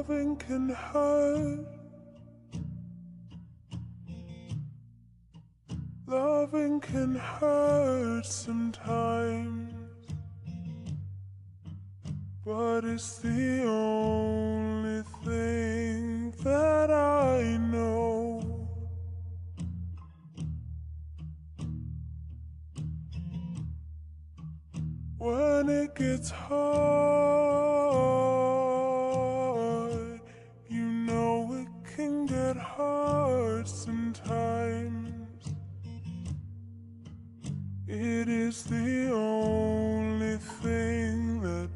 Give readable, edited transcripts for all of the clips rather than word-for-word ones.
Loving can hurt. Loving can hurt sometimes, but it's the only thing that I know. When it gets hard, you know it can get hard sometimes. It is the only thing that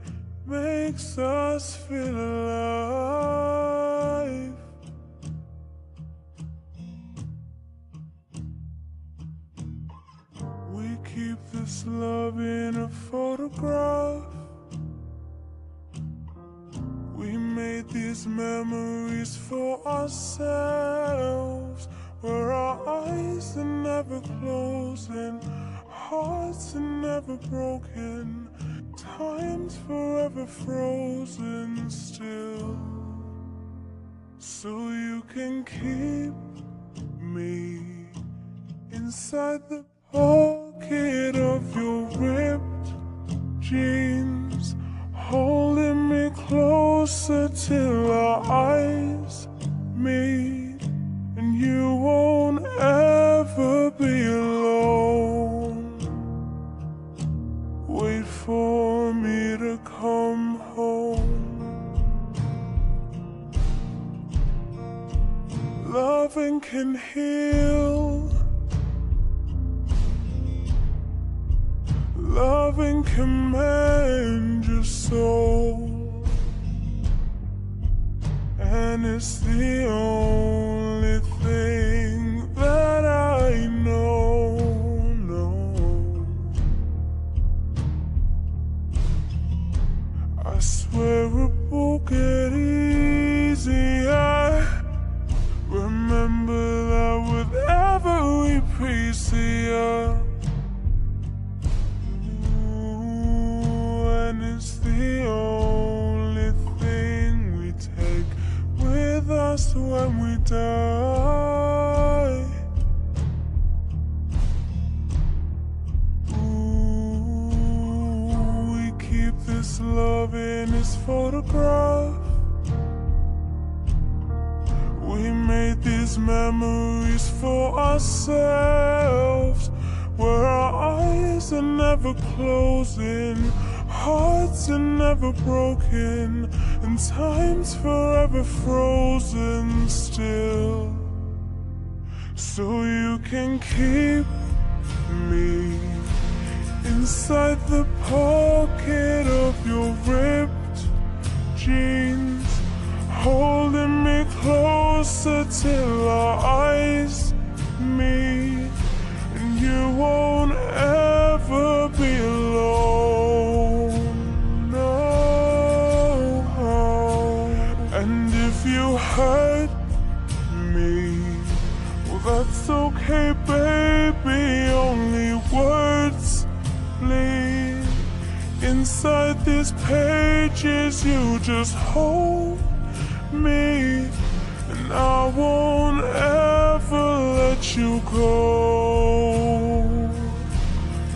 makes us feel alive. We keep this love in a photograph. We made these memories for ourselves, where our eyes are never closing, hearts are never broken, time's forever frozen still. So you can keep me inside the pocket of your ripped jeans, holding me closer till our eyes meet, and you won't ever be alone. Wait for me to come home. Loving can heal. Loving can mend your soul, and it's the only thing that I know. I swear it will get easier. Remember that with every piece of you, and it's the only thing we take with us when we die. We keep this love in its photograph. We made these memories for ourselves, where our eyes are never closing, hearts are never broken, and time's forever frozen still. So you can keep me inside the pocket of your ripped jeans, holding me closer till our eyes meet, and you won't ever be alone. No. And if you hurt me, well, that's okay, baby. Only words bleed inside these pages. You just hold me, and I won't ever let you go.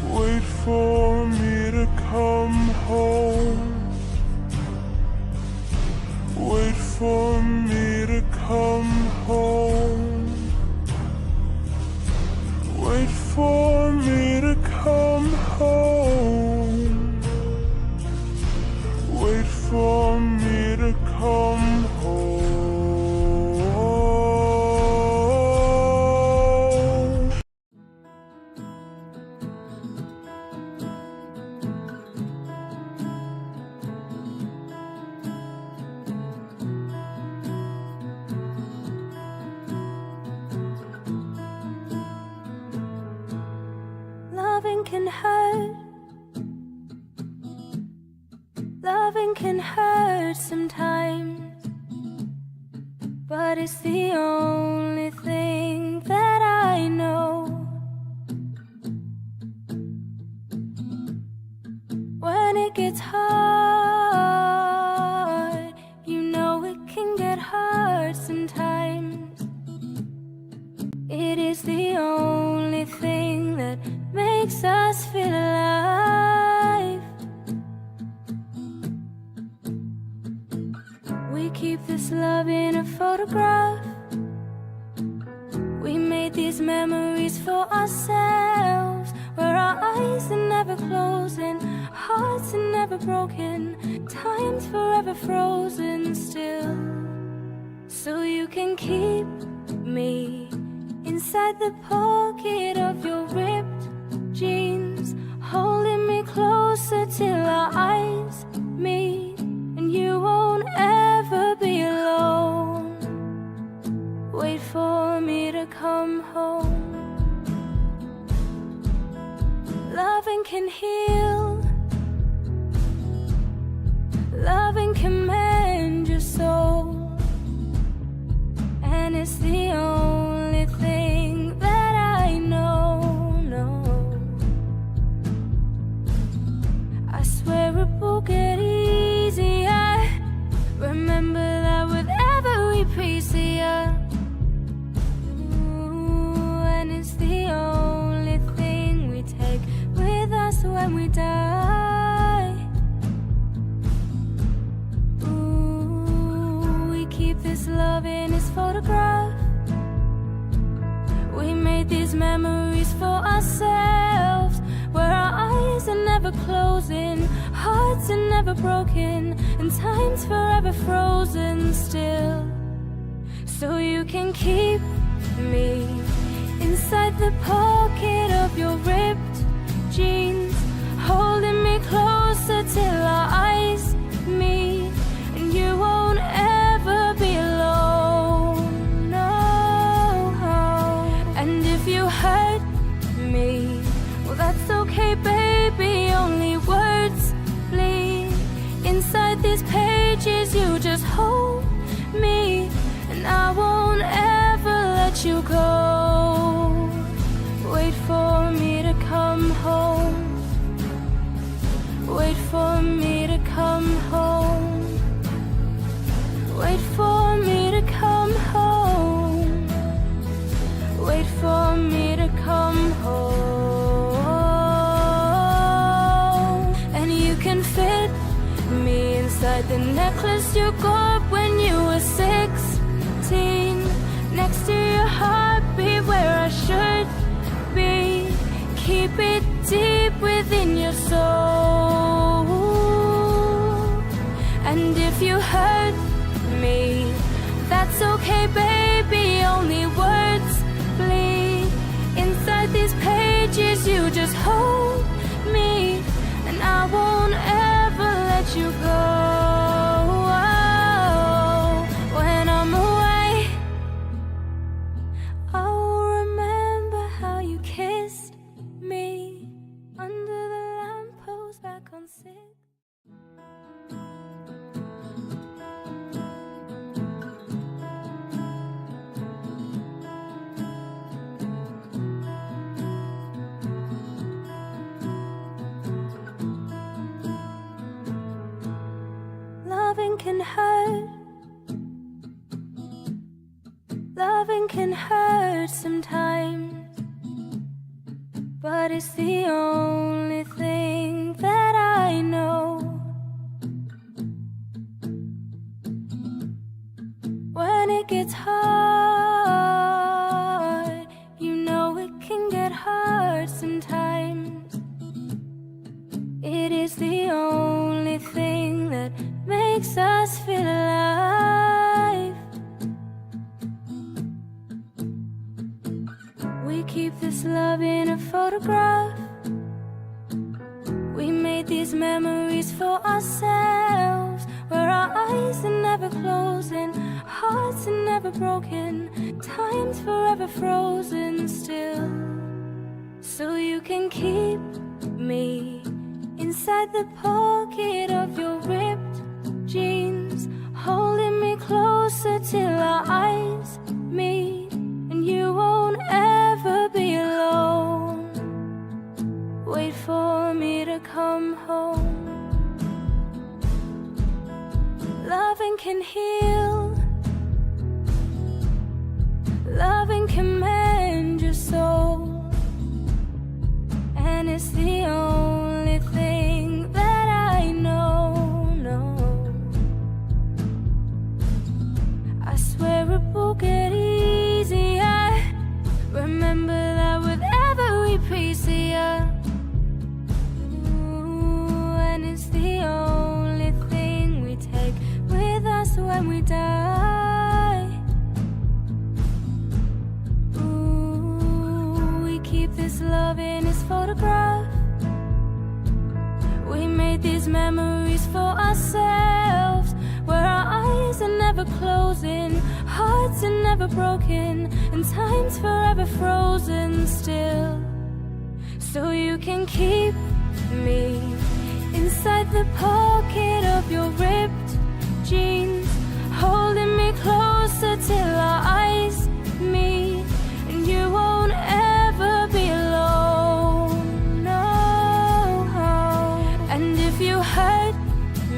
Wait for me to come home. Wait for me to come home. Wait for me to come home. Wait for me to come home. Loving can hurt. Loving can hurt sometimes, but it's the only thing that I know. When it gets hard, you know it can only thing that makes us feel alive. We keep this love in a photograph. We made these memories for ourselves, where our eyes are never closing, hearts are never broken, time's forever frozen still. So you can keep me inside the pocket of your ripped jeans, holding me closer till our eyes meet, and you won't ever be alone. Wait for me to come home. Loving can heal, loving can mend your soul, and it's the only thing that I know, I swear it will get easier. Remember that with every piece of you. And it's the only thing we take with us when we die. We keep this love in its photograph. We made these memories for ourselves, where our eyes are never closing, hearts are never broken, and time's forever frozen still. So you can keep me inside the pocket of your ripped jeans, holding me closer till our eyes meet, and you won't ever be alone, no. And if you hurt me, well that's okay baby, only words bleed inside these pages. You just hold me, and I won't ever let you go. Wait for me to come home. Wait for me to come home. Wait for me to come home. Wait for me to come home. And you can fit me inside the necklace you got when you were 16, next to your heartbeat where I should be. Keep it deep within your soul. And if you hurt me, that's okay baby, only words bleed inside these pages. You just hold me, and I won't ever let you go. When I'm away, I'll remember how you kissed me under the lamppost back on 6th. Loving can hurt. Loving can hurt sometimes, but it's the only thing that I know. When it gets hard, you know it can get hard sometimes. It is the only thing that makes us feel alive. We keep this love in a photograph. We made these memories for ourselves, where our eyes are never closing, hearts are never broken, time's forever frozen still. So you can keep me inside the pocket of your ripped jeans, holding me closer till our eyes meet, and you won't ever be alone. Wait for me to come home. Loving can heal, loving can mend your soul, will get easier. Remember that with every piece of you. And it's the only thing we take with us when we die. We keep this love in its photograph. We made these memories for ourselves, where our eyes are never closing, hearts are never broken, and time's forever frozen still. So you can keep me inside the pocket of your ripped jeans, holding me closer till our eyes meet, and you won't ever be alone, no. And if you hurt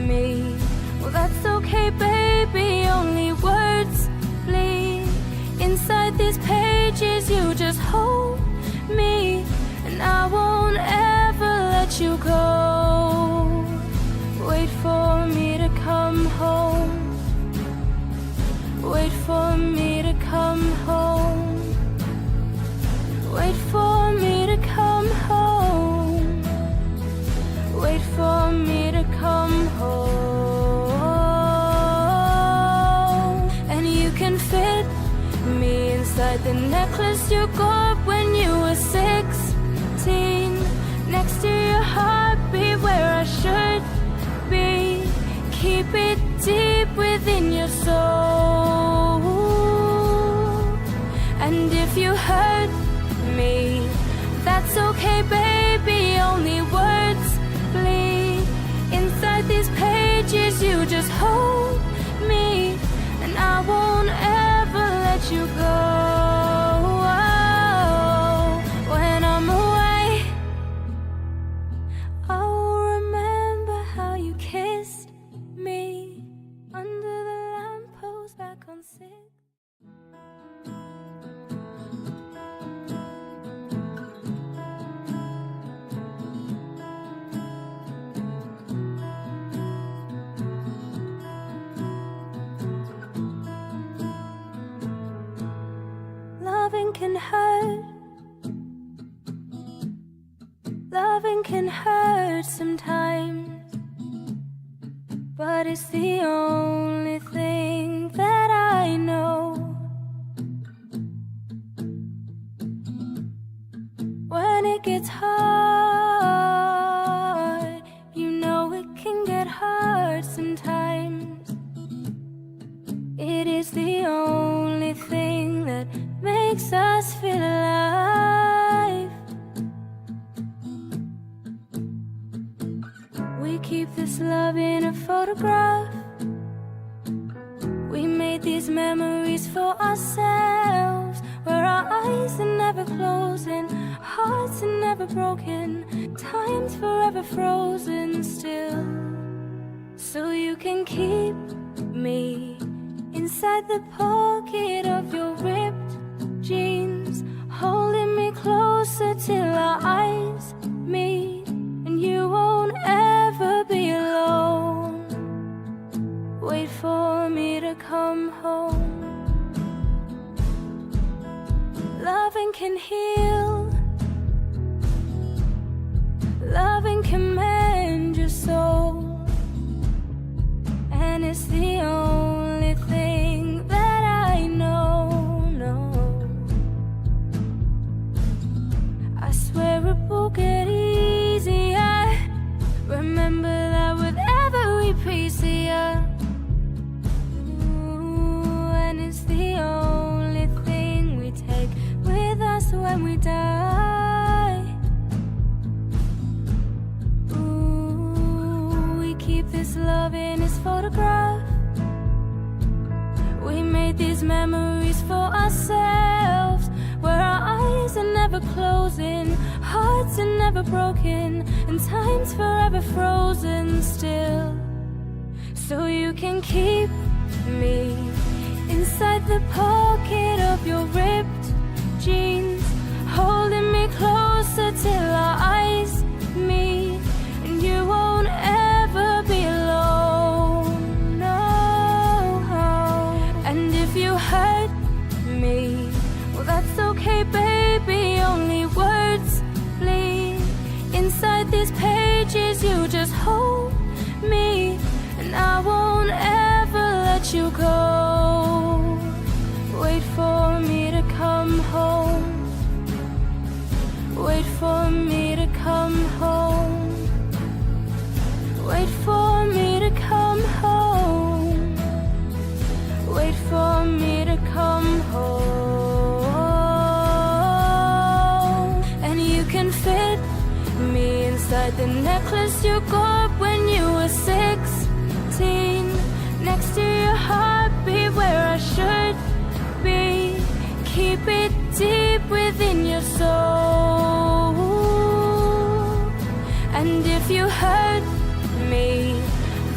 me, well, that's okay, baby, only words bleed. Inside these pages, you just hold me, and I won't ever let you go. Wait for me to come home. Wait for me to come home. Wait for me to come home. Wait for me to come home. And you can fit me inside the necklace you got when you were 16, next to your heartbeat where I should be. Keep it deep within your soul. And if you hurt me, that's okay, baby, only words bleed. Inside these pages, you just hold me, and I won't ever let you go. When I'm away, I'll remember how you kissed me under the lamppost back on 6th. Loving can hurt. Loving can hurt sometimes, but it's the only thing that I know. When it gets hard, you know it can get hard sometimes. It is the only thing that makes us feel alive. We keep this love in a photograph. We made these memories for ourselves, where our eyes are never closing, hearts are never broken, time's forever frozen still. So you can keep me inside the pocket of your ripped jeans, holding me closer till our eyes meet, and you won't ever be alone. Wait for me to come home. Loving can heal. Loving can mend your soul, and it's the only thing that I know. I swear it will get easier. Remember that with every piece of you. And it's the only thing we take with us when we die. We keep this love in its photograph. We made these memories for ourselves, where our eyes are never closing, hearts are never broken, and time's forever frozen still. So you can keep me inside the pocket of your ripped jeans, holding me closer till our eyes meet, and you won't ever be alone, no. And if you hurt me. Well, that's okay, baby, only words bleed. Inside these pages, you just hold me, and I won't ever let you go. Wait for me to come home. Wait for me to come home. Wait for me to come home. Wait for me to come home. And you can fit me inside the necklace you got when you were 16. Next to your heartbeat where I should be. Keep it deep within your soul. And if you hurt me,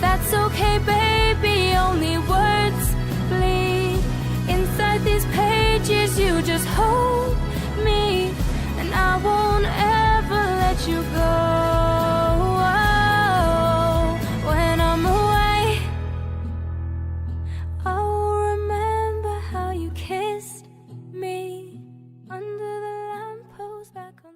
that's okay, baby, only words bleed. Inside these pages, you just hold me, and I won't ever let you go. When I'm away, I'll remember how you kissed me under the lamppost back on.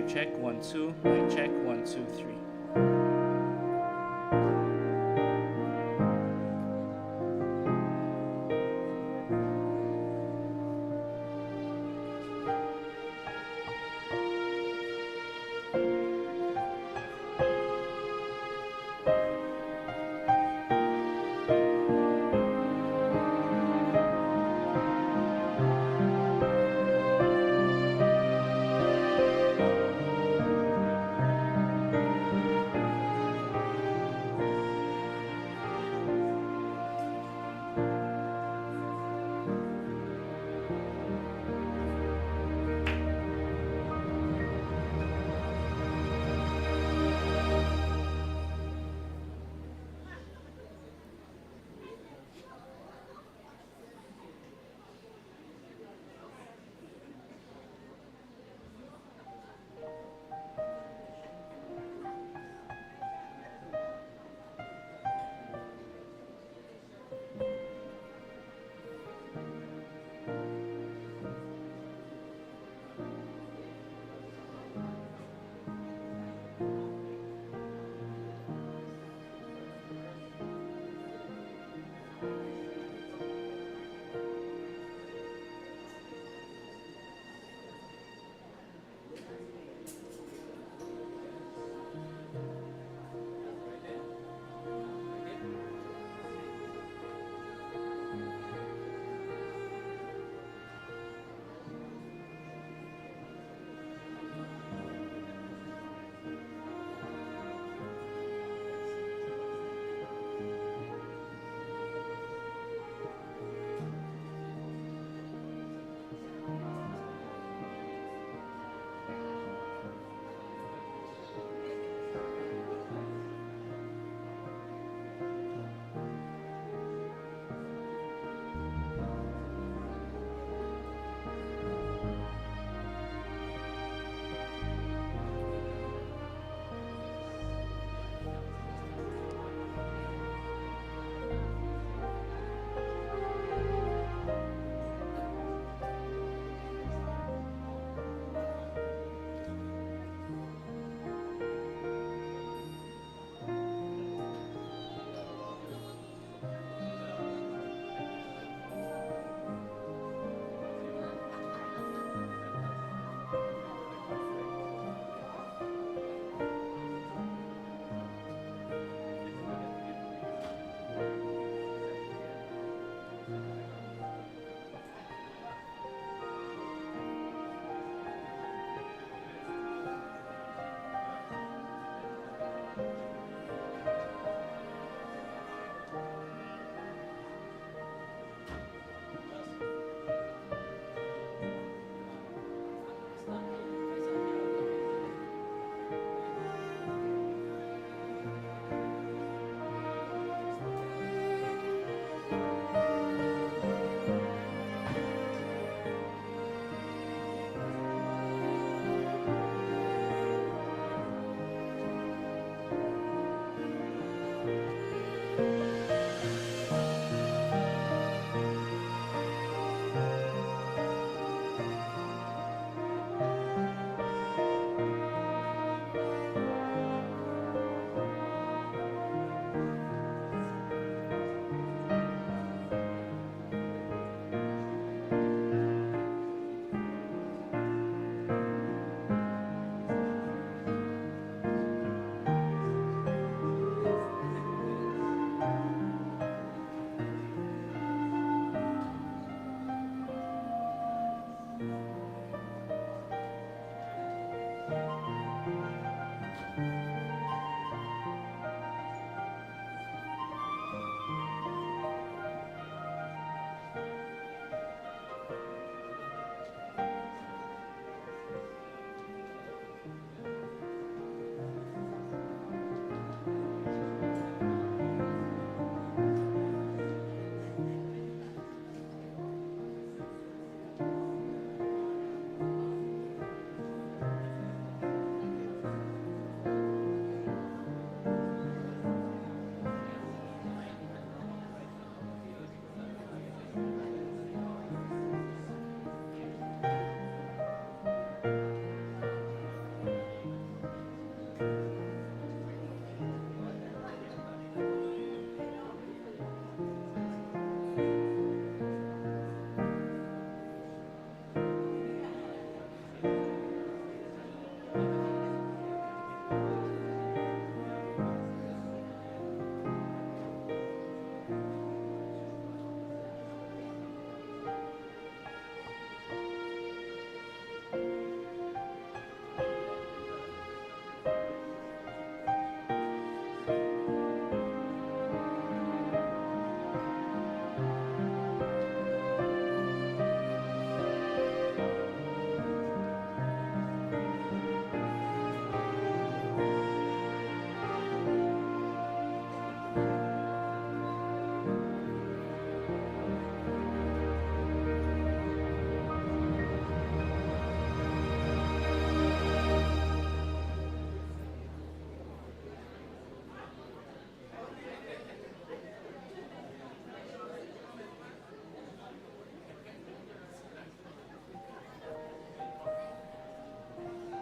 Mic check 1 2. Mic check 1 2 3.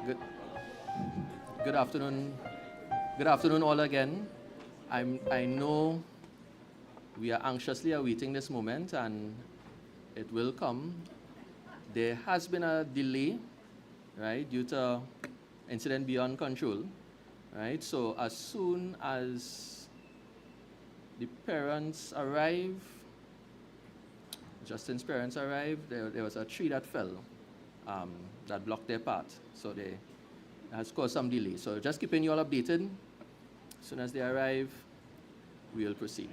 Good, good afternoon. Good afternoon, all again. I know we are anxiously awaiting this moment, and it will come. There has been a delay, right, due to incident beyond control, right? So as soon as the parents arrive, Justin's parents arrived, there was a tree that fell that blocked their path. So they has caused some delay. So just keeping you all updated. As soon as they arrive, we will proceed.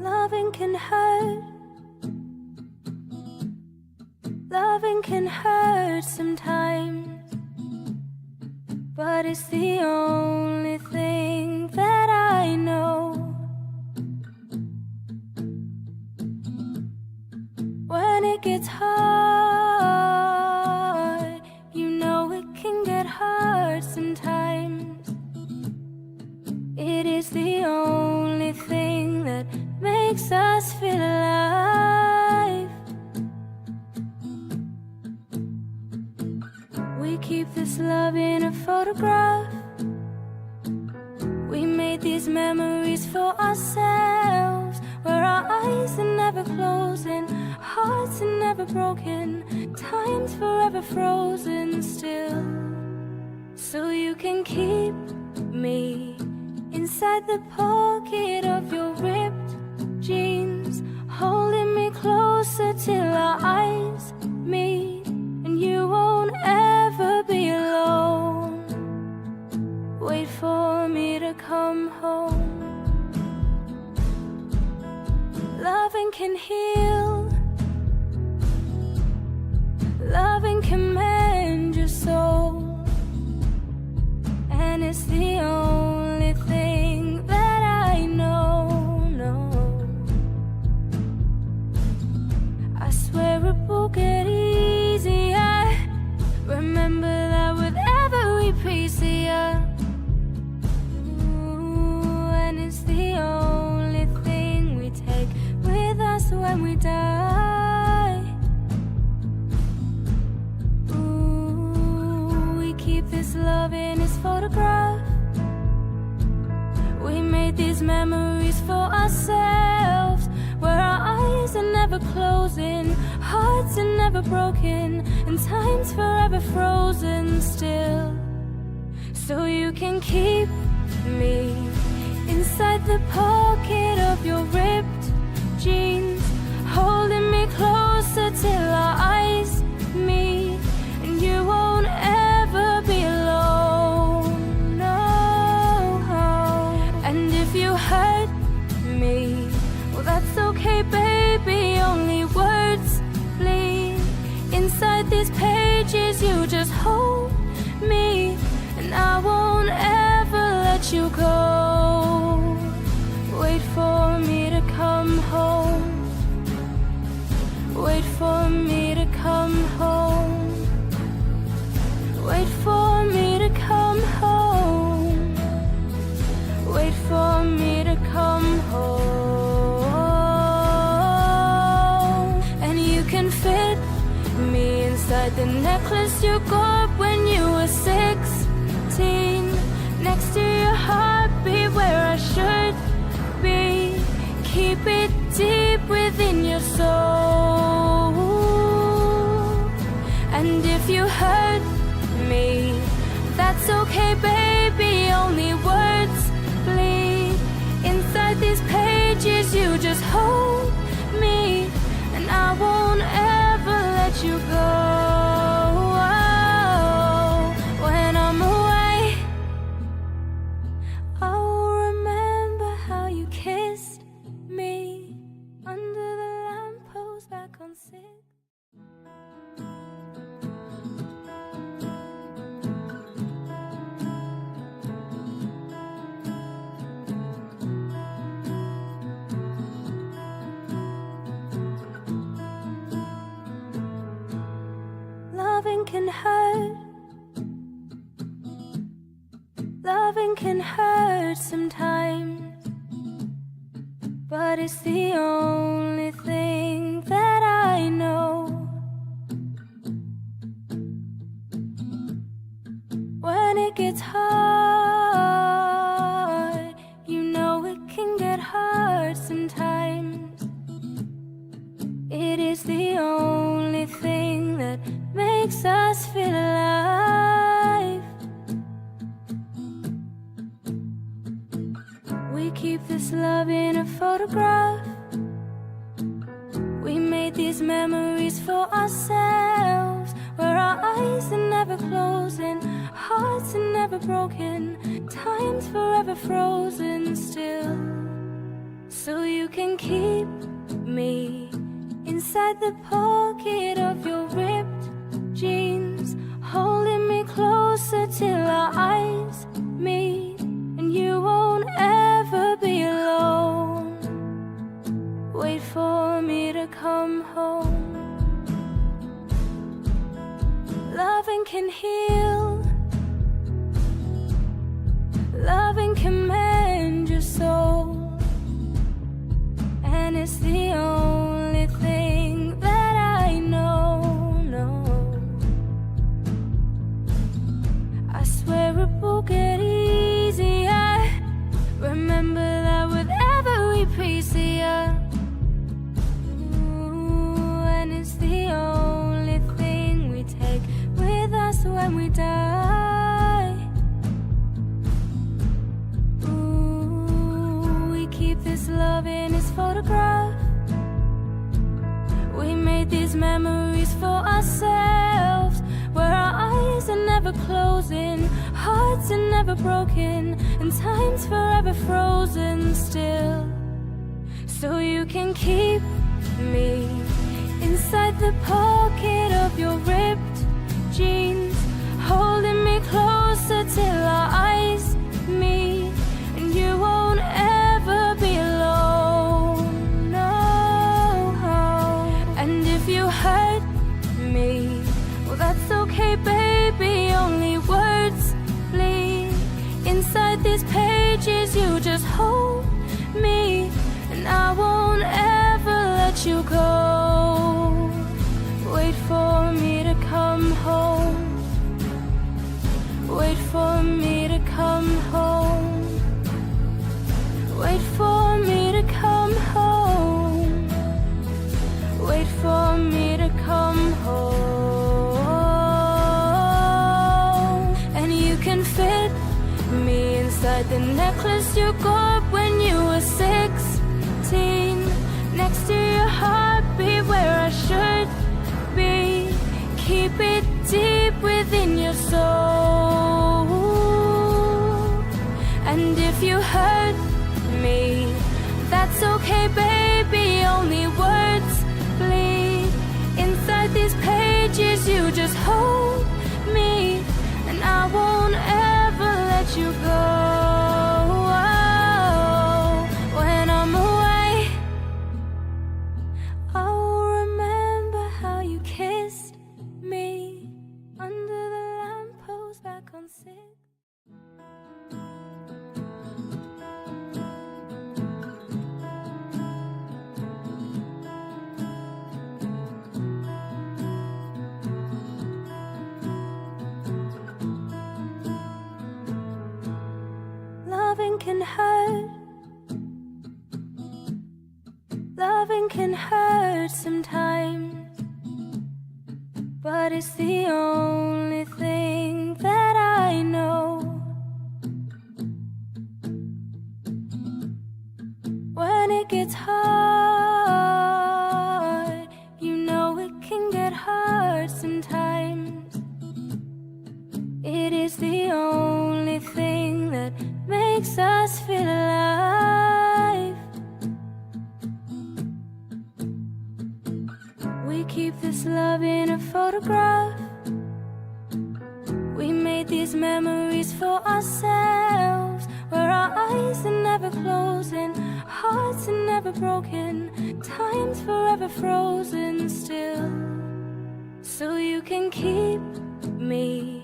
Loving can hurt. Loving can hurt sometimes, but it's the only thing that I know. When it gets hard, you know it can get hard sometimes. It is the only thing that makes us feel alive. We keep this love in a photograph. We made these memories for ourselves, where our eyes are never closing, hearts are never broken, time's forever frozen still. So you can keep me inside the pocket of your ripped jeans, holding me closer till our eyes meet, and you won't ever be alone. Wait for me to come home. Loving can heal. Loving can mend your soul, and it's the only thing that I know. No, I swear it will get easier. Remember that with every piece of you. Ooh, and it's the only thing we take with us when we die. Ooh, we keep this love in its photograph. We made these memories for ourselves, where our eyes are never closing, hearts are never broken, and time's forever frozen still. So you can keep me inside the pocket of your ripped jeans, holding me closer till our eyes meet, and you won't ever be alone. No. And if you hurt me, well, that's okay, baby. Only words bleed inside these pages. You just hold me, and I won't ever let you go. Wait for me to come home. Wait for me to come home. Wait for me to come home. Wait for me to come home. And you can fit me inside the necklace you got when you were 16, next to your heartbeat where I should be. Keep it deep within your soul. And if you hurt me, that's okay, baby. Only words bleed inside these pages. You just hold me, and I won't ever let you go. When I'm away, I'll remember how you kissed me under the lamppost back on 6th. Loving can hurt. Loving can hurt sometimes, but it's the only thing that I know. it gets hard, you know it can get hard sometimes. It is the only thing that makes us feel alive. We keep this love in a photograph. We made these memories for ourselves, where our eyes are never closing, hearts are never broken, time's forever frozen still. So you can keep me inside the pocket of your ripped jeans, holding me closer till our eyes meet, and you won't ever be alone. Wait for me to come home. Loving can heal, loving can mend your soul, and it's the only thing that I know. I swear it will get easier. Remember that with every piece of you. And it's the only thing we take with us when we die. Ooh, we keep this love in its photograph. We made these memories for ourselves, where our eyes are never closing, hearts are never broken, and time's forever frozen still. So you can keep me inside the pocket of your ripped jeans, holding me closer till our eyes meet, and you won't ever be alone, no. And if you hurt me, well that's okay baby, only words bleed inside these pages. You just hold me, and I won't ever let you go. Wait for me to come home. Wait for me to come home. Wait for me to come home. Wait for me to come home. And you can fit me inside the necklace you got when you were 16, next to your heartbeat where I should be. Keep it deep within your soul. And if you hurt me, that's okay baby, only words bleed inside these pages. You just hold me, and I won't ever let you go. When I'm away, I'll remember how you kissed me under the lamppost back on 6th. Loving can hurt. Loving can hurt sometimes, but it's the only thing that I know. When it gets hard, you know it can get hard sometimes. It is the only thing that makes us feel alive. We keep this love in a photograph. We made these memories for ourselves, where our eyes are never closing, hearts are never broken, time's forever frozen still. So you can keep me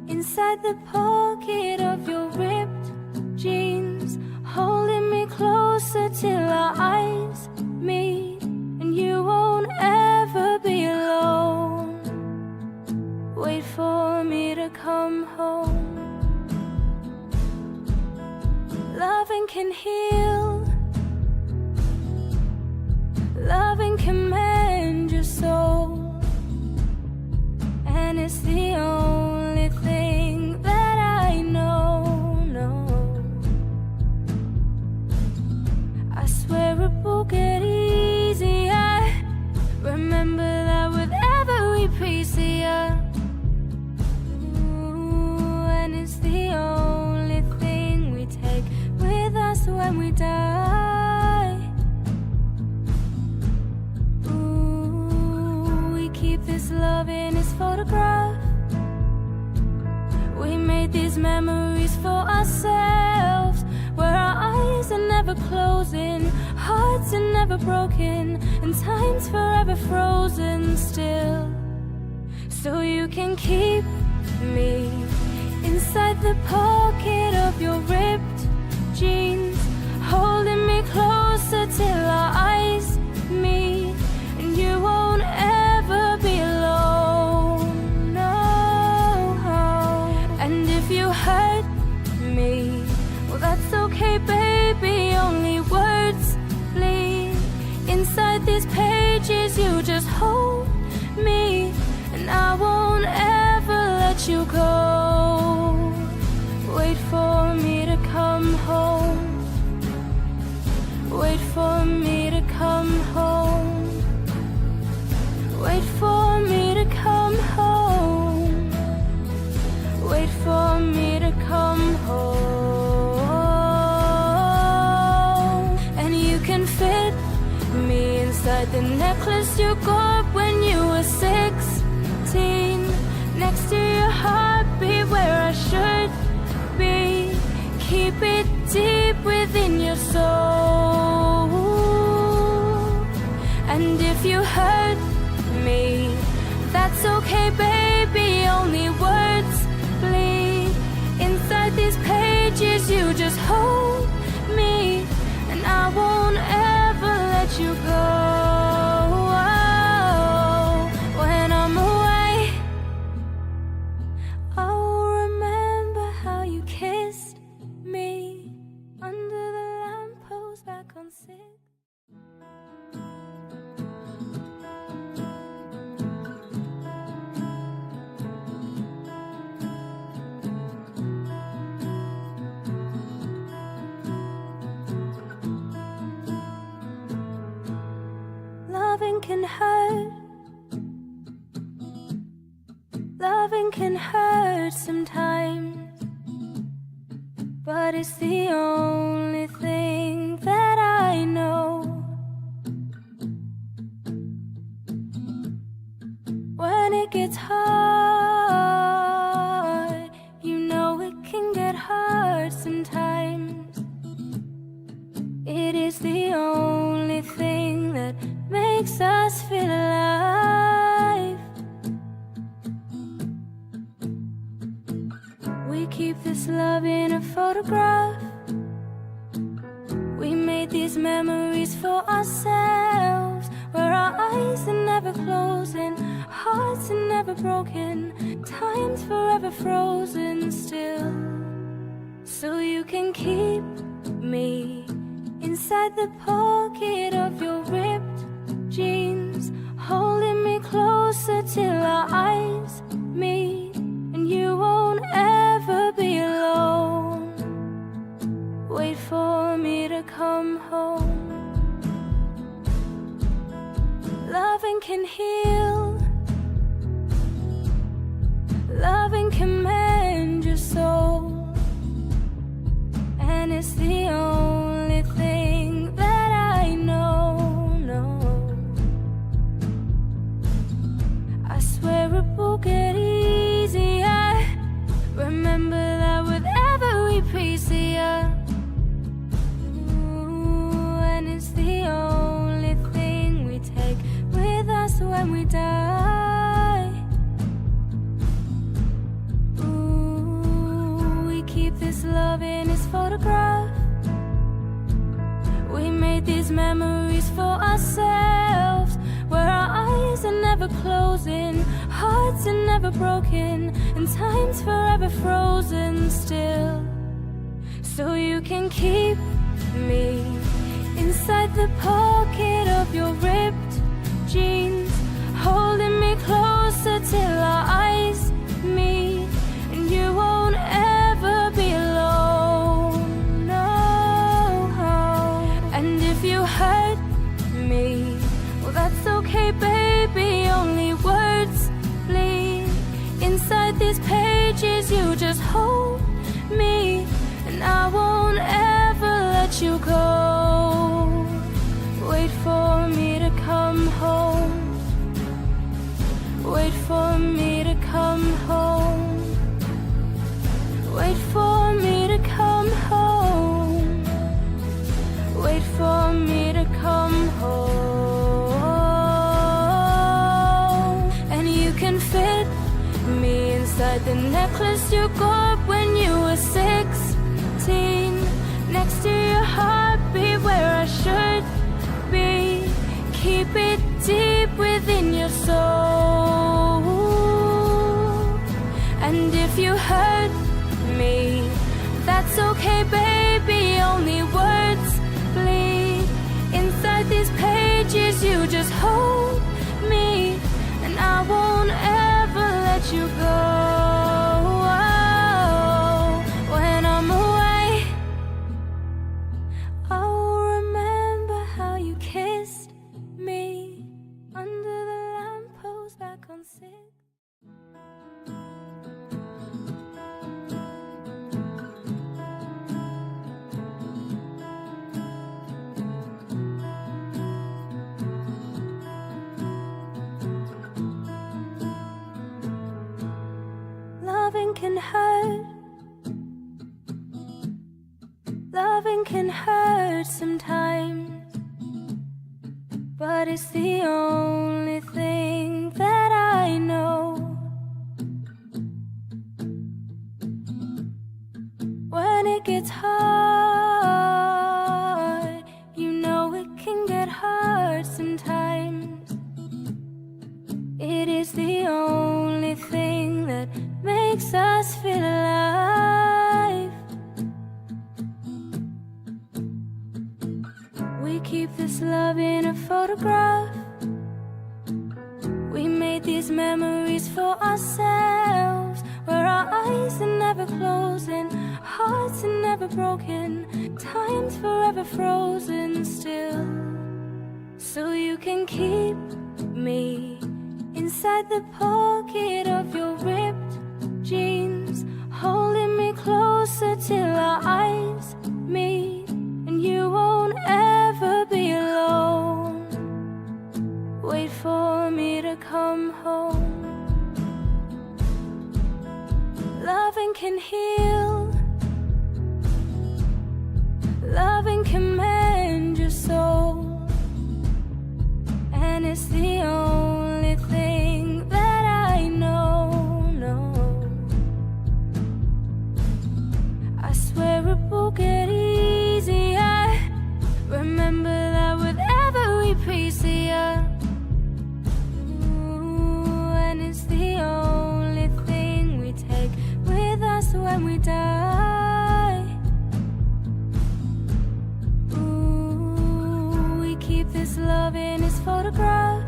inside the pocket of your ripped jeans, holding me closer till our eyes meet, and you won't ever be alone. Wait for me to come home. heal. Loving can mend your soul, and it's the only thing that I know. No, I swear it will get easier. Remember that with every piece of you. And it's the only thing we take with us when we die. Ooh, we keep this love in its photograph. We made these memories for ourselves, where our eyes are never closing, hearts are never broken, and time's forever frozen still. So you can keep me inside the pocket of your ripped jeans, holding me closer till our eyes meet, and you won't ever be alone, no. And if you hurt me, well, that's okay, baby, only words bleed inside these pages. You just hold me, and I won't ever let you go. Wait for me to come home. Wait for me to come home. Wait for me to come home. Wait for me to come home. And you can fit me inside the necklace you got when you were 16, next to your heartbeat where I should be. Keep it deep within your soul. And if you hurt me, that's okay, baby, only words bleed inside these pages. You just hold me, and I won't ever let you go. When I'm away, I'll remember how you kissed me under the lamppost back on 6th. Loving can hurt. Loving can hurt sometimes, but it's the only thing that I know. When it gets hard, you know it can get hard sometimes. It is the only thing that makes us feel alive. We keep this love in a photograph. We made these memories for ourselves, where our eyes are never closing, hearts are never broken, time's forever frozen still. So you can keep me inside the pocket of your ripped jeans, holding me closer till our eyes meet, and you won't ever be alone. Wait for me to come home. Loving can heal. Loving can mend your soul, and it's the only thing that I know. No, I swear it will get easier. Remember that with every piece of you. Ooh, and it's the only thing we take with us when we die. Ooh, we keep this love in its photograph. We made these memories for ourselves, where our eyes are never closing, hearts are never broken, and time's forever frozen still. So you can keep me inside the pocket of your ripped jeans, holding me closer till our eyes meet, and you won't ever be alone, no. And if you hurt me, well, that's okay, baby, only words bleed inside these pages. You just hold me, and I won't ever let you go. Wait for me to come home. Wait for me to come home. Wait for me to come home. Wait for me to come home. And you can fit me inside the necklace you got when you were 16, next to your heartbeat where I should be. Keep it deep within your soul. And if you hurt me, that's okay, baby, only words bleed inside these pages. You just hold me, and I won't ever let you go. When I'm away, I'll remember how you kissed me under the lamppost back on 6th. Loving can hurt. Loving can hurt sometimes, but it's the only thing that I know. When it gets hard, you know it can get hard sometimes. It is the only thing that makes us feel alive. We keep this love in a photograph. We made these memories for ourselves, where our eyes are never closing, hearts are never broken, time's forever frozen still. So you can keep me inside the pocket of your ripped jeans, holding me closer till our eyes meet, and you won't ever be alone. Wait for me to come home. Loving can heal. Loving can mend your soul, and it's the only thing that I know, no. I swear it will get easier. Remember that with every piece of you. Ooh, and it's the only thing we take with us when we die. Ooh, we keep this love in its photograph.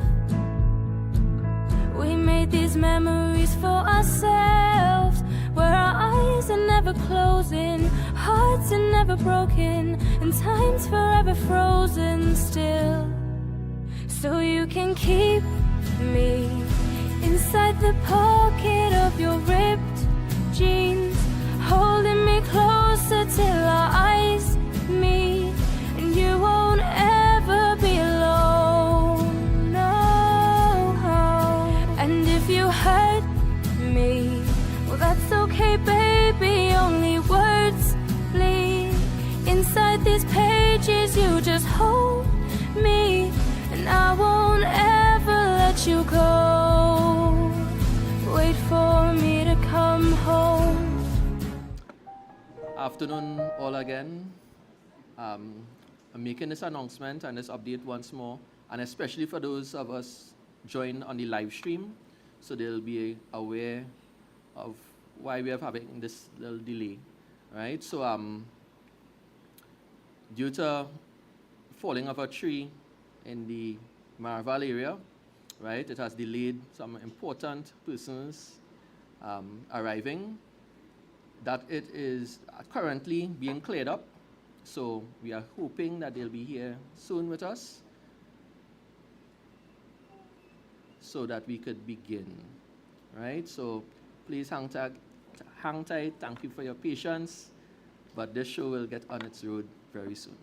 We made these memories for ourselves, where our eyes are never closing, hearts are never broken, and time's forever frozen still. So you can keep me inside the pocket of your ripped jeans, holding me closer till our eyes meet, and you won't ever be alone, no. And if you hurt me, well, that's okay, baby, only words bleed inside these pages. You just hold me, and I won't ever let you go. Wait for me to come home. Afternoon, all again. I'm making this announcement and this update once more, and especially for those of us joined on the live stream, so they'll be aware of why we are having this little delay, right? So due to falling of a tree in the Marval area, right, it has delayed some important persons arriving, that it is currently being cleared up. So we are hoping that they'll be here soon with us so that we could begin, right? So please hang tight. Thank you for your patience, but this show will get on its road very soon.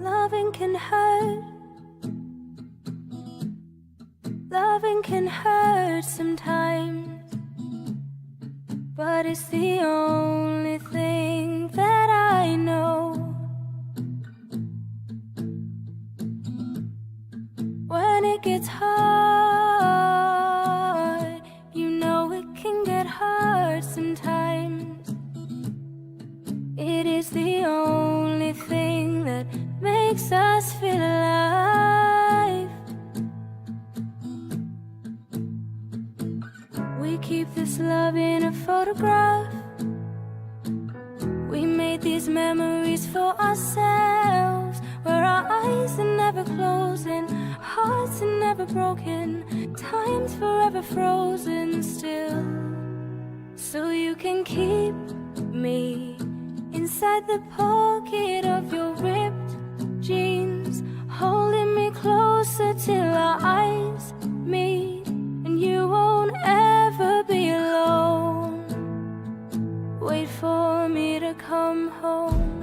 Loving can hurt. Loving can hurt sometimes, but it's the only thing that I know. When it gets hard, you know it can get hard sometimes. It is the only thing that makes us feel alive. We keep this love in a photograph. We made these memories for ourselves, where our eyes are never closing, hearts are never broken, time's forever frozen still. So you can keep me inside the pocket of your ripped jeans, holding me closer till our eyes meet, and you won't ever be alone. Wait for me to come home.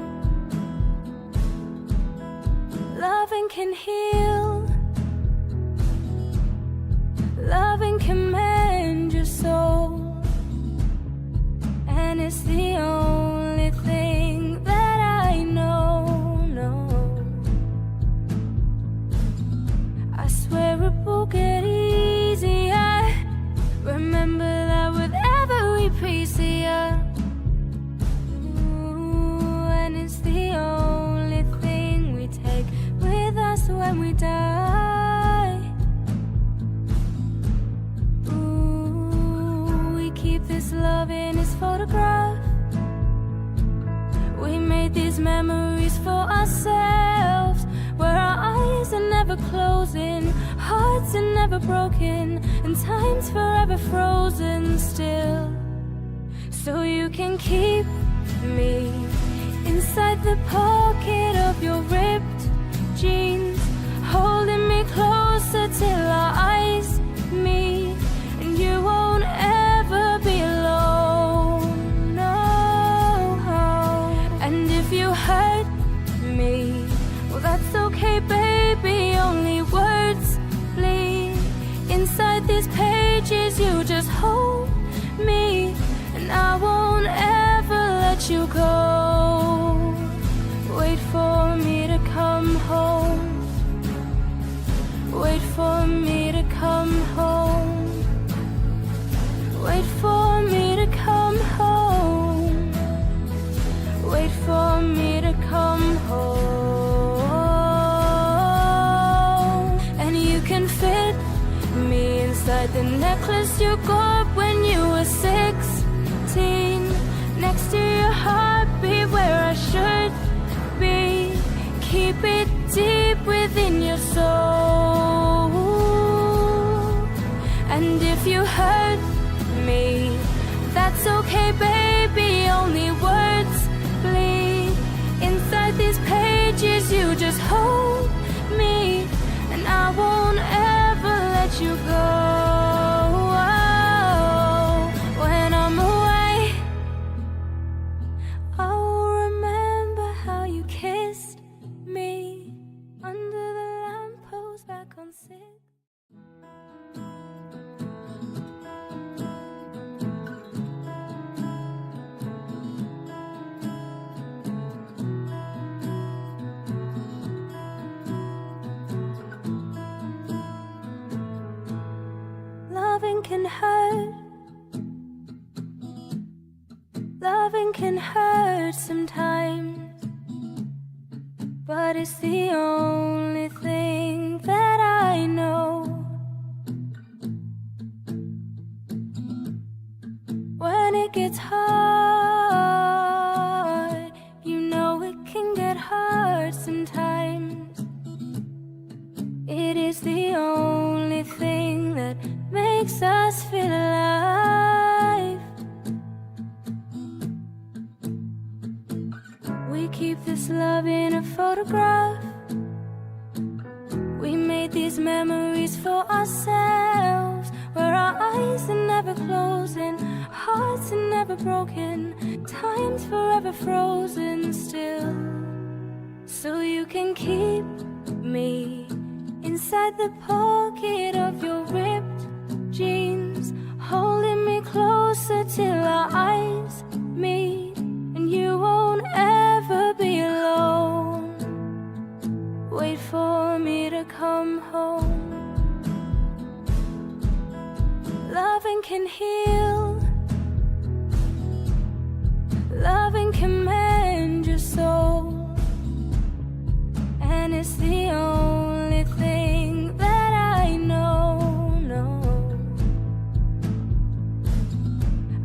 Loving can heal. Loving can mend your soul, and it's the only thing that I know. No, I swear it will get easier. Remember that with every piece of you. Ooh, and it's the only thing we take with us when we die. Ooh, we keep this love in its photograph. We made these memories for ourselves, where our eyes are never closing, hearts are never broken, and time's forever frozen still. So you can keep me inside the pocket of your ripped jeans, holding me closer till our eyes meet, and you won't ever be alone. No. And if you hurt me, well, that's okay, baby. Only words bleed inside these pages. You just hold me, and I won't ever let you go. Wait for me to come home. Wait for me to come home. Wait for me to come home. Wait for me to come home. And you can fit me inside the necklace you got when you were 16, next to your heartbeat where I should be. Keep it deep within your soul. And if you hurt me, that's okay, baby. Only words bleed inside these pages. You just hold me, and I won't ever let you go. When I'm away, I'll remember how you kissed me under the lamppost back on 6th. Loving can hurt. Loving can hurt sometimes, but it's the only thing that I know. When it gets hard, you know it can get hard sometimes. It is the only thing that makes us feel alive. We keep this love in a photograph. We made these memories for ourselves, where our eyes are never closing, hearts are never broken, time's forever frozen still. So you can keep me inside the pocket of your ripped jeans, holding me closer till our eyes meet, and you won't ever be alone. Wait for me to come home. Loving can heal, loving can mend your soul, and it's the only thing that I know.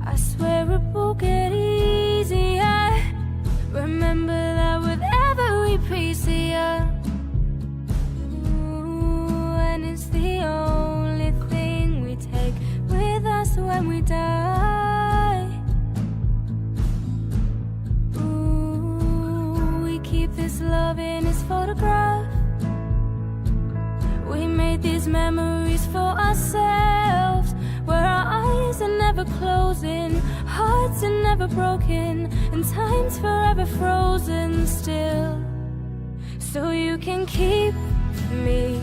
I swear it will get easier. Remember that with every piece of you. And it's the only thing we take with us when we die. We keep this love in its photograph. We made these memories for ourselves, where our eyes are never closing, hearts are never broken, and time's forever frozen still. So you can keep me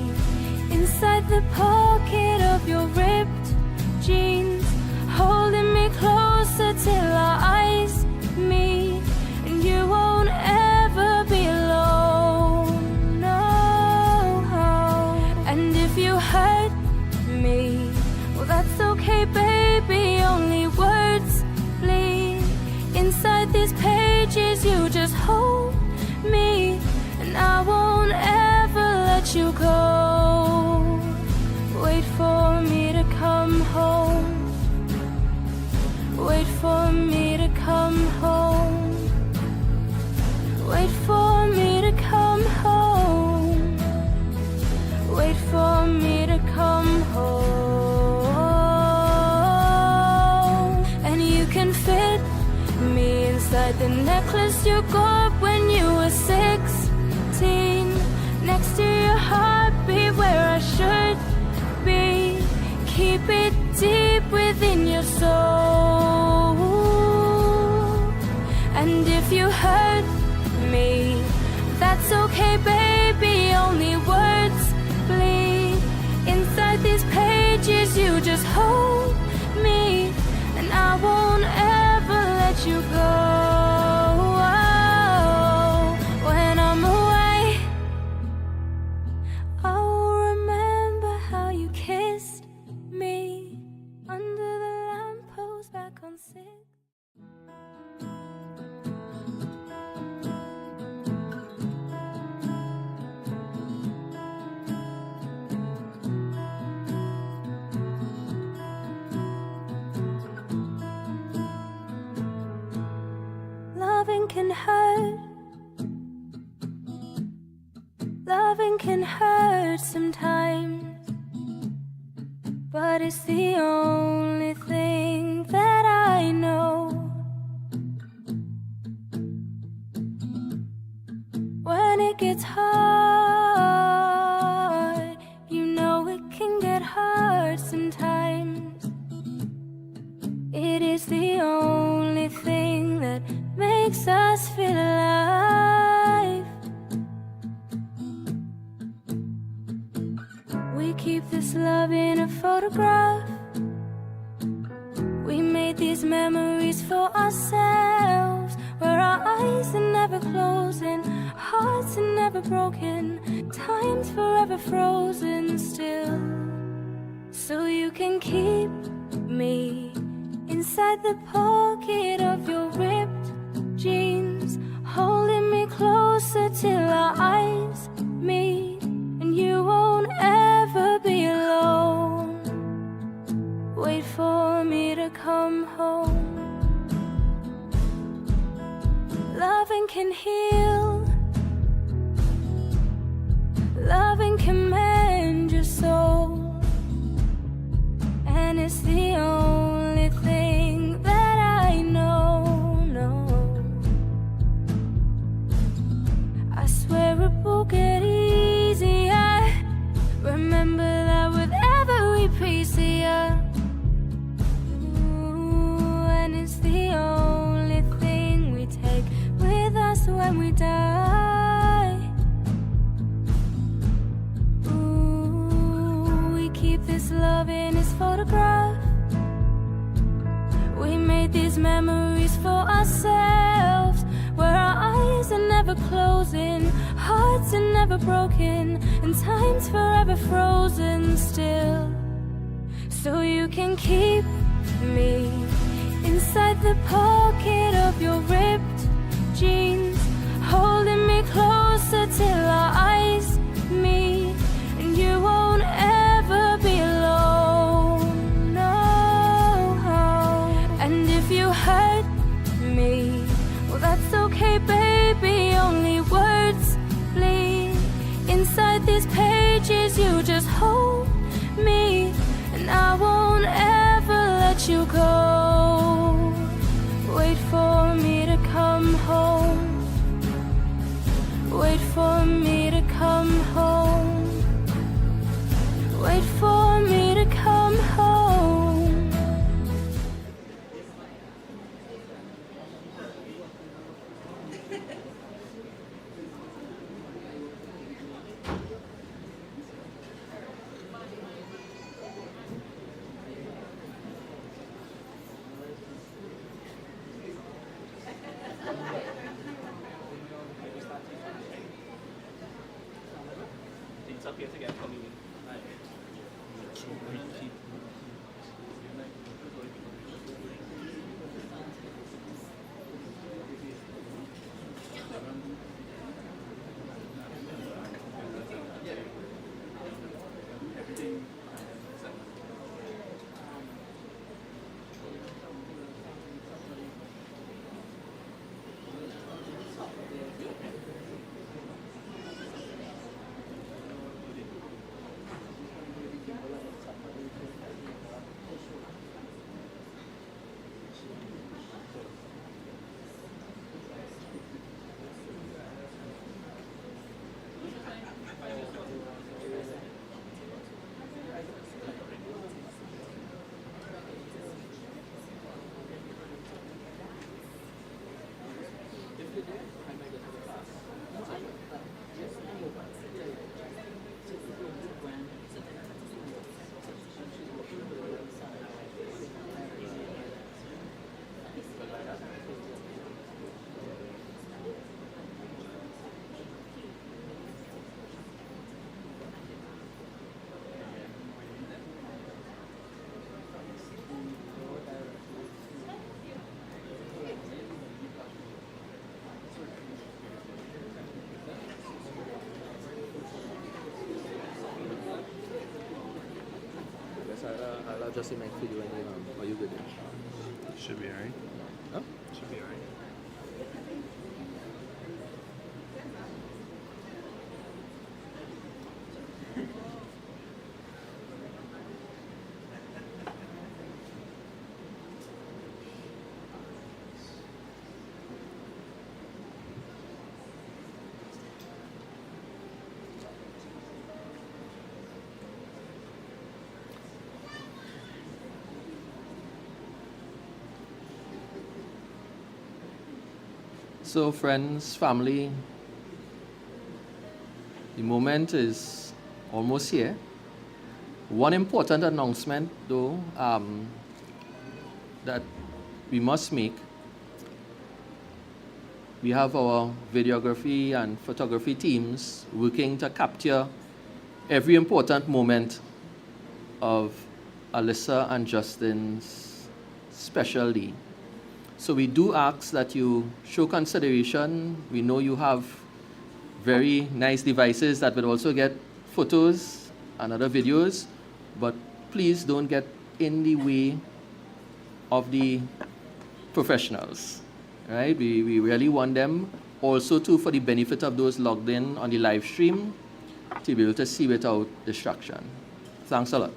inside the pocket of your ripped jeans, holding me closer till our eyes meet, and you won't ever be alone, no. And if you hurt me, well that's okay baby, only words bleed. Inside these pages you just hold me, and I won't ever let you go. Wait for me to come home. Wait for me to come home. Wait for me to come home. Wait for me to come home. And you can fit me inside the necklace you got when you were 16, next to your heartbeat where I should be. Keep it deep within your soul. And if you hurt me, that's okay baby, only words bleed. Inside these pages you just hold me, and I won't ever let you go. When I'm away, I'll remember how you kissed me under the lamppost back on 6th. Loving can hurt. Loving can hurt sometimes, but it's the only thing that I know. When it gets hard, you know it can get hard sometimes. It is the only thing that makes us feel alive. We keep this love in a photograph. We made these memories for ourselves, where our eyes are never closing, hearts are never broken, time's forever frozen still. So you can keep me inside the pocket of your ripped till our eyes meet, and you won't ever be alone. Wait for me to come home. Loving can heal, loving can mend your soul, and it's the only thing that I know. No, I swear it will get easier. Remember that with every piece of you. And it's the only thing we take with us when we die. Ooh, we keep this love in its photograph. We made these memories for ourselves, where our eyes are never closing, hearts are never broken, and time's forever frozen still. So you can keep me inside the pocket of your ripped jeans, holding me closer till our eyes meet, and you won't ever be alone. No. And if you hurt me, well, that's okay, baby. Only words bleed inside these pages. You just hold me, and I won't ever let you go. Wait for me to come home. Wait for me to come home. Wait for me to come home. It's up here to get for me. I'll just make video and are you good? Should be alright. Huh? Should be alright. So friends, family, the moment is almost here. One important announcement though that we must make. We have our videography and photography teams working to capture every important moment of Alyssa and Justin's special day. So we do ask that you show consideration. We know you have very nice devices that would also get photos and other videos, but please don't get in the way of the professionals, right? We really want them also too for the benefit of those logged in on the live stream to be able to see without distraction. Thanks a lot.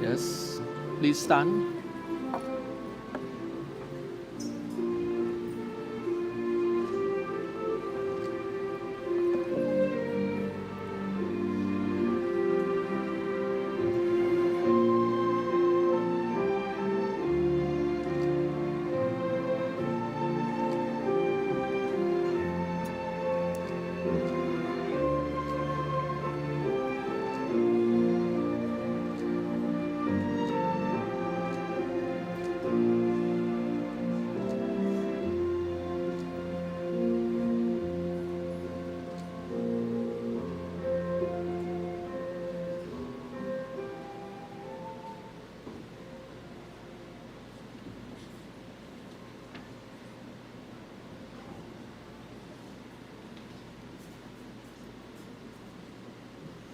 Yes, please stand.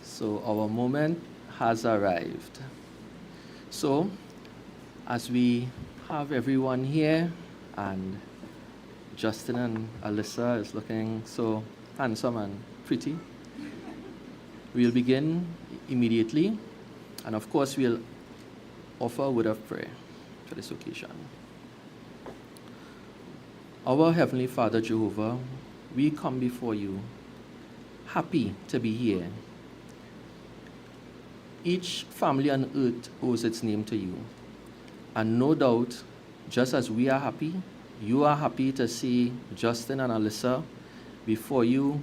So our moment has arrived. So as we have everyone here, and Justin and Alyssa is looking so handsome and pretty, we'll begin immediately. And of course, we'll offer a word of prayer for this occasion. Our Heavenly Father Jehovah, we come before you, happy to be here. Each family on earth owes its name to you. And no doubt, just as we are happy, you are happy to see Justin and Alyssa before you,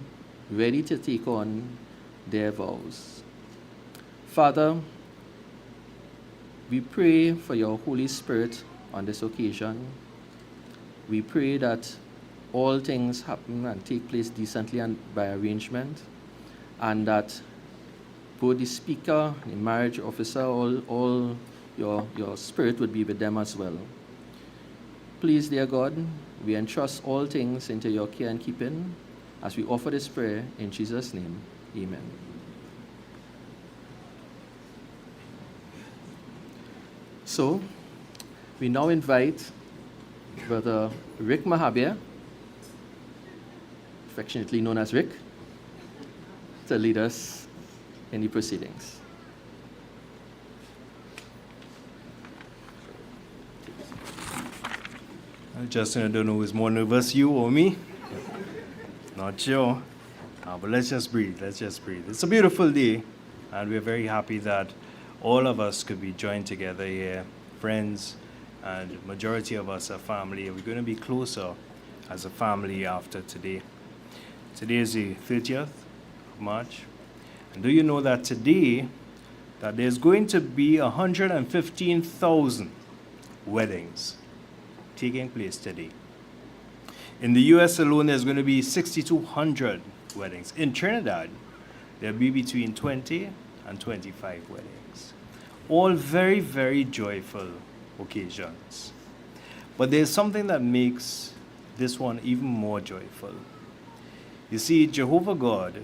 ready to take on their vows. Father, we pray for your Holy Spirit on this occasion. We pray that all things happen and take place decently and by arrangement, and that both the speaker, the marriage officer, all your spirit would be with them as well. Please, dear God, we entrust all things into your care and keeping as we offer this prayer in Jesus' name. Amen. So, we now invite Brother Rick Mahabir, affectionately known as Rick, to lead us in the proceedings. Justin, I don't know who's more nervous, you or me. Not sure. But let's just breathe. Let's just breathe. It's a beautiful day, and we're very happy that all of us could be joined together here, friends, and majority of us are family. We're going to be closer as a family after today. Today is the 30th of March. And do you know that today, that there's going to be 115,000 weddings taking place today. In the US alone, there's going to be 6,200 weddings. In Trinidad, there'll be between 20 and 25 weddings. All very, very joyful occasions. But there's something that makes this one even more joyful. You see, Jehovah God,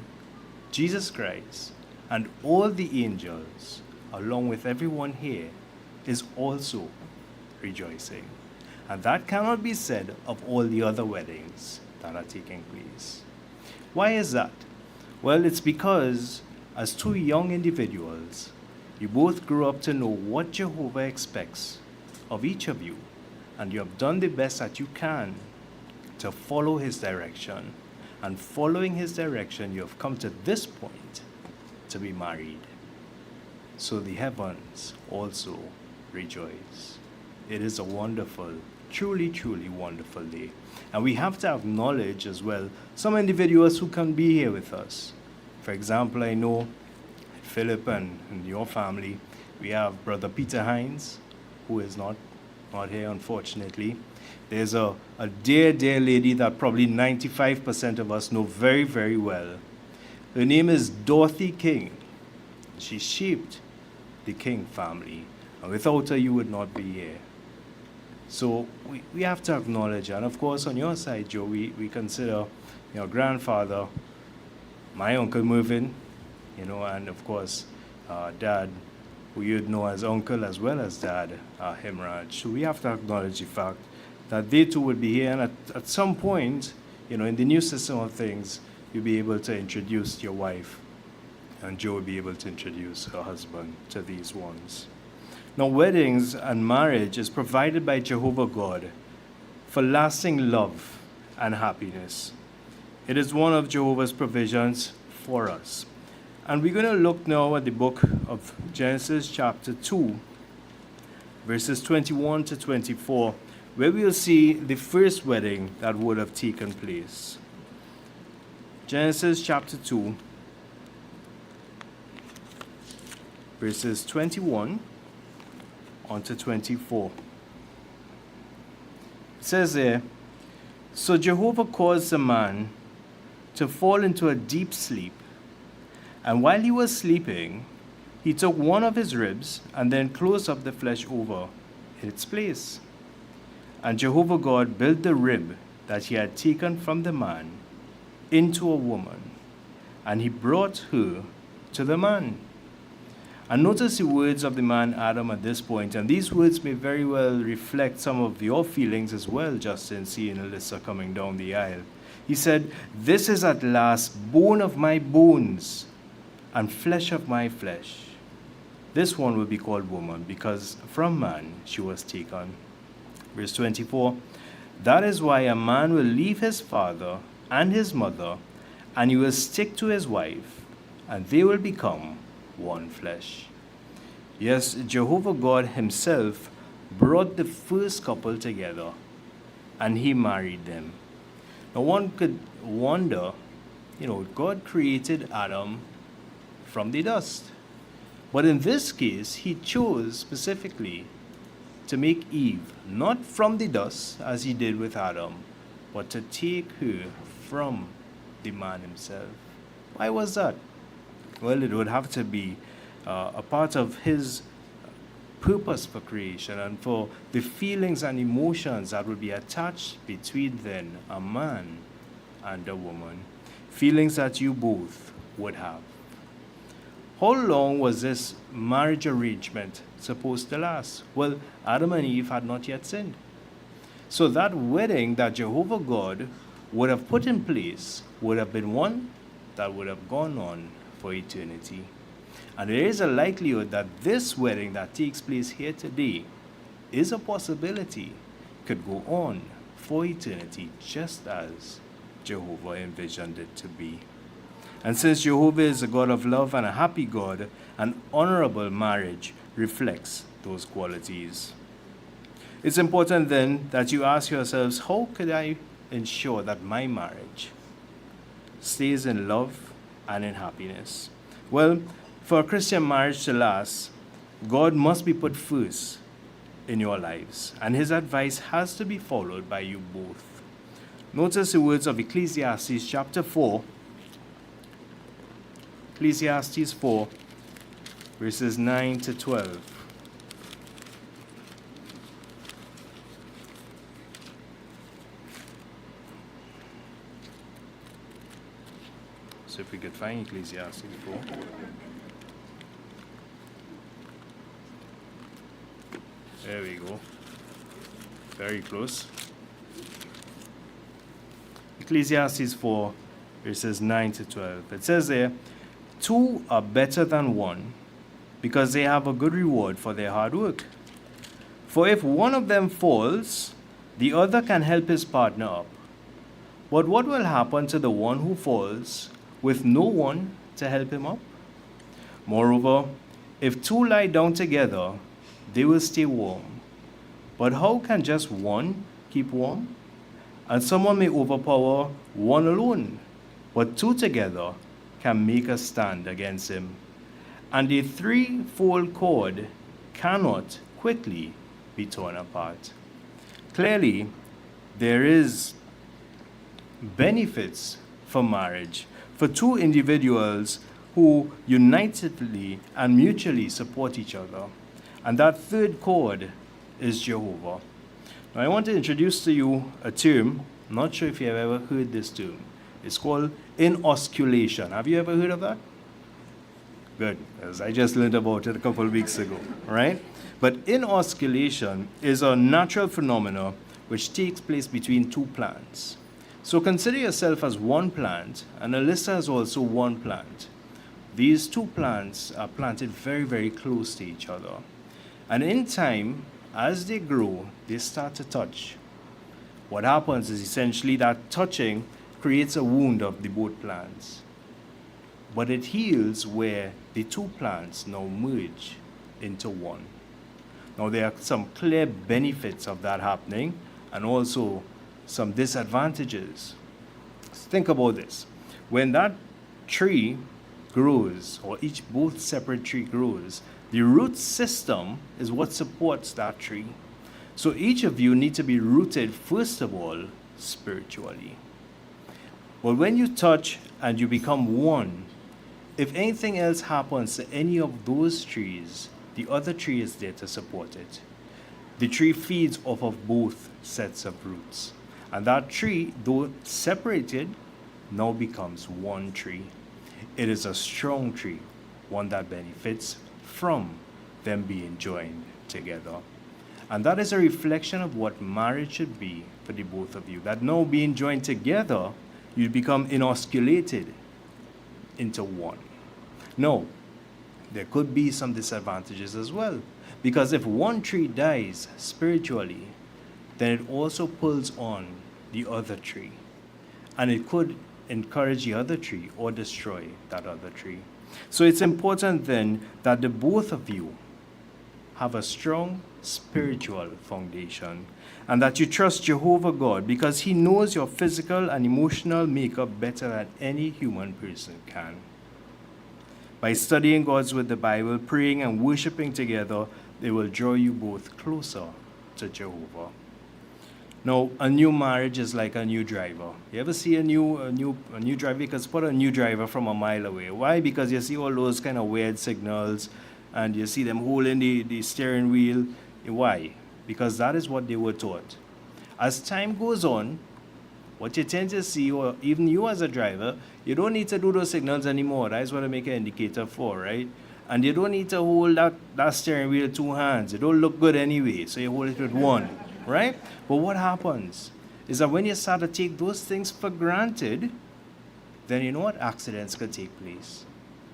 Jesus Christ, and all the angels, along with everyone here, is also rejoicing. And that cannot be said of all the other weddings that are taking place. Why is that? Well, it's because as two young individuals, you both grew up to know what Jehovah expects of each of you, and you have done the best that you can to follow his direction. And following his direction, you have come to this point to be married. So the heavens also rejoice. It is a wonderful, truly, truly wonderful day. And we have to acknowledge as well some individuals who can be here with us. For example, I know Philip and your family, we have Brother Peter Hines, who is not here, unfortunately. There's a dear, dear lady that probably 95% of us know very, very well. Her name is Dorothy King. She shaped the King family. And without her, you would not be here. So we have to acknowledge, and of course on your side, Joe, we consider your grandfather, my Uncle Mervyn, and of course Dad, who you'd know as Uncle as well as Dad, Himraj. So we have to acknowledge the fact that they too would be here, and at some point, in the new system of things, you'll be able to introduce your wife, and Joe will be able to introduce her husband to these ones. Now, weddings and marriage is provided by Jehovah God for lasting love and happiness. It is one of Jehovah's provisions for us. And we're going to look now at the book of Genesis chapter 2, verses 21 to 24, where we'll see the first wedding that would have taken place. Genesis chapter 2, verses 21 on to 24. It says there, "So Jehovah caused the man to fall into a deep sleep, and while he was sleeping, he took one of his ribs and then closed up the flesh over in its place. And Jehovah God built the rib that he had taken from the man into a woman, and he brought her to the man." And notice the words of the man Adam at this point, and these words may very well reflect some of your feelings as well, Justin, seeing Alyssa coming down the aisle. He said, "This is at last bone of my bones and flesh of my flesh. This one will be called woman, because from man she was taken." Verse 24, "That is why a man will leave his father and his mother, and he will stick to his wife, and they will become one flesh." Yes, Jehovah God himself brought the first couple together, and he married them. Now one could wonder, God created Adam from the dust. But in this case, he chose specifically to make Eve, not from the dust as he did with Adam, but to take her from the man himself. Why was that? Well, it would have to be a part of his purpose for creation and for the feelings and emotions that would be attached between then a man and a woman. Feelings that you both would have. How long was this marriage arrangement supposed to last? Well, Adam and Eve had not yet sinned. So that wedding that Jehovah God would have put in place would have been one that would have gone on for eternity. And there is a likelihood that this wedding that takes place here today is a possibility, could go on for eternity, just as Jehovah envisioned it to be. And since Jehovah is a God of love and a happy God, an honorable marriage reflects those qualities. It's important then that you ask yourselves, how could I ensure that my marriage stays in love and in happiness? Well, for a Christian marriage to last, God must be put first in your lives, and his advice has to be followed by you both. Notice the words of Ecclesiastes chapter 4, Ecclesiastes 4, verses 9 to 12. So if we could find Ecclesiastes 4. There we go. Very close. Ecclesiastes 4, verses 9 to 12. It says there, 2 are better than 1, because they have a good reward for their hard work. For if one of them falls, the other can help his partner up. But what will happen to the one who falls with no one to help him up? Moreover, if 2 lie down together, they will stay warm. But how can just one keep warm? And someone may overpower one alone, but 2 together can make a stand against him. And a 3-fold cord cannot quickly be torn apart. Clearly, there is benefits for marriage for 2 individuals who unitedly and mutually support each other. And that 3rd cord is Jehovah. Now I want to introduce to you a term. I'm not sure if you have ever heard this term. It's called inosculation. Have you ever heard of that? Good, because I just learned about it a couple of weeks ago, right? But inosculation is a natural phenomenon which takes place between 2 plants. So consider yourself as one plant, and Alyssa is also one plant. These 2 plants are planted very, very close to each other. And in time, as they grow, they start to touch. What happens is essentially that touching creates a wound of the both plants. But it heals where the 2 plants now merge into one. Now there are some clear benefits of that happening and also some disadvantages. Think about this. When that tree grows, or both separate tree grows, the root system is what supports that tree. So each of you need to be rooted, first of all, spiritually. But when you touch and you become one, if anything else happens to any of those trees, the other tree is there to support it. The tree feeds off of both sets of roots. And that tree, though separated, now becomes one tree. It is a strong tree, one that benefits from them being joined together. And that is a reflection of what marriage should be for the both of you. That now being joined together, you become inosculated into one. Now, there could be some disadvantages as well. Because if one tree dies spiritually, then it also pulls on the other tree. And it could encourage the other tree or destroy that other tree. So it's important then that the both of you have a strong spiritual foundation and that you trust Jehovah God because he knows your physical and emotional makeup better than any human person can. By studying God's word, the Bible, praying and worshiping together, they will draw you both closer to Jehovah. Now, a new marriage is like a new driver. You ever see a new driver? You can spot a new driver from a mile away. Why? Because you see all those kind of weird signals, and you see them holding the steering wheel. Why? Because that is what they were taught. As time goes on, what you tend to see, or even you as a driver, you don't need to do those signals anymore. That is what I make an indicator for, right? And you don't need to hold that steering wheel with 2 hands. It don't look good anyway, so you hold it with one. Right? But what happens is that when you start to take those things for granted, then you know what? Accidents could take place.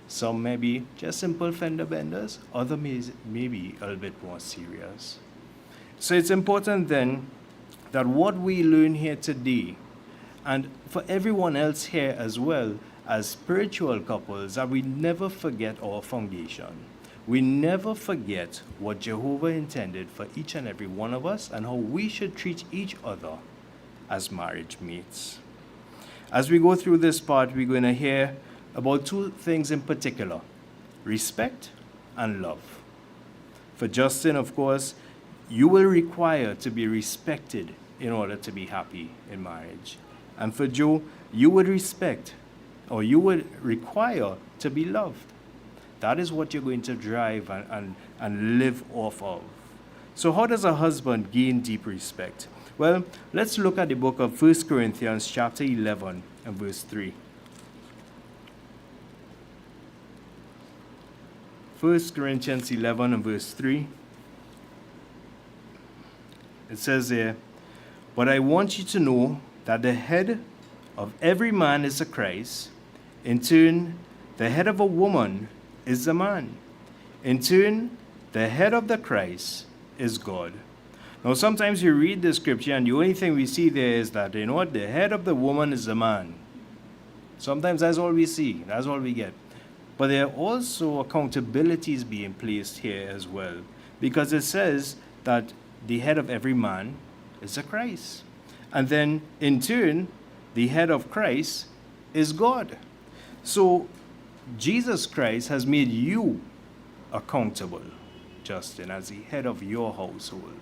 Some may be just simple fender benders, other may be a little bit more serious. So it's important then that what we learn here today, and for everyone else here as well, as spiritual couples, that we never forget our foundation. We never forget what Jehovah intended for each and every one of us and how we should treat each other as marriage mates. As we go through this part, we're going to hear about 2 things in particular: respect and love. For Justin, of course, you will require to be respected in order to be happy in marriage. And for Joe, you would respect, or you would require to be loved. That is what you're going to drive and live off of. So how does a husband gain deep respect? Well, let's look at the book of 1 Corinthians chapter 11 and verse 3. 1 Corinthians 11 and verse 3. It says there, "But I want you to know that the head of every man is the Christ. In turn, the head of a woman is the man. In turn, the head of the Christ is God." Now, sometimes you read the scripture and the only thing we see there is that, you know what, the head of the woman is the man. Sometimes that's all we see, that's all we get. But there are also accountabilities being placed here as well, because it says that the head of every man is the Christ. And then, in turn, the head of Christ is God. So, Jesus Christ has made you accountable, Justin, as the head of your household.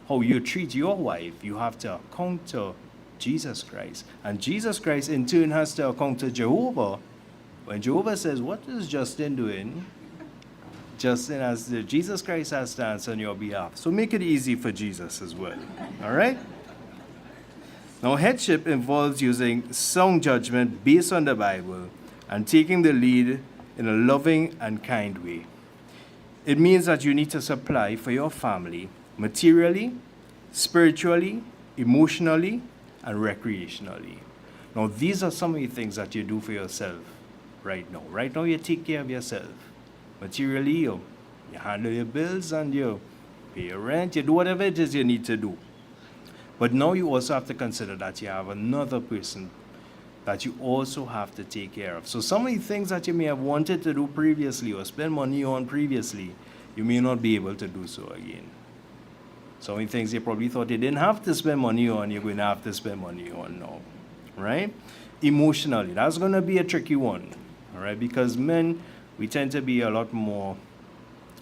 How you treat your wife, you have to account to Jesus Christ. And Jesus Christ, in turn, has to account to Jehovah. When Jehovah says, "What is Justin doing?" Jesus Christ has to answer on your behalf. So make it easy for Jesus as well. All right? Now, headship involves using sound judgment based on the Bible and taking the lead in a loving and kind way. It means that you need to supply for your family materially, spiritually, emotionally, and recreationally. Now, these are some of the things that you do for yourself right now. Right now, you take care of yourself. Materially, you handle your bills and you pay your rent, you do whatever it is you need to do. But now you also have to consider that you have another person that you also have to take care of. So some of the things that you may have wanted to do previously or spend money on previously, you may not be able to do so again. Some of the things you probably thought you didn't have to spend money on, you're going to have to spend money on now, right? Emotionally, that's going to be a tricky one, all right? Because men, we tend to be a lot more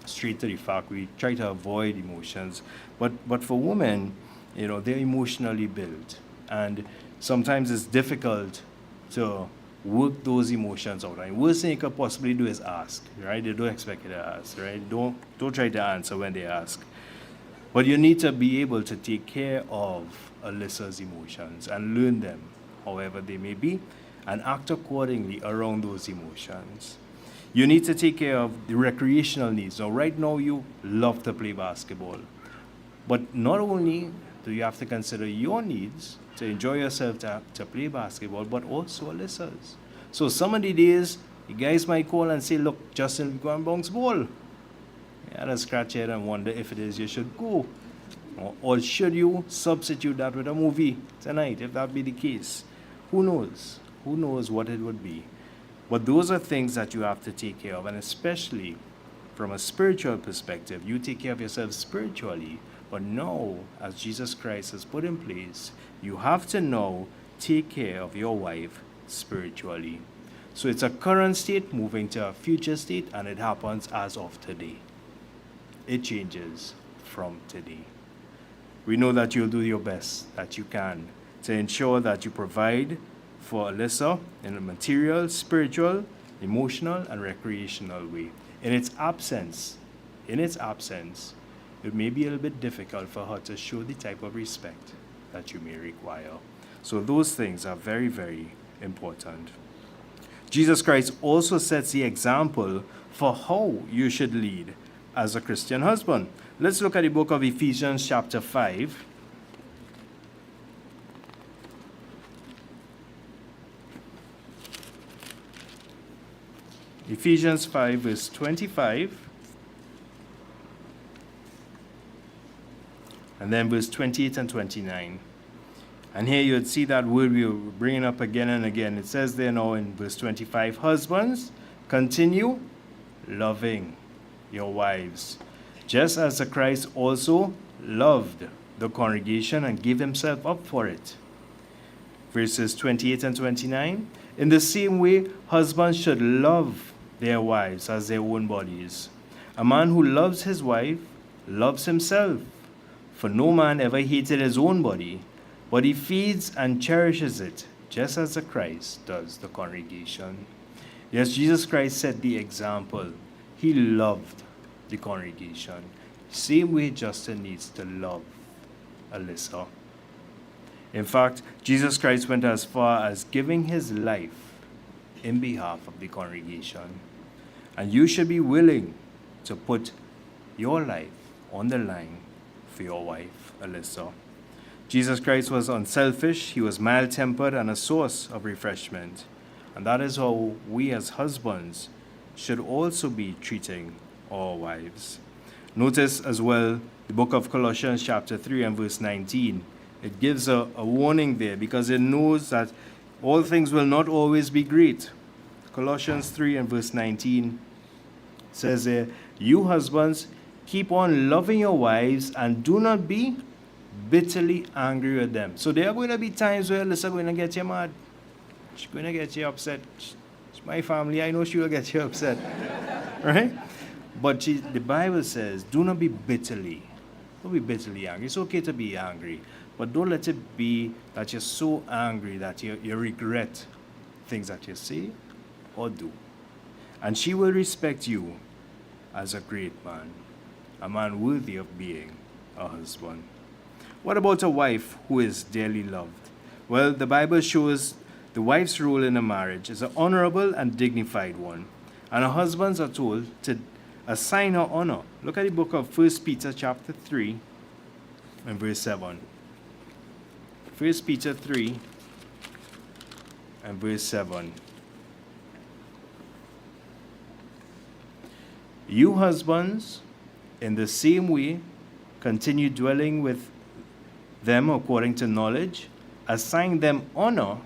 straight to the fact. We try to avoid emotions. But for women, you know, they're emotionally built. And sometimes it's difficult to work those emotions out. And worst thing you could possibly do is ask, right? They don't expect you to ask, right? Don't try to answer when they ask. But you need to be able to take care of Alyssa's emotions and learn them, however they may be, and act accordingly around those emotions. You need to take care of the recreational needs. Now, right now, you love to play basketball. But not only do you have to consider your needs to enjoy yourself to play basketball, but also Alyssa's. So some of the days, you guys might call and say, "Look, Justin, go and bounce ball." Yeah, to scratch your head and wonder if it is you should go. Or should you substitute that with a movie tonight, if that be the case? Who knows? Who knows what it would be? But those are things that you have to take care of, and especially from a spiritual perspective, you take care of yourself spiritually. But now, as Jesus Christ has put in place, you have to now take care of your wife spiritually. So it's a current state moving to a future state, and it happens as of today. It changes from today. We know that you'll do your best that you can to ensure that you provide for Alyssa in a material, spiritual, emotional, and recreational way. In its absence, it may be a little bit difficult for her to show the type of respect that you may require. So those things are very, very important. Jesus Christ also sets the example for how you should lead as a Christian husband. Let's look at the book of Ephesians chapter 5. Ephesians 5 verse 25. And then verse 28 and 29. And here you'd see that word we were bringing up again and again. It says there now in verse 25, "Husbands, continue loving your wives, just as the Christ also loved the congregation and gave himself up for it." Verses 28 and 29, "In the same way, husbands should love their wives as their own bodies. A man who loves his wife loves himself. For no man ever hated his own body, but he feeds and cherishes it, just as the Christ does the congregation. Yes, Jesus Christ set the example. He loved the congregation. Same way Justin needs to love Alyssa. In fact, Jesus Christ went as far as giving his life in behalf of the congregation. And you should be willing to put your life on the line for your wife, Alyssa. Jesus Christ was unselfish, he was mild-tempered and a source of refreshment. And that is how we as husbands should also be treating our wives. Notice as well the book of Colossians chapter 3 and verse 19. It gives a warning there because it knows that all things will not always be great. Colossians 3 and verse 19 says there, you husbands, keep on loving your wives and do not be bitterly angry with them. So there are going to be times where Alyssa going to get you mad. She's going to get you upset. It's my family. I know she will get you upset. Right? But the Bible says, do not be bitterly. Don't be bitterly angry. It's okay to be angry. But don't let it be that you're so angry that you regret things that you say or do. And she will respect you as a great man, a man worthy of being a husband. What about a wife who is dearly loved? Well, the Bible shows the wife's role in a marriage is an honorable and dignified one. And her husbands are told to assign her honor. Look at the book of 1 Peter chapter 3 and verse 7. 1 Peter 3 and verse 7. You husbands, in the same way, continue dwelling with them according to knowledge, assign them honor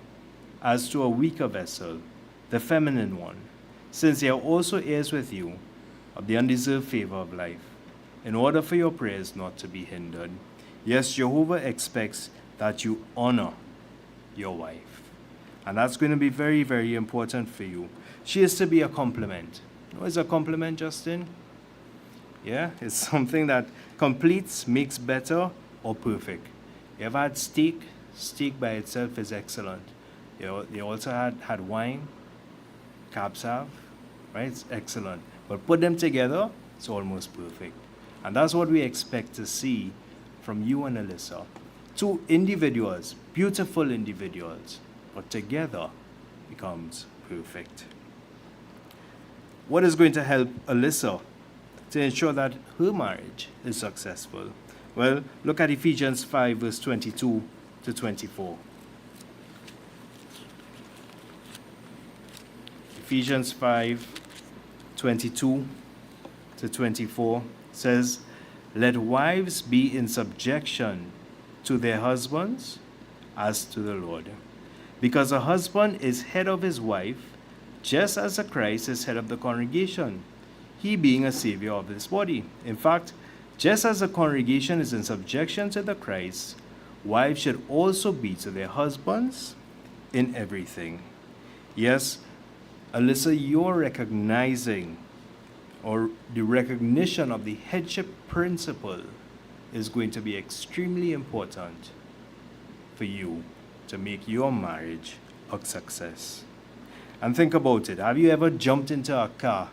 as to a weaker vessel, the feminine one, since they are also heirs with you of the undeserved favor of life, in order for your prayers not to be hindered. Yes, Jehovah expects that you honor your wife. And that's going to be very, very important for you. She is to be a complement. What is a compliment, Justin? Yeah, it's something that completes, makes better, or perfect. You ever had steak? Steak by itself is excellent. You also had wine, cab sauv, right? It's excellent. But put them together, it's almost perfect. And that's what we expect to see from you and Alyssa. Two individuals, beautiful individuals, but together becomes perfect. What is going to help Alyssa to ensure that her marriage is successful? Well, look at Ephesians 5 verse 22 to 24. Ephesians 5, 22 to 24 says, let wives be in subjection to their husbands as to the Lord. Because a husband is head of his wife, just as the Christ is head of the congregation, he being a savior of his body. In fact, just as the congregation is in subjection to the Christ, wives should also be to their husbands in everything. Yes, Alyssa, you're recognizing, or the recognition of the headship principle is going to be extremely important for you to make your marriage a success. And think about it. Have you ever jumped into a car?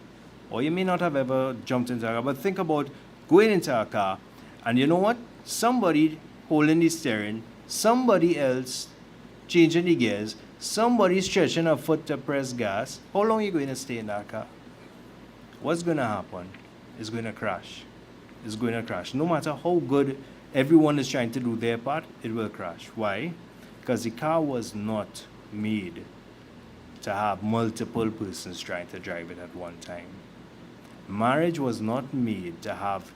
Or you may not have ever jumped into a car, but think about going into a car and you know what? Somebody holding the steering, somebody else changing the gears, somebody stretching a foot to press gas. How long are you going to stay in that car? What's going to happen? It's going to crash. It's going to crash. No matter how good everyone is trying to do their part, it will crash. Why? Because the car was not made to have multiple persons trying to drive it at one time. Marriage was not made to have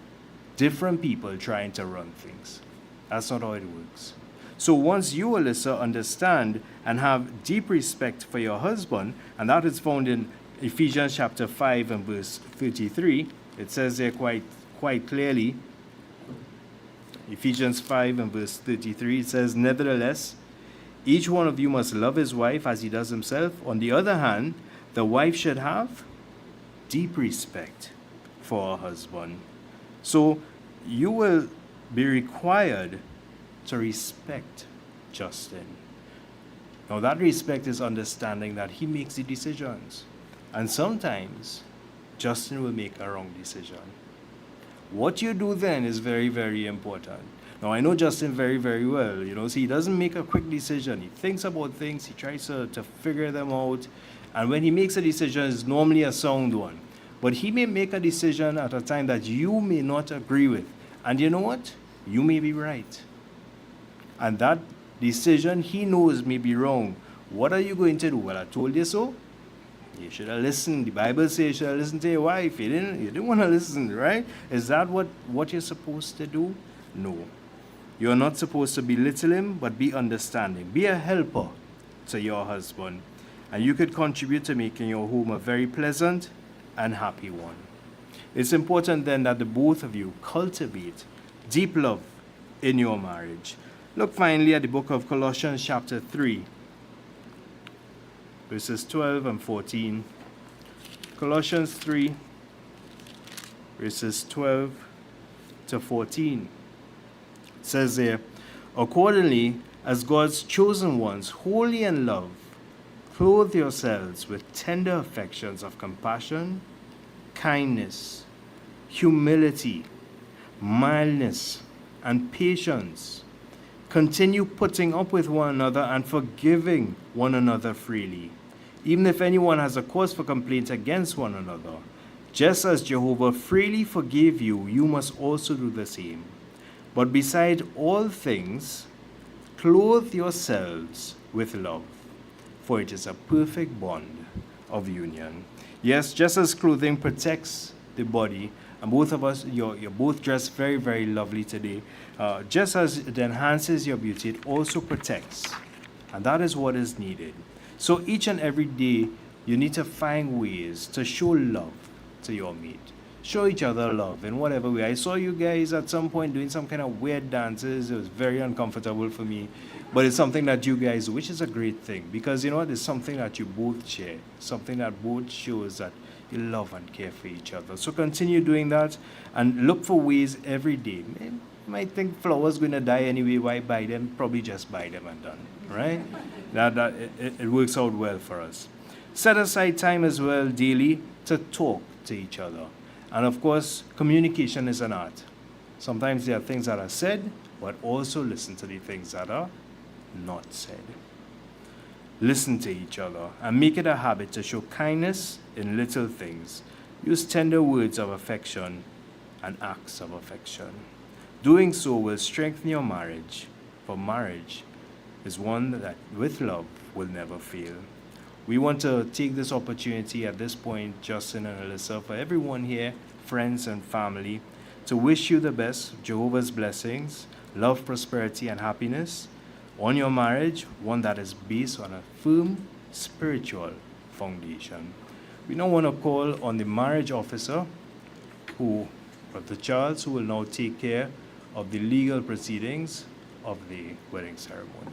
different people trying to run things. That's not how it works. So once you, Alyssa, understand and have deep respect for your husband, and that is found in Ephesians chapter 5 and verse 33, it says there quite clearly, Ephesians 5 and verse 33, it says, nevertheless, each one of you must love his wife as he does himself. On the other hand, the wife should have deep respect for her husband. So you will be required to respect Justin. Now, that respect is understanding that he makes the decisions. And sometimes, Justin will make a wrong decision. What you do then is very, very important. Now, I know Justin very, very well, so he doesn't make a quick decision. He thinks about things, he tries to figure them out, and when he makes a decision, it's normally a sound one. But he may make a decision at a time that you may not agree with. And you know what? You may be right. And that decision he knows may be wrong. What are you going to do? Well, I told you so. You should have listened. The Bible says you should have listened to your wife. You didn't want to listen, right? Is that what you're supposed to do? No. You're not supposed to belittle him, but be understanding. Be a helper to your husband. And you could contribute to making your home a very pleasant and happy one. It's important then that the both of you cultivate deep love in your marriage. Look finally at the book of Colossians chapter 3, verses 12 and 14. Colossians 3, verses 12 to 14. It says there, accordingly, as God's chosen ones, holy in love, clothe yourselves with tender affections of compassion, kindness, humility, mildness, and patience. Continue putting up with one another and forgiving one another freely, even if anyone has a cause for complaint against one another. Just as Jehovah freely forgave you, you must also do the same. But beside all things, clothe yourselves with love, for it is a perfect bond of union. Yes, just as clothing protects the body, and both of us, you're both dressed very, very lovely today. Just as it enhances your beauty, it also protects. And that is what is needed. So each and every day, you need to find ways to show love to your mate. Show each other love in whatever way. I saw you guys at some point doing some kind of weird dances. It was very uncomfortable for me. But it's something that you guys do, which is a great thing. Because, it's something that you both share. Something that both shows that you love and care for each other. So continue doing that and look for ways every day. You might think flowers going to die anyway. Why buy them? Probably just buy them and done. Right? It works out well for us. Set aside time as well daily to talk to each other. And of course, communication is an art. Sometimes there are things that are said, but also listen to the things that are not said. Listen to each other and make it a habit to show kindness in little things. Use tender words of affection and acts of affection. Doing so will strengthen your marriage, for marriage is one that, with love, will never fail. We want to take this opportunity at this point, Justin and Alyssa, for everyone here, friends and family, to wish you the best, Jehovah's blessings, love, prosperity, and happiness on your marriage, one that is based on a firm spiritual foundation. We now want to call on the marriage officer, Brother Charles, who will now take care of the legal proceedings of the wedding ceremony.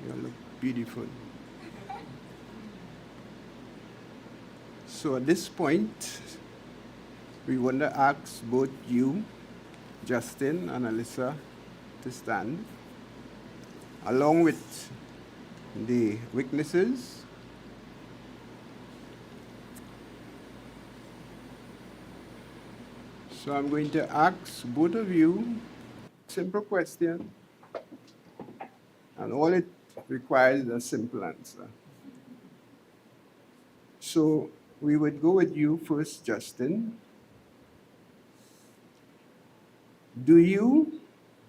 You look beautiful. So at this point, we want to ask both you, Justin and Alyssa, to stand, along with the witnesses. So I'm going to ask both of you simple question, and all it requires is a simple answer. So we would go with you first, Justin. Do you,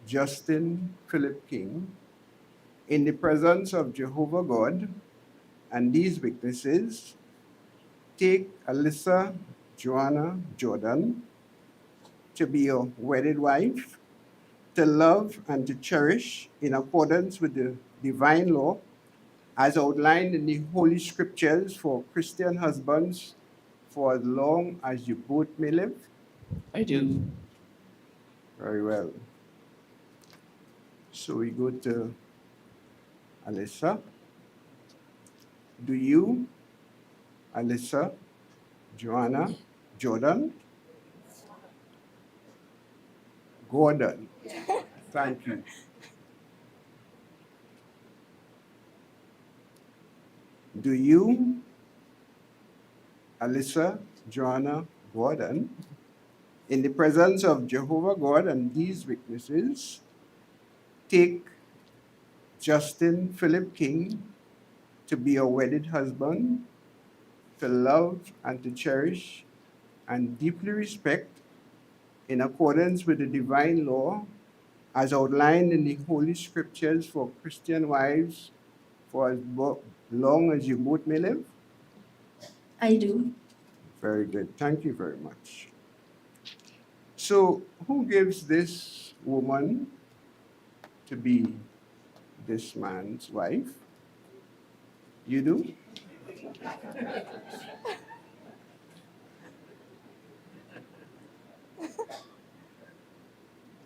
Justin Philip King, in the presence of Jehovah God and these witnesses, take Alyssa Joanna Jordan to be your wedded wife, to love and to cherish in accordance with the divine law as outlined in the Holy Scriptures for Christian husbands for as long as you both may live? I do. Very well. So we go to Alyssa. Do you, Alyssa, Joanna, Jordan, Gordon? Thank you. Do you, Alyssa, Joanna, Gordon, in the presence of Jehovah God and these witnesses, take Justin Philip King to be your wedded husband, to love and to cherish and deeply respect in accordance with the divine law as outlined in the Holy Scriptures for Christian wives for as long as you both may live? I do. Very good. Thank you very much. So, who gives this woman to be this man's wife? You do?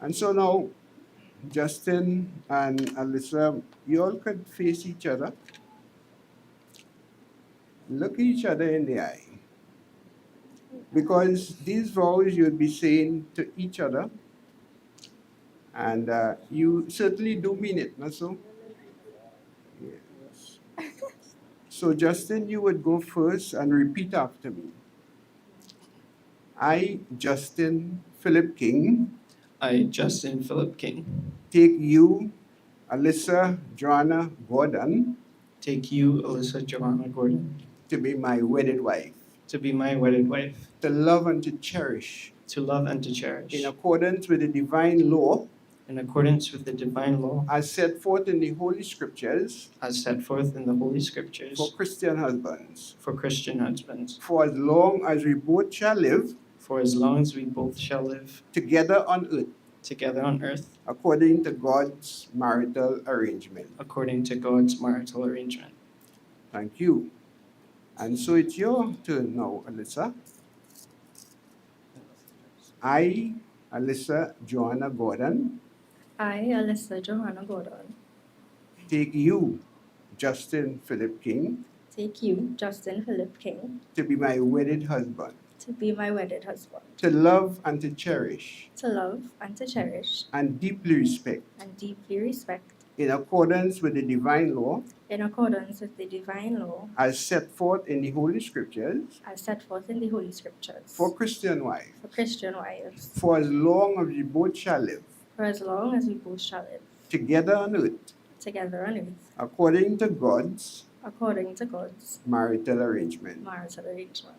And so now, Justin and Alyssa, you all could face each other, look each other in the eye. Because these vows you'll be saying to each other, and you certainly do mean it, not so? Yes. So, Justin, you would go first and repeat after me. I, Justin Philip King, I, Justin Philip King, take you, Alyssa Joanna Gordon, take you, Alyssa Joanna Gordon, to be my wedded wife, to be my wedded wife, to love and to cherish, to love and to cherish, in accordance with the divine law in accordance with the divine law as set forth in the Holy Scriptures as set forth in the Holy Scriptures for Christian husbands, for Christian husbands, for as long as we both shall live for as long as we both shall live together on earth, together on earth, according to God's marital arrangement. according to God's marital arrangement. Thank you. And so it's your turn now, Alyssa. I, Alyssa Joanna Gordon, I, Alyssa Johanna Gordon, take you, Justin Philip King, take you, Justin Philip King, to be my wedded husband, to be my wedded husband, to love and to cherish to love and to cherish and deeply respect, and deeply respect, in accordance with the divine law in accordance with the divine law as set forth in the Holy Scriptures as set forth in the Holy Scriptures for Christian wives, for Christian wives, for as long as we both shall live for as long as we both shall live together on earth, together on earth, according to God's according to God's marital arrangement. marital arrangement.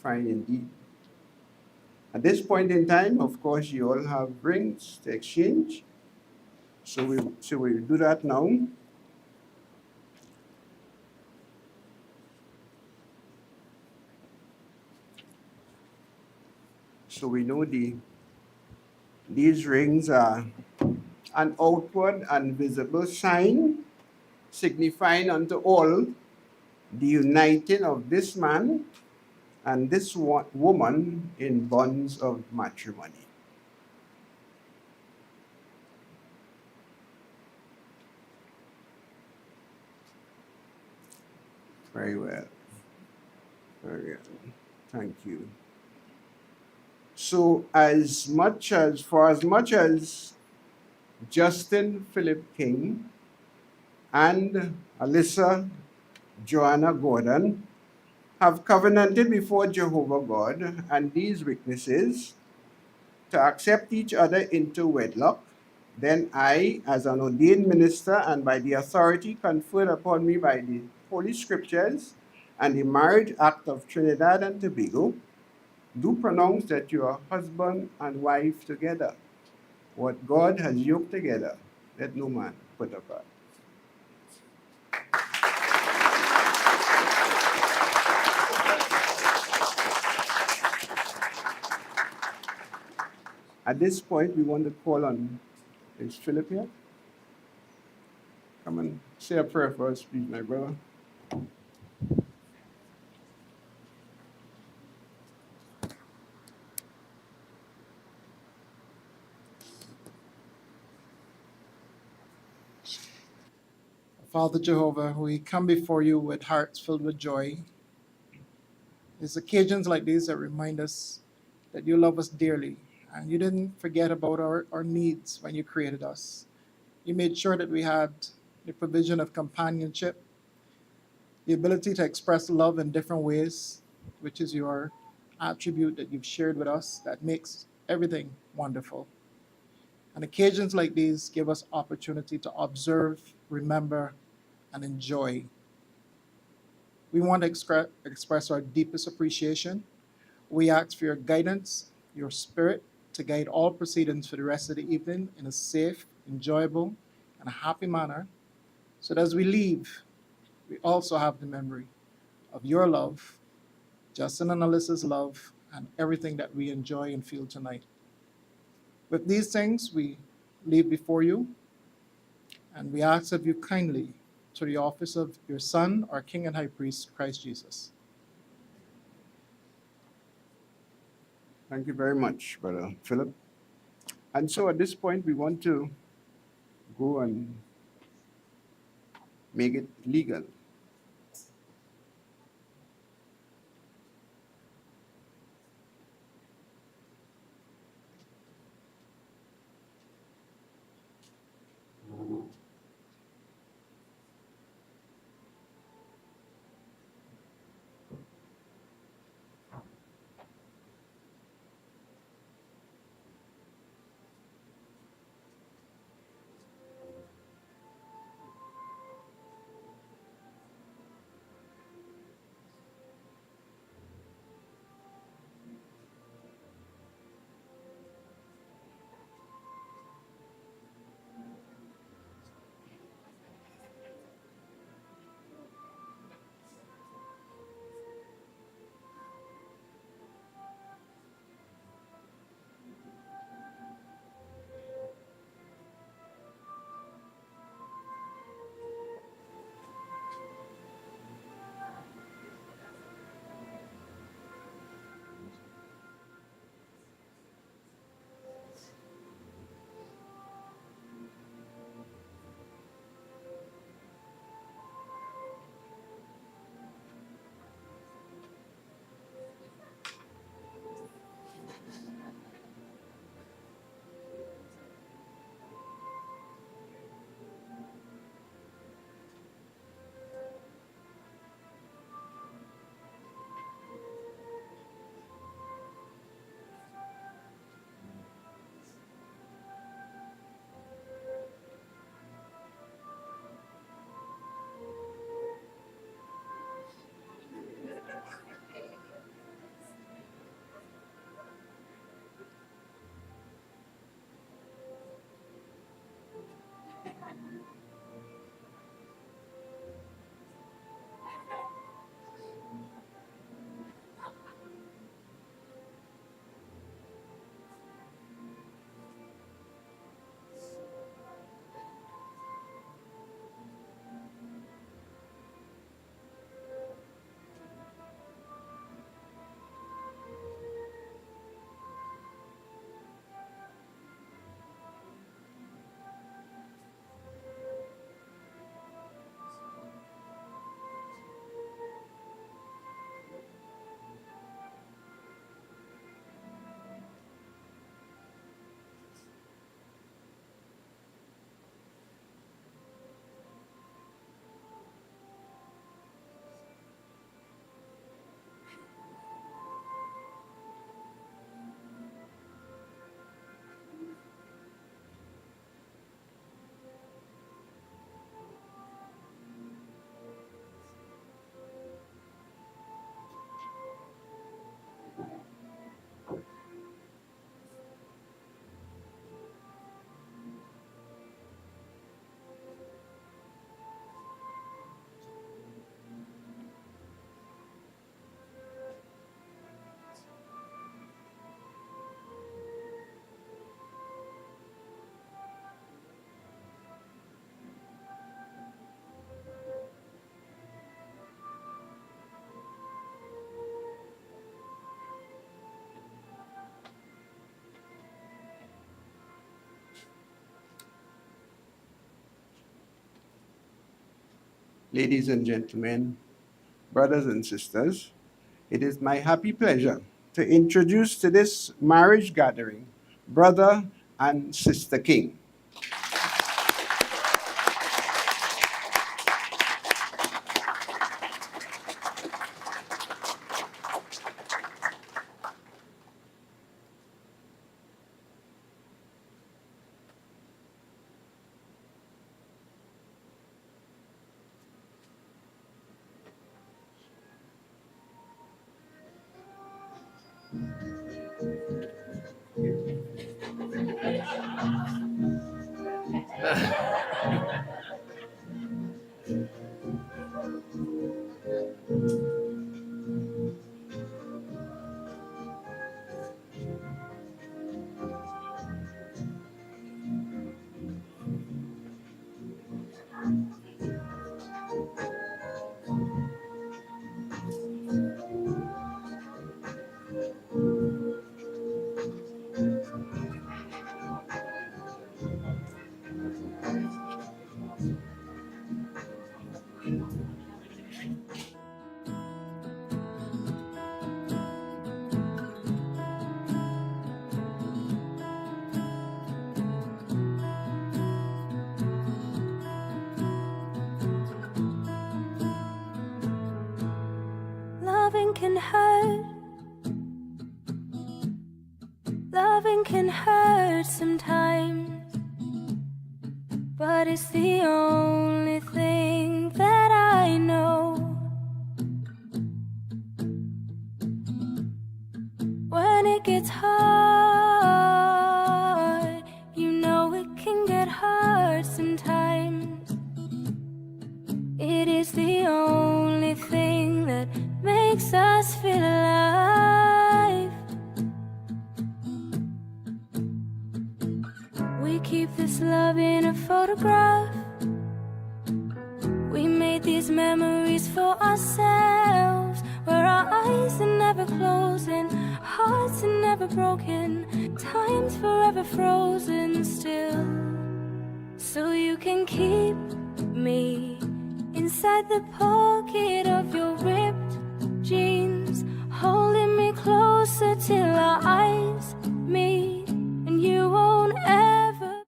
Fine indeed. At this point in time, of course, you all have rings to exchange. So we'll do that now. So we know these rings are an outward and visible sign signifying unto all the uniting of this man and this woman in bonds of matrimony. Very well. Very well. Thank you. So for as much as Justin Philip King and Alyssa Joanna Gordon have covenanted before Jehovah God and these witnesses to accept each other into wedlock, then I, as an ordained minister and by the authority conferred upon me by the Holy Scriptures and the Marriage Act of Trinidad and Tobago, do pronounce that you are husband and wife together. What God has yoked together, let no man put apart. At this point, we want to call on, is Philip here? Come and say a prayer for us, please, my brother. Father Jehovah, we come before you with hearts filled with joy. It's occasions like these that remind us that you love us dearly and you didn't forget about our needs when you created us. You made sure that we had the provision of companionship, the ability to express love in different ways, which is your attribute that you've shared with us that makes everything wonderful. And occasions like these give us opportunity to observe, remember, and enjoy. We want to express our deepest appreciation. We ask for your guidance, your spirit, to guide all proceedings for the rest of the evening in a safe, enjoyable, and a happy manner, so that as we leave, we also have the memory of your love, Justin and Alyssa's love, and everything that we enjoy and feel tonight. With these things, we leave before you, and we ask of you kindly to the office of your Son, our King and High Priest, Christ Jesus. Thank you very much, Brother Philip. And so at this point, we want to go and make it legal. ladies and gentlemen, brothers and sisters, it is my happy pleasure to introduce to this marriage gathering Brother and Sister King. Loving can hurt. Loving can hurt sometimes, but it's the only thing that I know. When it gets hard, you know it can get hard sometimes. It is the only thing that makes us feel alive. We keep this love in a photograph. We made these memories for ourselves, where our eyes are never closing, hearts are never broken, time's forever frozen still. So you can keep me inside the pocket of your ripped jeans, holding me closer till our eyes meet, and you won't ever.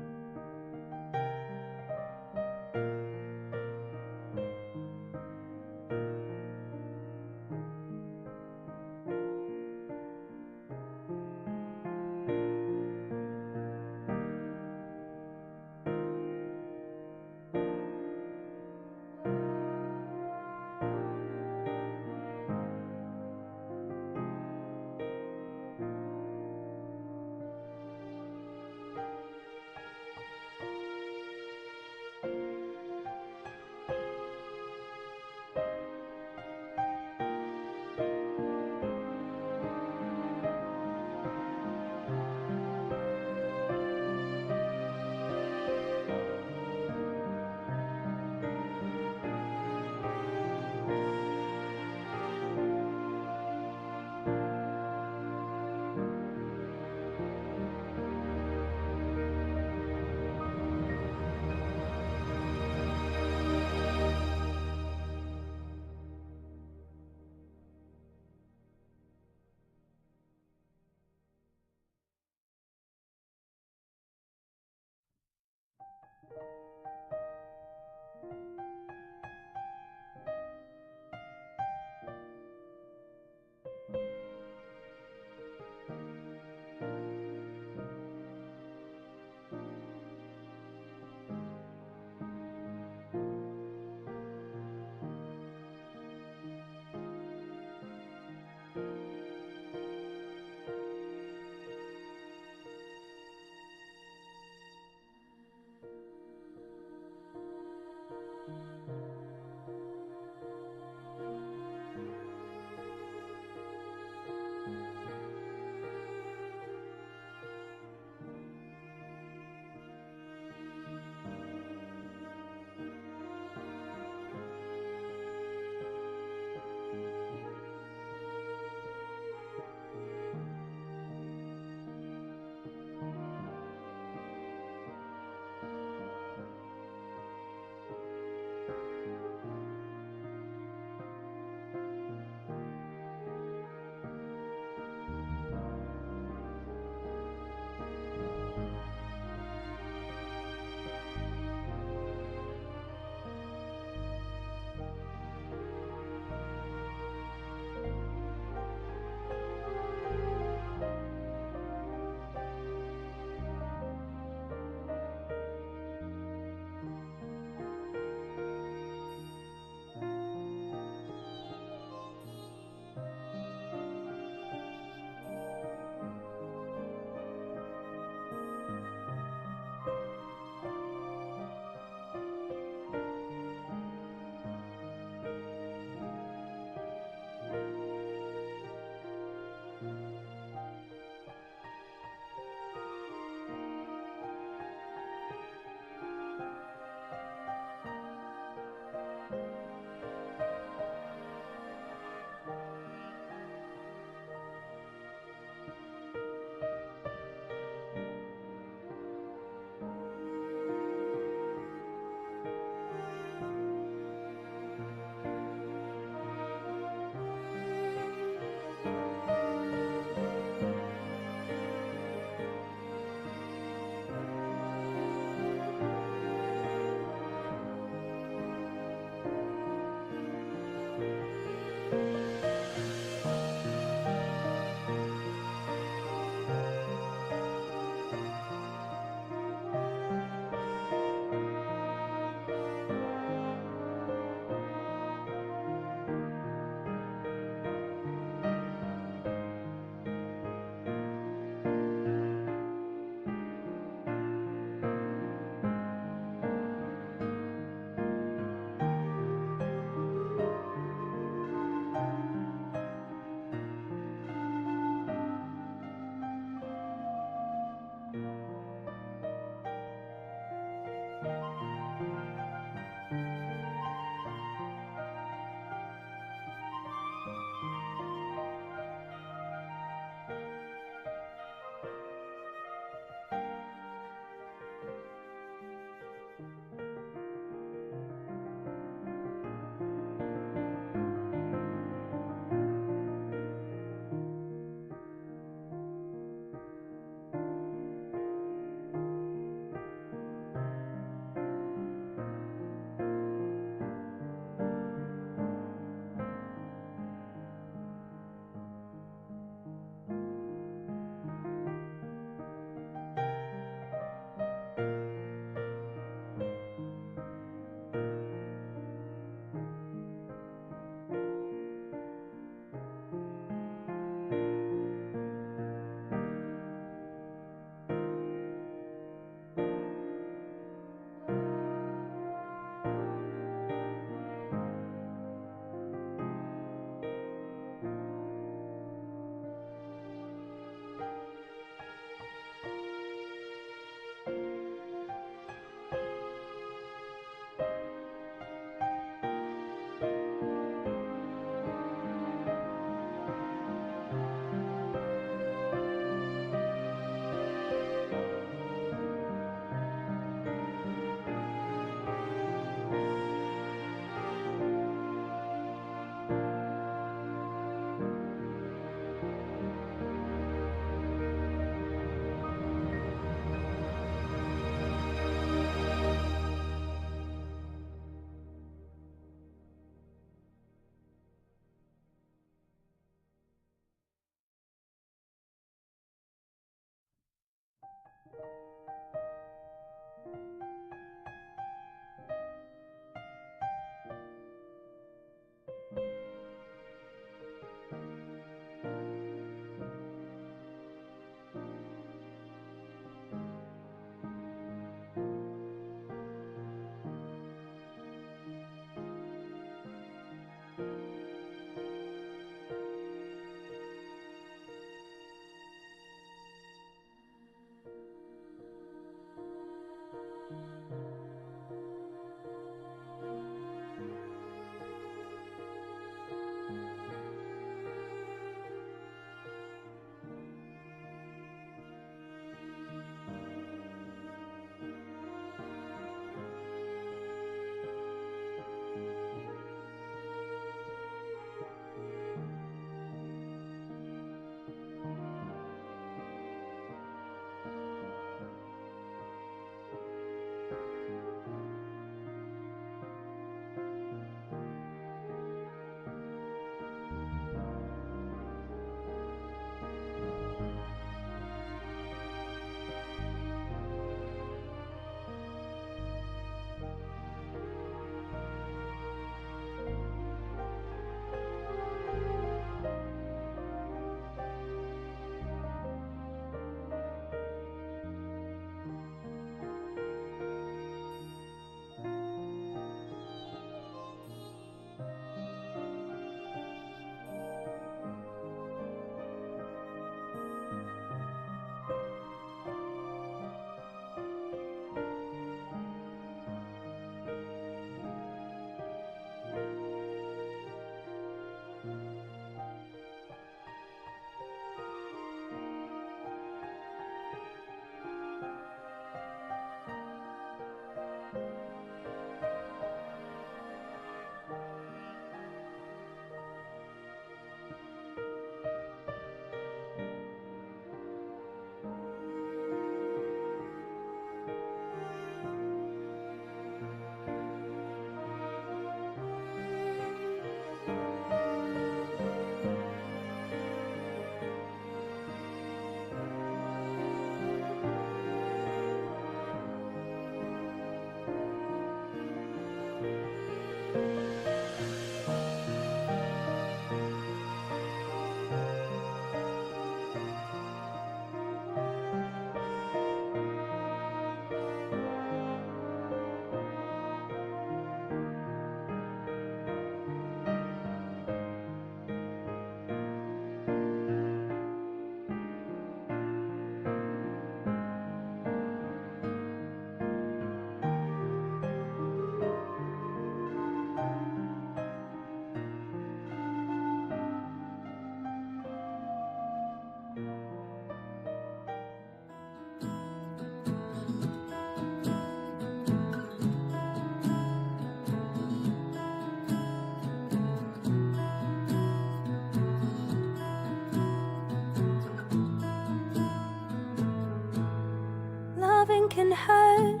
can hurt.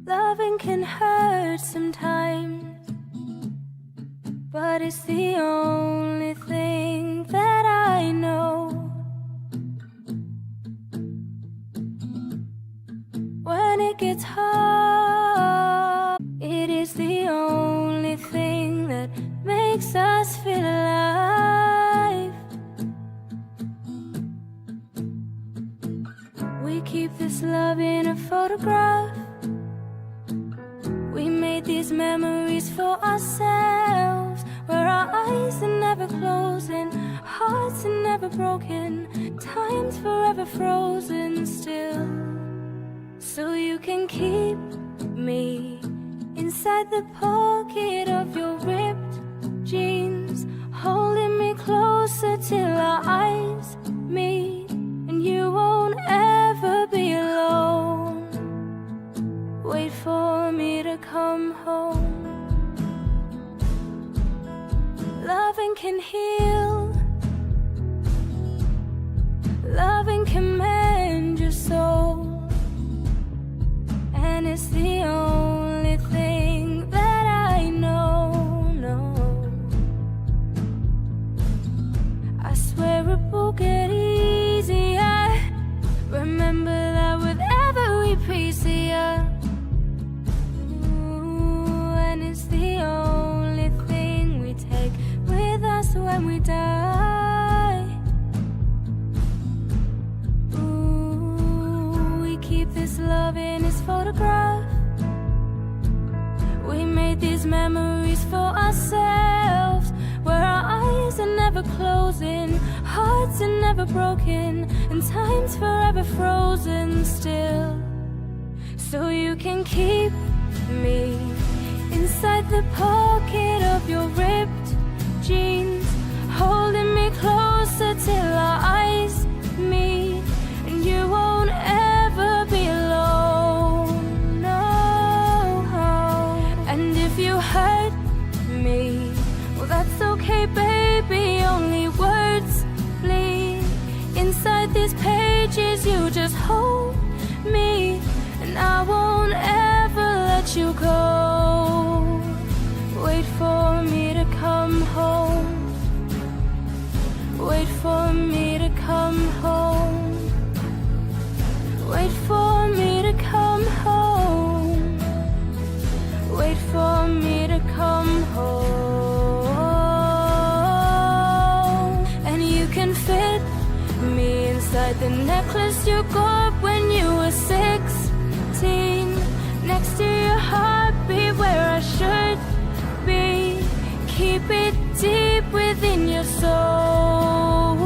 Loving can hurt sometimes, but it's the only thing that I know. When it gets hard, it is the only thing that makes us feel alive. We keep this love in a photograph. We made these memories for ourselves, where our eyes are never closing, hearts are never broken, time's forever frozen still. So you can keep me inside the pocket of your ripped jeans, holding me closer till our eyes meet, and you won't ever be alone. Wait for me to come home. Loving can heal, loving can mend your soul, and it's the only thing that I know, no. I swear it will get easier. Remember that with every piece of you. And it's the only thing we take with us when we die. Ooh, we keep this love in its photograph. We made these memories for ourselves, where our eyes are never closing, hearts are never broken, and time's forever frozen still. So you can keep me inside the pocket of your ripped jeans, holding me closer till our eyes meet, and you won't ever be alone, no. And if you hurt me, well, that's okay, baby, only words bleed inside these pages. You just hold me, and I won't ever let you go. Wait for me to come home. Wait for me to come home. Wait for me to come home. Wait for me to come home. And you can fit me inside the necklace you got when you were 16, next to your heartbeat where I should be. Keep it deep within your soul.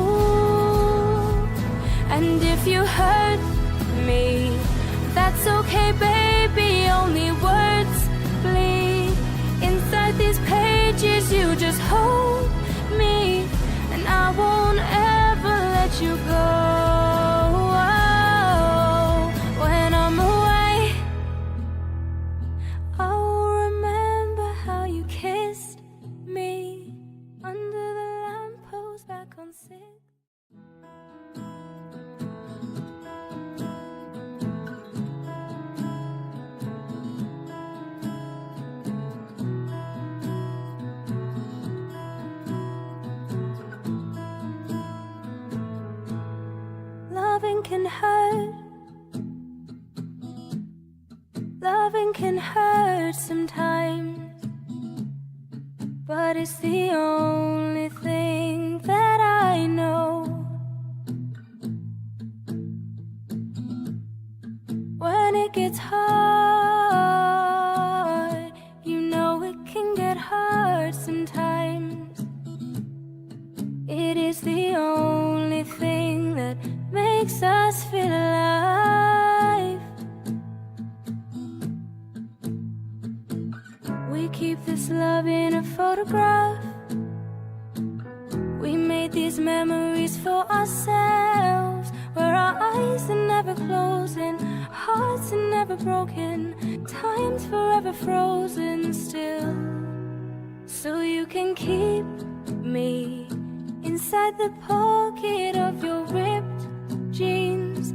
And if you hurt me, that's okay, baby, only words bleed inside these pages. You just hold me, and I won't ever let you go. When I'm away, I'll remember how you kissed me under the lamppost back on 6th. Loving can hurt. Loving can hurt sometimes, but it's the only thing that I know. When it gets hard, you know it can get hard sometimes. It is the only thing that makes us feel alive. We keep this love in a photograph. We made these memories for ourselves, where our eyes are never closing, hearts are never broken, time's forever frozen still. So you can keep me inside the pocket of your ripped jeans,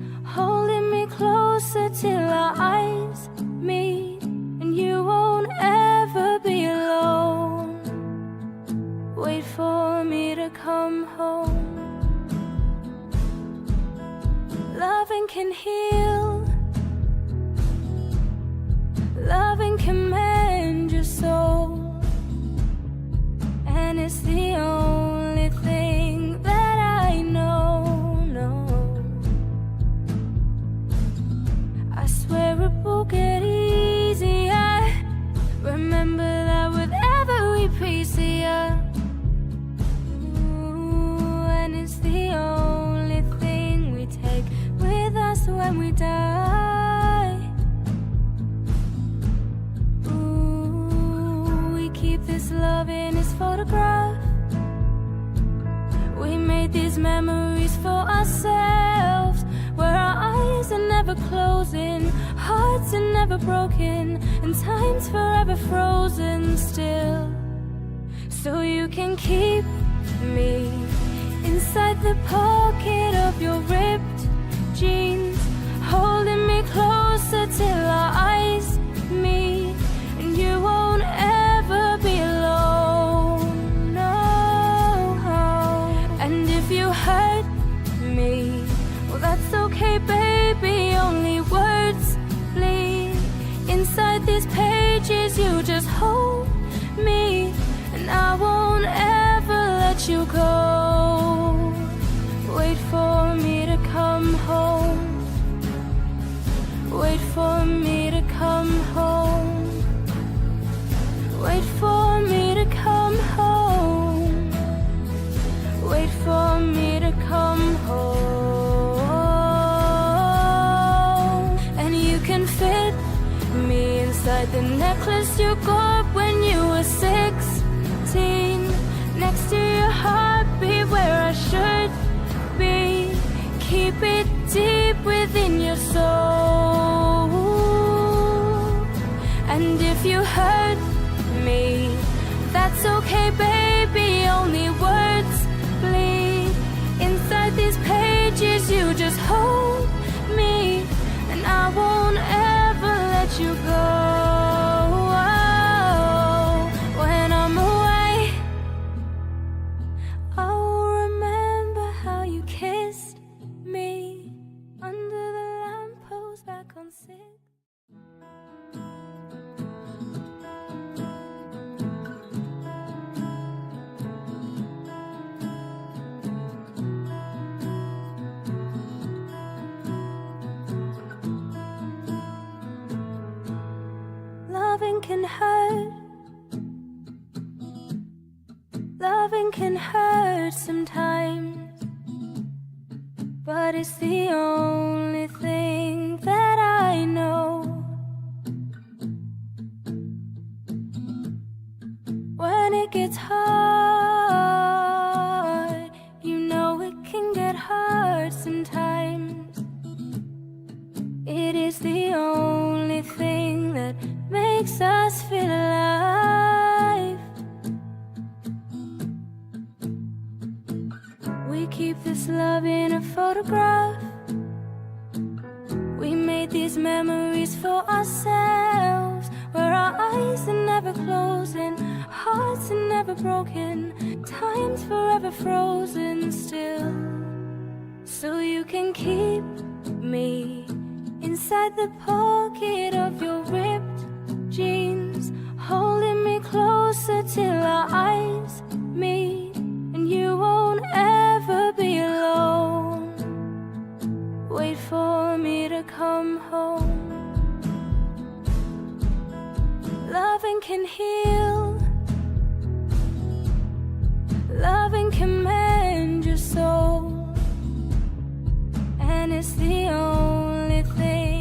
I swear it will get easier. Remember that with every piece of you. Ooh, and it's the only thing we take with us when we die. Ooh, we keep this love in its photograph. We made these memories for ourselves, where our eyes are never closing, hearts are never broken, and time's forever frozen still. So you can keep me inside the pocket of your ripped jeans, holding me closer till our eyes meet, and you won't ever be alone, no. And if you hurt me, well, that's okay, baby, only words bleed inside these pages. You just hold me, and I won't ever let you go. Wait for me to come home. Wait for me to come home. Wait for me to come home. Wait for me to come home. And you can fit me inside the necklace you got when you were 16, next to your heartbeat where I should be. Keep it deep within your soul. And if you hurt me, that's okay, baby, only words bleed inside these pages. You just hold me, and I won't ever let you go. When I'm away, I'll remember how you kissed me under the lamppost back on 6th. Loving can hurt. Loving can hurt sometimes, but it's the only thing that I know. When it gets hard, you know it can get hard sometimes. It is the only thing that makes us feel alive. We keep this love in a photograph. We made these memories for ourselves, where our eyes are never closing, hearts are never broken, time's forever frozen still. So you can keep me inside the pocket of your ripped jeans, holding me closer till our eyes meet, and you won't ever be alone. Wait for me to come home. Loving can heal. Loving can mend your soul, and it's the only thing.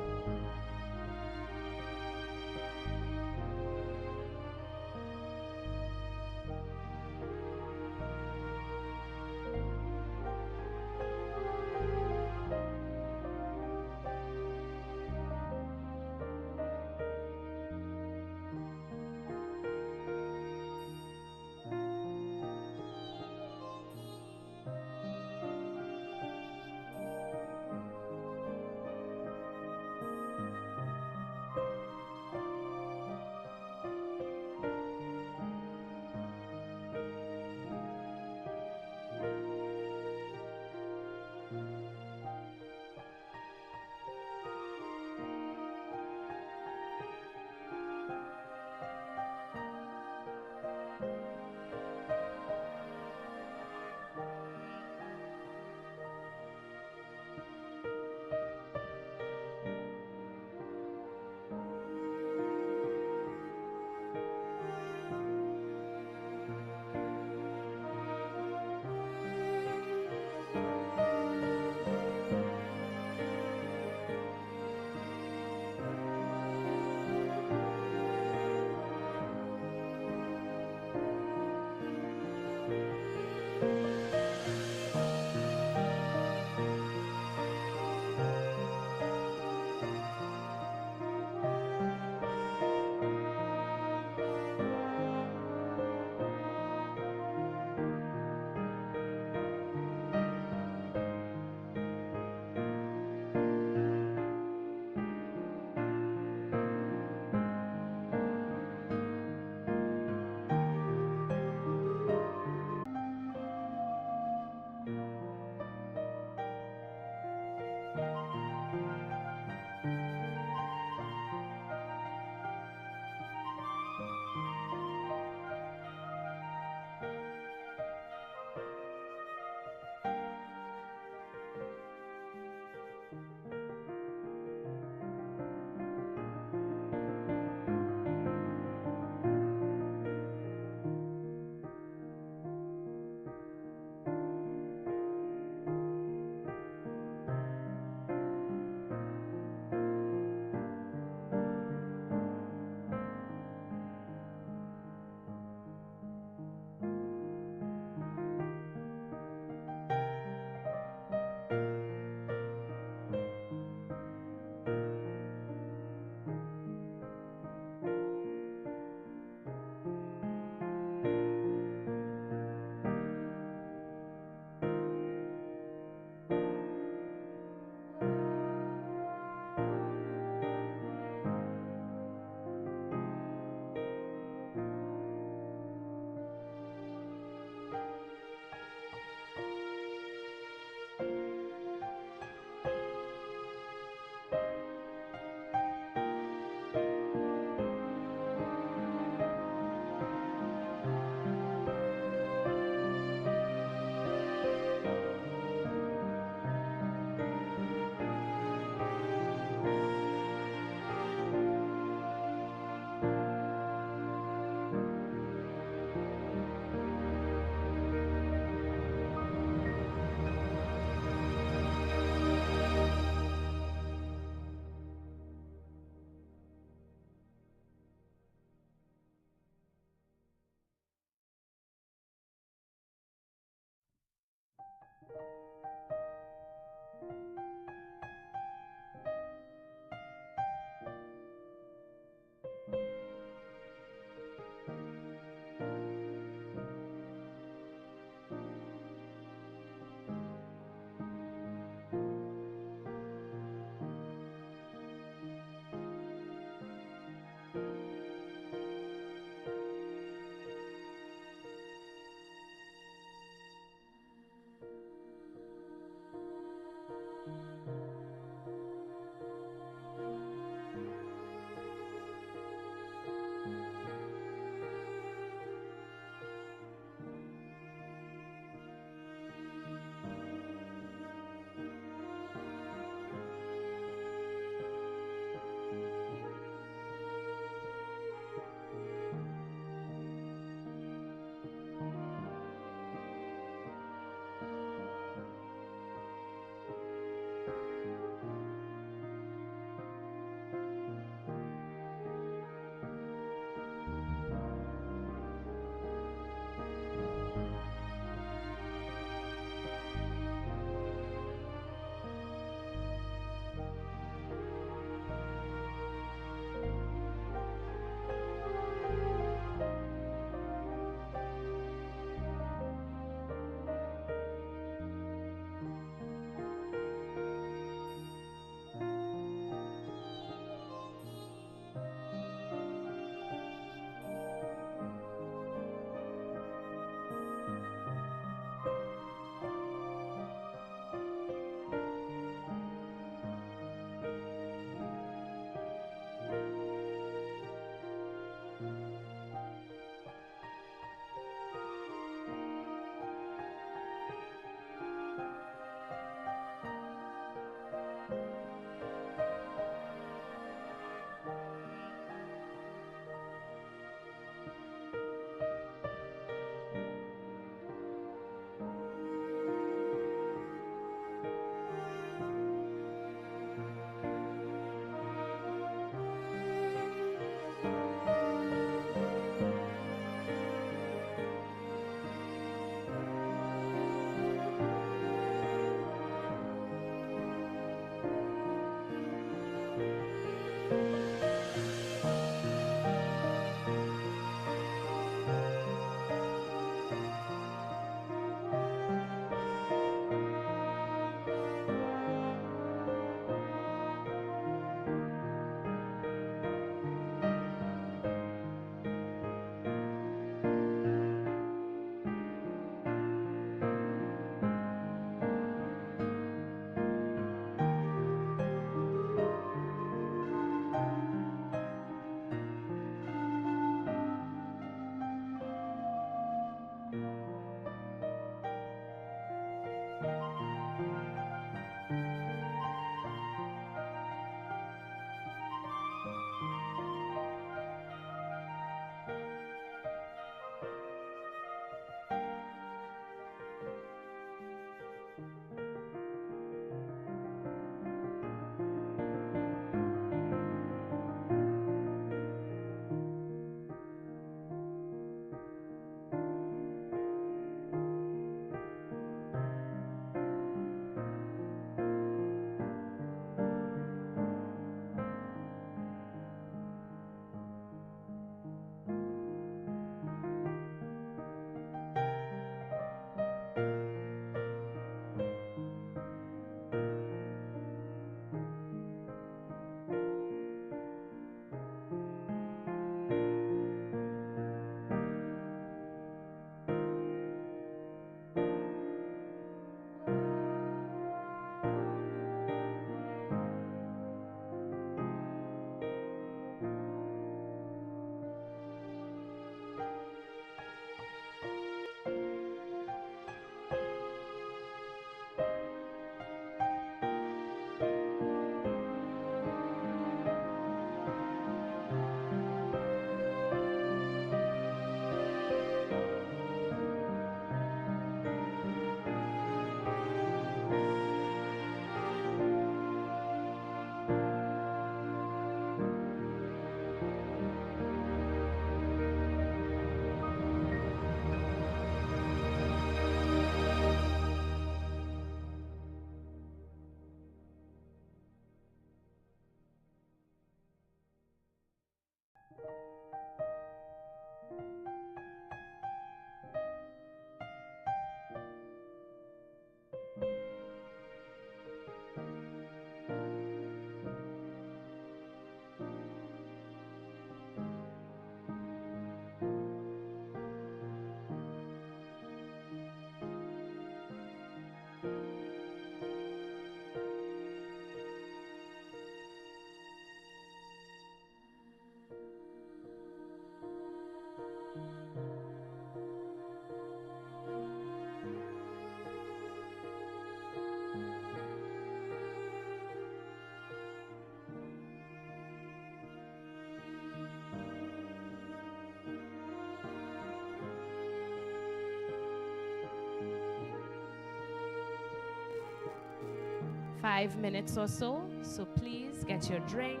5 minutes or so. So please get your drink,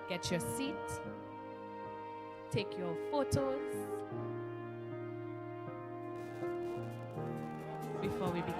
get your seat, take your photos before we begin.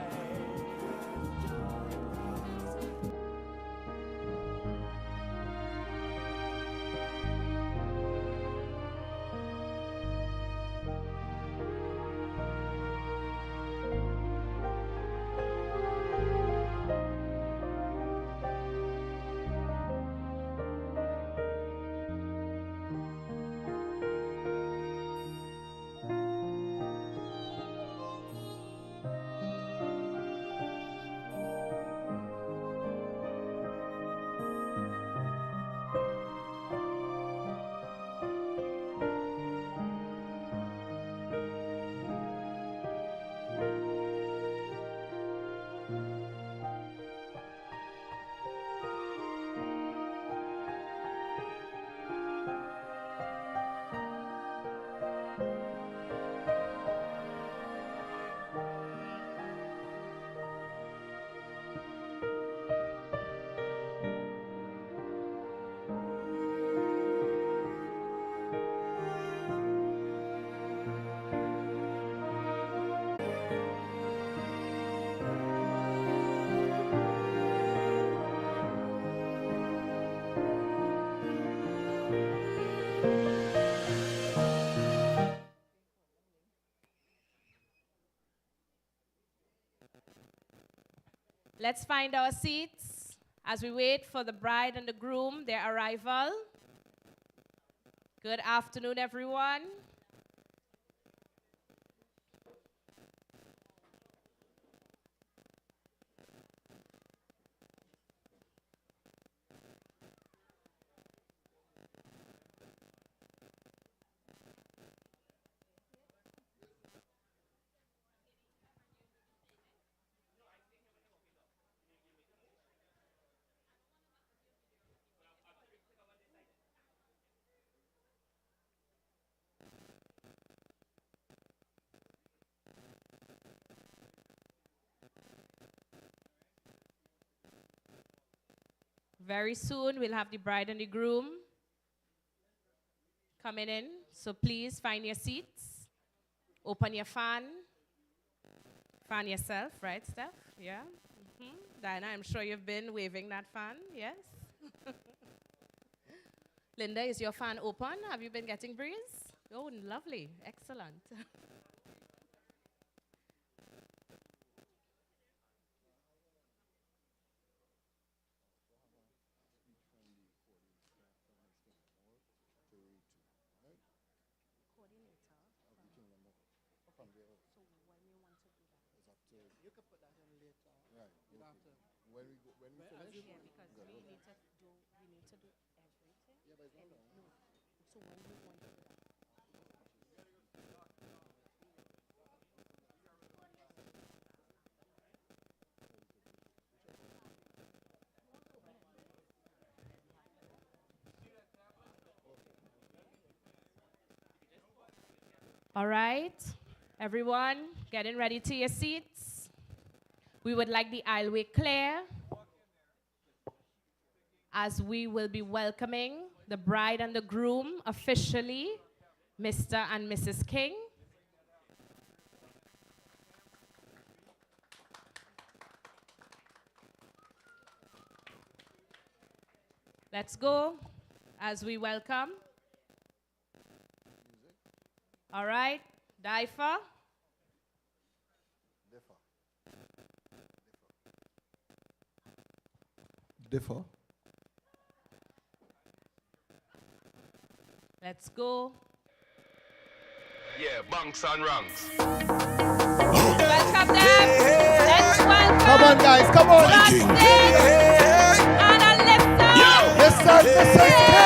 Let's find our seats as we wait for the bride and the groom, their arrival. Good afternoon, everyone. Very soon, we'll have the bride and the groom coming in. So please find your seats. Open your fan. Fan yourself, right, Steph? Yeah? Diana, I'm sure you've been waving that fan, yes? Linda, is your fan open? Have you been getting breeze? Oh, lovely. Excellent. You could put that in later. Right. You don't have to. When we finish. Yeah, because we need to do everything. Yeah, but it's not long. No. So when we want to do that. All right, everyone, getting ready to your seats. We would like the aisleway clear as we will be welcoming the bride and the groom officially, Mr. and Mrs. King. Let's go as we welcome. All right, Daifa. Differ. Let's go. Yeah, bunks and ranks. Welcome them. Let's welcome. Come on, guys, come on. Justin and Alyssa. Yes, sir, Mrs. King.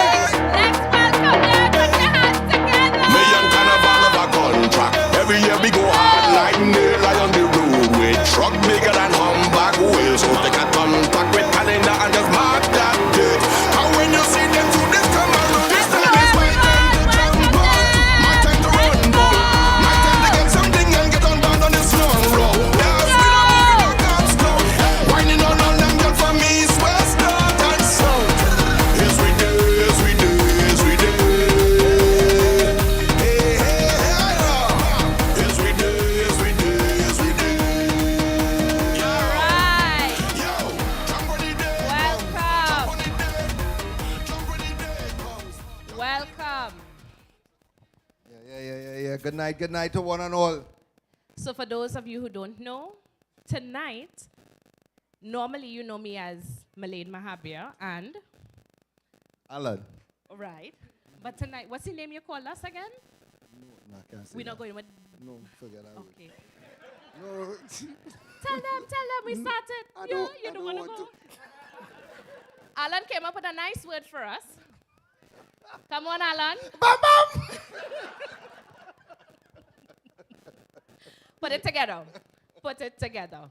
Let's welcome them. Put your hands together. Million carnival of a contract. Every year we go hard like nail on the road with truck bigger than humpback wheels. So take a contact with calendar and just mark that date. And when you see them through this come around, this time is my time to jump on. My time to run ball. My time to get something and get on down on this long road. Yes, we don't move in our God's flow. Winding up good night to one and all. So for those of you who don't know, tonight, normally you know me as Malaid Mahabir and... Alan. Right. But tonight, what's the name you call us again? No, I can't say We're that. not going with... No, forget that. Okay. No. Tell them, we started. I You don't don't want to want go. Alan came up with a nice word for us. Come on, Alan. Put it together. Put it together.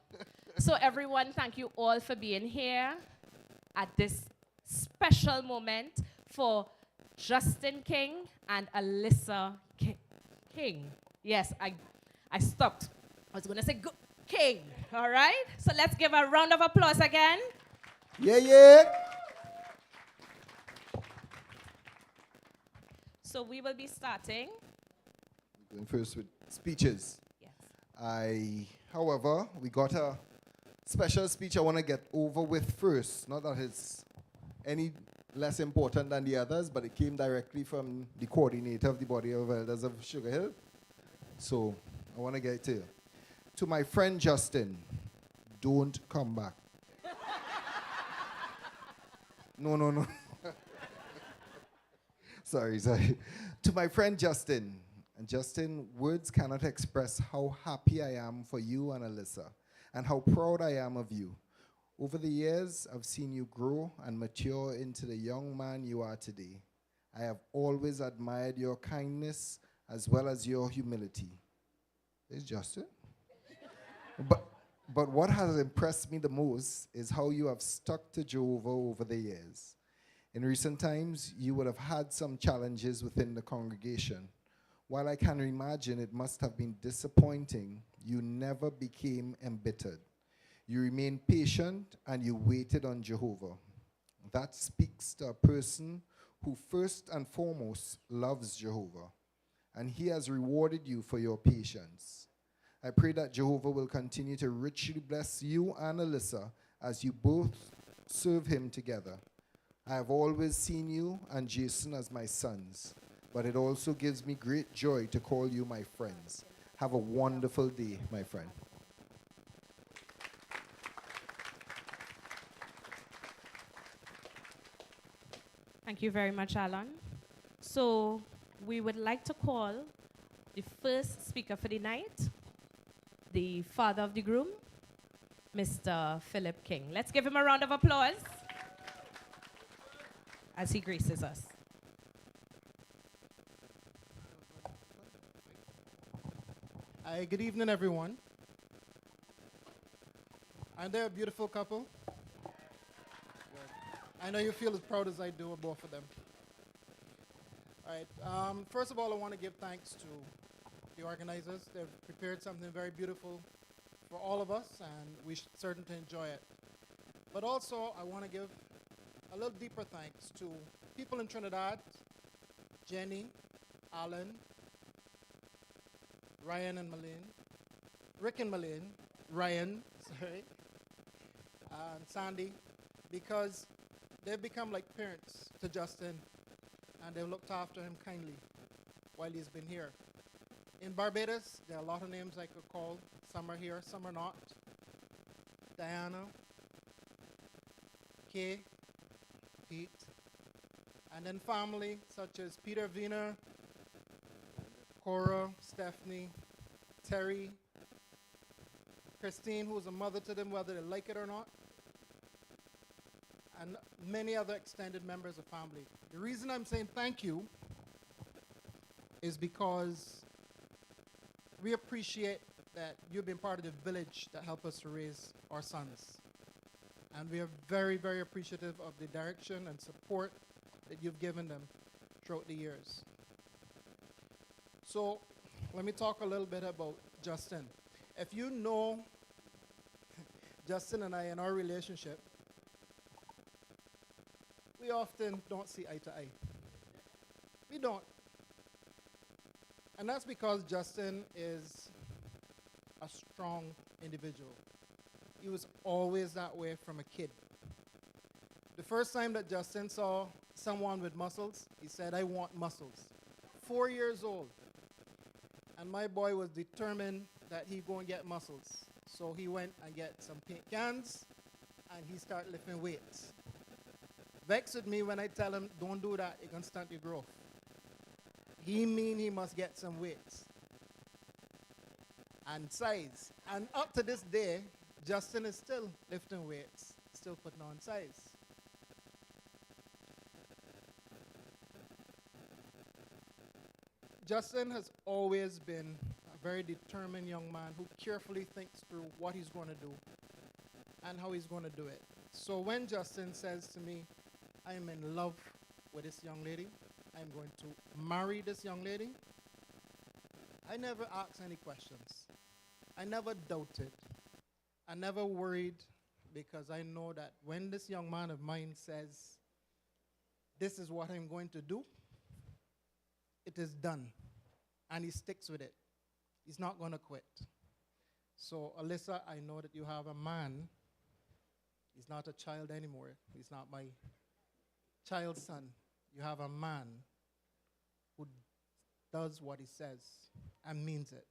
So everyone, thank you all for being here at this special moment for Justin King and Alyssa King. Yes, I stopped. I was going to say King, all right? So let's give a round of applause again. Yeah. So we will be starting. Going first with speeches. Yes. However, we got a special speech I want to get over with first. Not that it's any less important than the others, but it came directly from the coordinator of the Body of Elders of Sugar Hill. So I want to get it to you. To my friend Justin, don't come back. No. Sorry. To my friend Justin, and Justin, words cannot express how happy I am for you and Alyssa, and how proud I am of you. Over the years, I've seen you grow and mature into the young man you are today. I have always admired your kindness as well as your humility. Is Justin? But what has impressed me the most is how you have stuck to Jehovah over the years. In recent times, you would have had some challenges within the congregation. While I can imagine it must have been disappointing, you never became embittered. You remained patient and you waited on Jehovah. That speaks to a person who first and foremost loves Jehovah, and he has rewarded you for your patience. I pray that Jehovah will continue to richly bless you and Alyssa as you both serve him together. I have always seen you and Jason as my sons, but it also gives me great joy to call you my friends. Have a wonderful day, my friend. Thank you very much, Alan. So we would like to call the first speaker for the night, the father of the groom, Mr. Philip King. Let's give him a round of applause as he graces us. Hi, good evening, everyone. Aren't they a beautiful couple? I know you feel as proud as I do of both of them. All right. First of all, I want to give thanks to the organizers. They've prepared something very beautiful for all of us, and we should certainly enjoy it. But also, I want to give a little deeper thanks to people in Trinidad, Jenny, Alan, Ryan and Malene, Rick and Malene, Ryan, sorry, and Sandy, because they've become like parents to Justin, and they've looked after him kindly while he's been here. In Barbados, there are a lot of names I could call. Some are here, some are not. Diana, Kay, Pete, and then family such as Peter Wiener, Cora, Stephanie, Terry, Christine, who is a mother to them whether they like it or not, and many other extended members of family. The reason I'm saying thank you is because we appreciate that you've been part of the village that helped us to raise our sons. And we are very, very appreciative of the direction and support that you've given them throughout the years. So let me talk a little bit about Justin. If you know Justin and I in our relationship, we often don't see eye to eye. We don't. And that's because Justin is a strong individual. He was always that way from a kid. The first time that Justin saw someone with muscles, he said, "I want muscles." 4 years old. And my boy was determined that he go and get muscles. So he went and get some paint cans, and he started lifting weights. Vexed with me when I tell him, don't do that, it can stunt your growth. He mean he must get some weights and size. And up to this day, Justin is still lifting weights, still putting on size. Justin has always been a very determined young man who carefully thinks through what he's going to do and how he's going to do it. So when Justin says to me, I am in love with this young lady, I'm going to marry this young lady, I never asked any questions. I never doubted. I never worried, because I know that when this young man of mine says, this is what I'm going to do, it is done. And he sticks with it. He's not going to quit. So, Alyssa, I know that you have a man. He's not a child anymore. He's not my child's son. You have a man who does what he says and means it.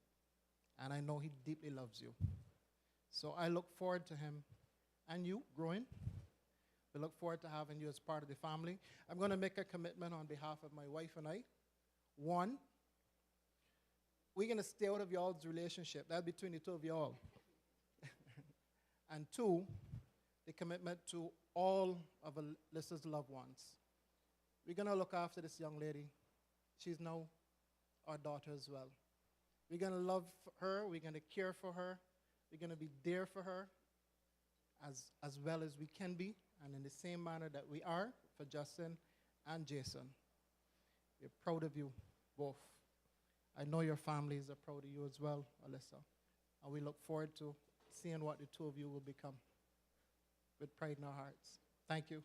And I know he deeply loves you. So I look forward to him and you growing. We look forward to having you as part of the family. I'm going to make a commitment on behalf of my wife and I. One, we're going to stay out of y'all's relationship. That's between the two of y'all. And two, the commitment to all of Alyssa's loved ones. We're going to look after this young lady. She's now our daughter as well. We're going to love her. We're going to care for her. We're going to be there for her as well as we can be, and in the same manner that we are for Justin and Jason. We're proud of you both. I know your families are proud of you as well, Alyssa. And we look forward to seeing what the two of you will become with pride in our hearts. Thank you.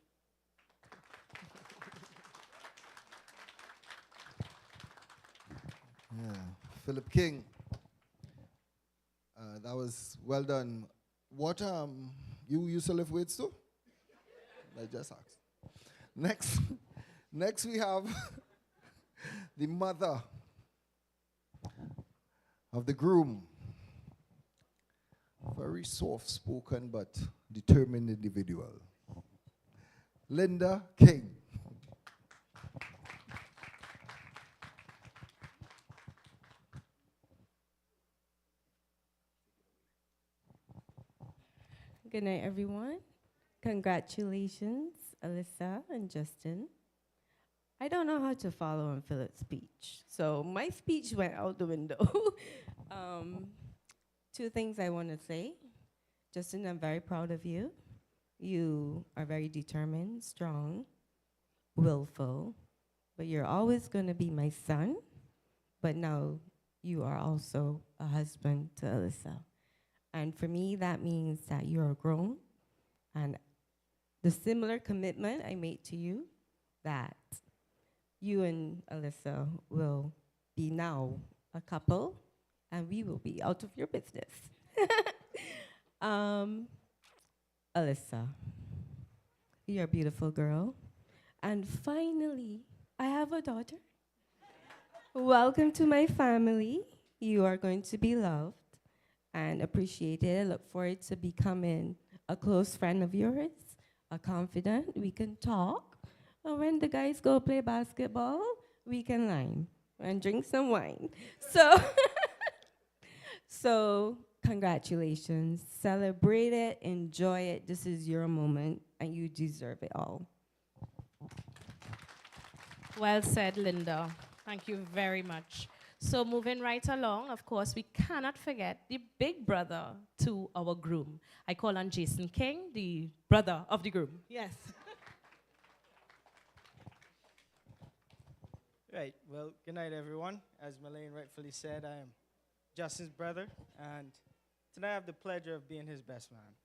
Yeah, Philip King. That was well done. What you used to lift weights too? I just asked. Next we have the mother of the groom. Very soft-spoken but determined individual. Linda King. Good night, everyone. Congratulations, Alyssa and Justin. I don't know how to follow on Philip's speech, so my speech went out the window. Two things I want to say. Justin, I'm very proud of you. You are very determined, strong, willful, but you're always going to be my son, but now you are also a husband to Alyssa. And for me, that means that you are grown, and the similar commitment I made to you, that you and Alyssa will be now a couple, and we will be out of your business. Alyssa, you're a beautiful girl. And finally, I have a daughter. Welcome to my family. You are going to be loved and appreciated. I look forward to becoming a close friend of yours, a confidant. We can talk. And when the guys go play basketball, we can line and drink some wine. So congratulations. Celebrate it, enjoy it. This is your moment, and you deserve it all. Well said, Linda. Thank you very much. So moving right along, of course, we cannot forget the big brother to our groom. I call on Jason King, the brother of the groom. Yes. Right, well, good night, everyone. As Melaine rightfully said, I am Justin's brother, and tonight I have the pleasure of being his best man.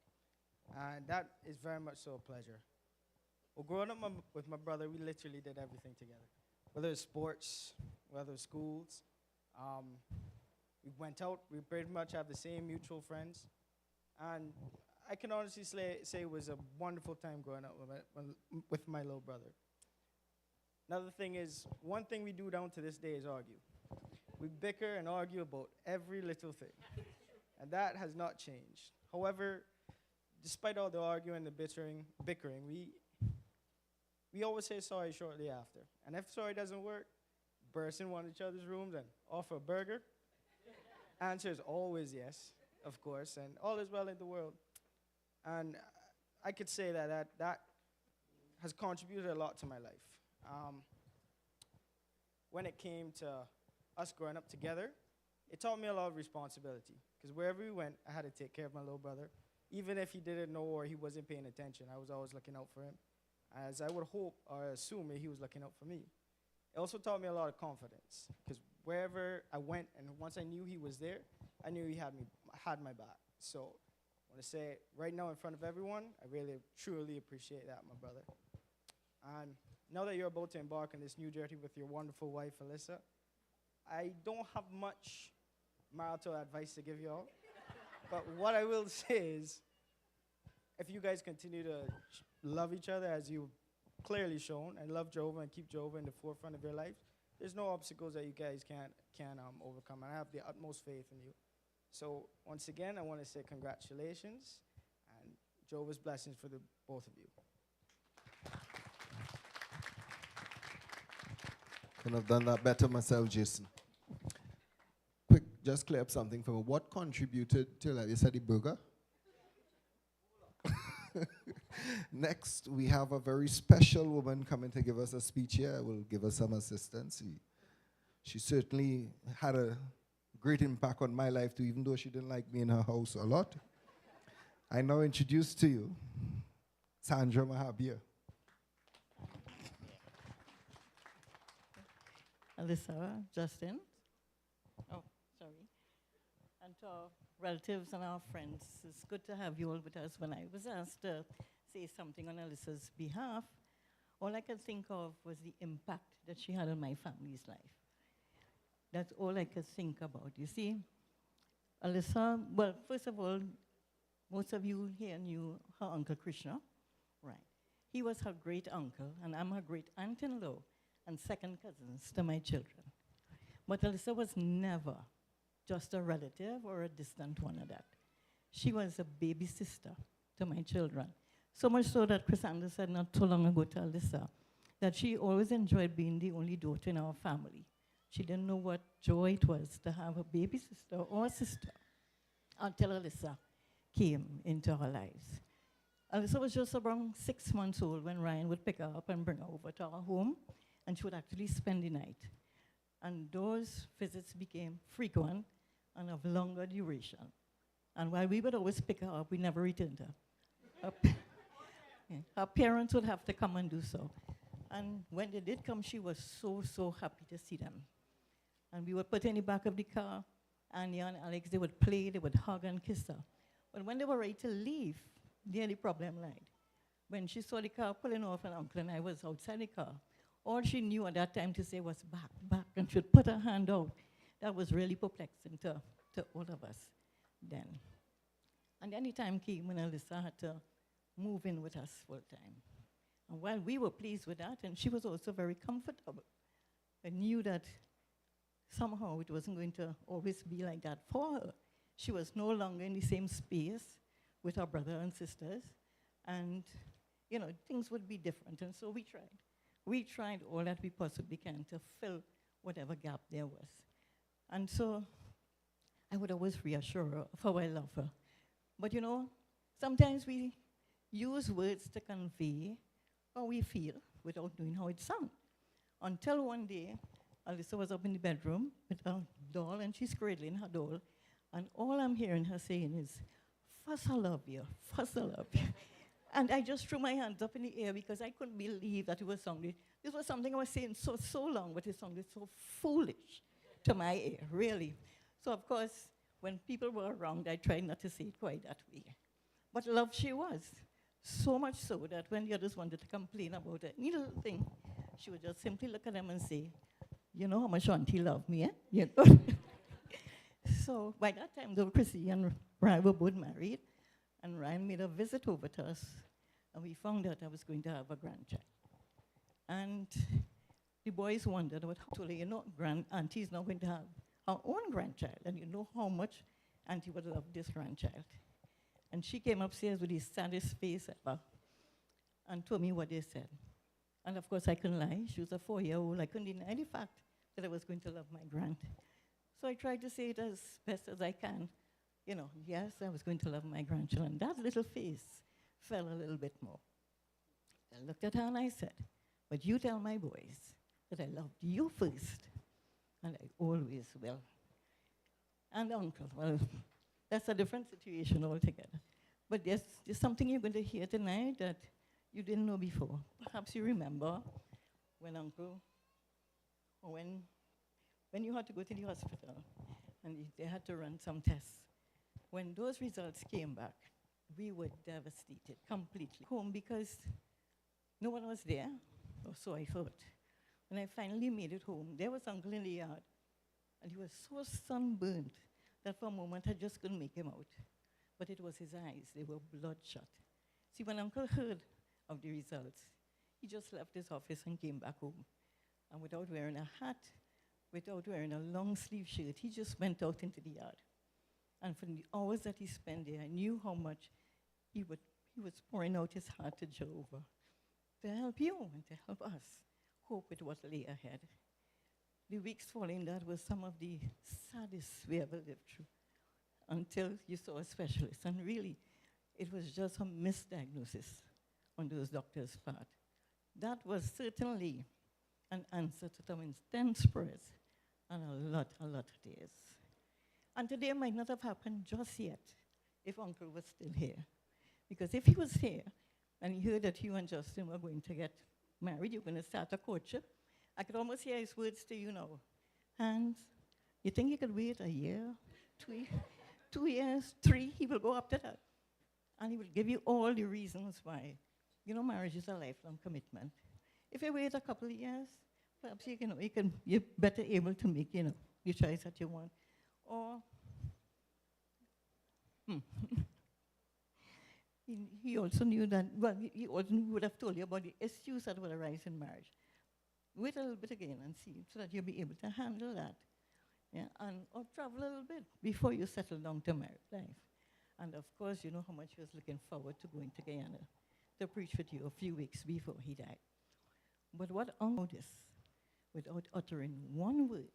And that is very much so a pleasure. Well, growing up with my brother, we literally did everything together. Whether it's sports, whether it's schools, we went out, we pretty much have the same mutual friends. And I can honestly say it was a wonderful time growing up with my little brother. Another thing is, one thing we do down to this day is argue. We bicker and argue about every little thing. And that has not changed. However, despite all the arguing and the bickering, we always say sorry shortly after. And if sorry doesn't work, burst in one of each other's rooms and offer a burger. Answer is always yes, of course, and all is well in the world. And I could say that has contributed a lot to my life. When it came to us growing up together, it taught me a lot of responsibility. Because wherever we went, I had to take care of my little brother. Even if he didn't know or he wasn't paying attention, I was always looking out for him, as I would hope or assume that he was looking out for me. It also taught me a lot of confidence, because wherever I went, and once I knew he was there, I knew he had my back. So I want to say right now in front of everyone, I really, truly appreciate that, my brother. And now that you're about to embark on this new journey with your wonderful wife, Alyssa, I don't have much marital advice to give you all. But what I will say is, if you guys continue to love each other as you've clearly shown, and love Jehovah and keep Jehovah in the forefront of your life, there's no obstacles that you guys can't overcome. And I have the utmost faith in you. So once again, I want to say congratulations and Jehovah's blessings for the both of you. Couldn't have done that better myself, Jason. Quick, just clear up something for me. What contributed to, like you said, the burger? Next, we have a very special woman coming to give us a speech here. Will give us some assistance. She certainly had a great impact on my life too, even though she didn't like me in her house a lot. I now introduce to you Sandra Mahabir. Alyssa, Justin. Oh, sorry. And to our relatives and our friends, it's good to have you all with us. When I was asked to say something on Alyssa's behalf, all I could think of was the impact that she had on my family's life. That's all I could think about. You see, Alyssa, well, first of all, most of you here knew her Uncle Krishna, right? He was her great uncle, and I'm her great aunt-in-law and second cousins to my children. But Alyssa was never just a relative or a distant one of that. She was a baby sister to my children. So much so that Chris Anders said not too long ago to Alyssa that she always enjoyed being the only daughter in our family. She didn't know what joy it was to have a baby sister or sister until Alyssa came into her lives. Alyssa was just around 6 months old when Ryan would pick her up and bring her over to our home, and she would actually spend the night. And those visits became frequent and of longer duration. And while we would always pick her up, we never returned her. Her parents would have to come and do so. And when they did come, she was so, so happy to see them. And we would put her in the back of the car, Anya and Alex, they would play, they would hug and kiss her. But when they were ready to leave, there the problem lied. When she saw the car pulling off, and Uncle and I was outside the car, all she knew at that time to say was back, back, and she'd put her hand out. That was really perplexing to all of us then. And then the time came when Alyssa had to move in with us full time. And while we were pleased with that, and she was also very comfortable, I knew that somehow it wasn't going to always be like that for her. She was no longer in the same space with her brother and sisters, and things would be different. And so we tried. We tried all that we possibly can to fill whatever gap there was. And so I would always reassure her of how I love her. But sometimes we use words to convey how we feel without knowing how it sounds. Until one day, Alyssa was up in the bedroom with her doll, and she's cradling her doll, and all I'm hearing her saying is, "Fuss, I love you, fuss, I love you." And I just threw my hands up in the air because I couldn't believe that it was something. This was something I was saying so long, but it sounded so foolish to my ear, really. So, of course, when people were around, I tried not to say it quite that way. But love she was. So much so that when the others wanted to complain about any little thing, she would just simply look at them and say, "You know how much Auntie loved me, eh?" So by that time, though, Chrissy and Ryan were both married, and Ryan made a visit over to us, and we found out I was going to have a grandchild. And the boys wondered, grand auntie's not going to have our own grandchild, and you know how much Auntie would love this grandchild. And she came upstairs with the saddest face ever and told me what they said. And of course, I couldn't lie. She was a 4-year-old. I couldn't deny the fact that I was going to love my grand. So I tried to say it as best as I can. You know, yes, I was going to love my grandchildren. That little face fell a little bit more. I looked at her and I said, but you tell my boys that I loved you first, and I always will. And uncle, well, that's a different situation altogether. But there's something you're going to hear tonight that you didn't know before. Perhaps you remember when uncle, or when you had to go to the hospital and they had to run some tests. When those results came back, we were devastated completely. Home because no one was there, or so I thought. When I finally made it home, there was uncle in the yard, and he was so sunburned that for a moment I just couldn't make him out. But it was his eyes, they were bloodshot. See, when uncle heard of the results, he just left his office and came back home. And without wearing a hat, without wearing a long sleeve shirt, he just went out into the yard. And for the hours that he spent there, I knew how much he was pouring out his heart to Jehovah to help you and to help us cope with what lay ahead. The weeks following that was some of the saddest we ever lived through until you saw a specialist. And really, it was just a misdiagnosis on those doctors' part. That was certainly an answer to some intense prayers and a lot of tears. And today might not have happened just yet if Uncle was still here. Because if he was here and he heard that you and Justin were going to get married, you're going to start a courtship, I could almost hear his words to you now. And you think you could wait a year, 2 years, 3, he will go up to that. And he will give you all the reasons why. You know, marriage is a lifelong commitment. If you wait a couple of years, perhaps you're better able to make, the choice that you want. Or, he also knew that, well, he also would have told you about the issues that will arise in marriage. Wait a little bit again and see, so that you'll be able to handle that. Yeah, or travel a little bit before you settle down to married life. And of course, you know how much he was looking forward to going to Guyana to preach with you a few weeks before he died. But what Uncle noticed, without uttering one word,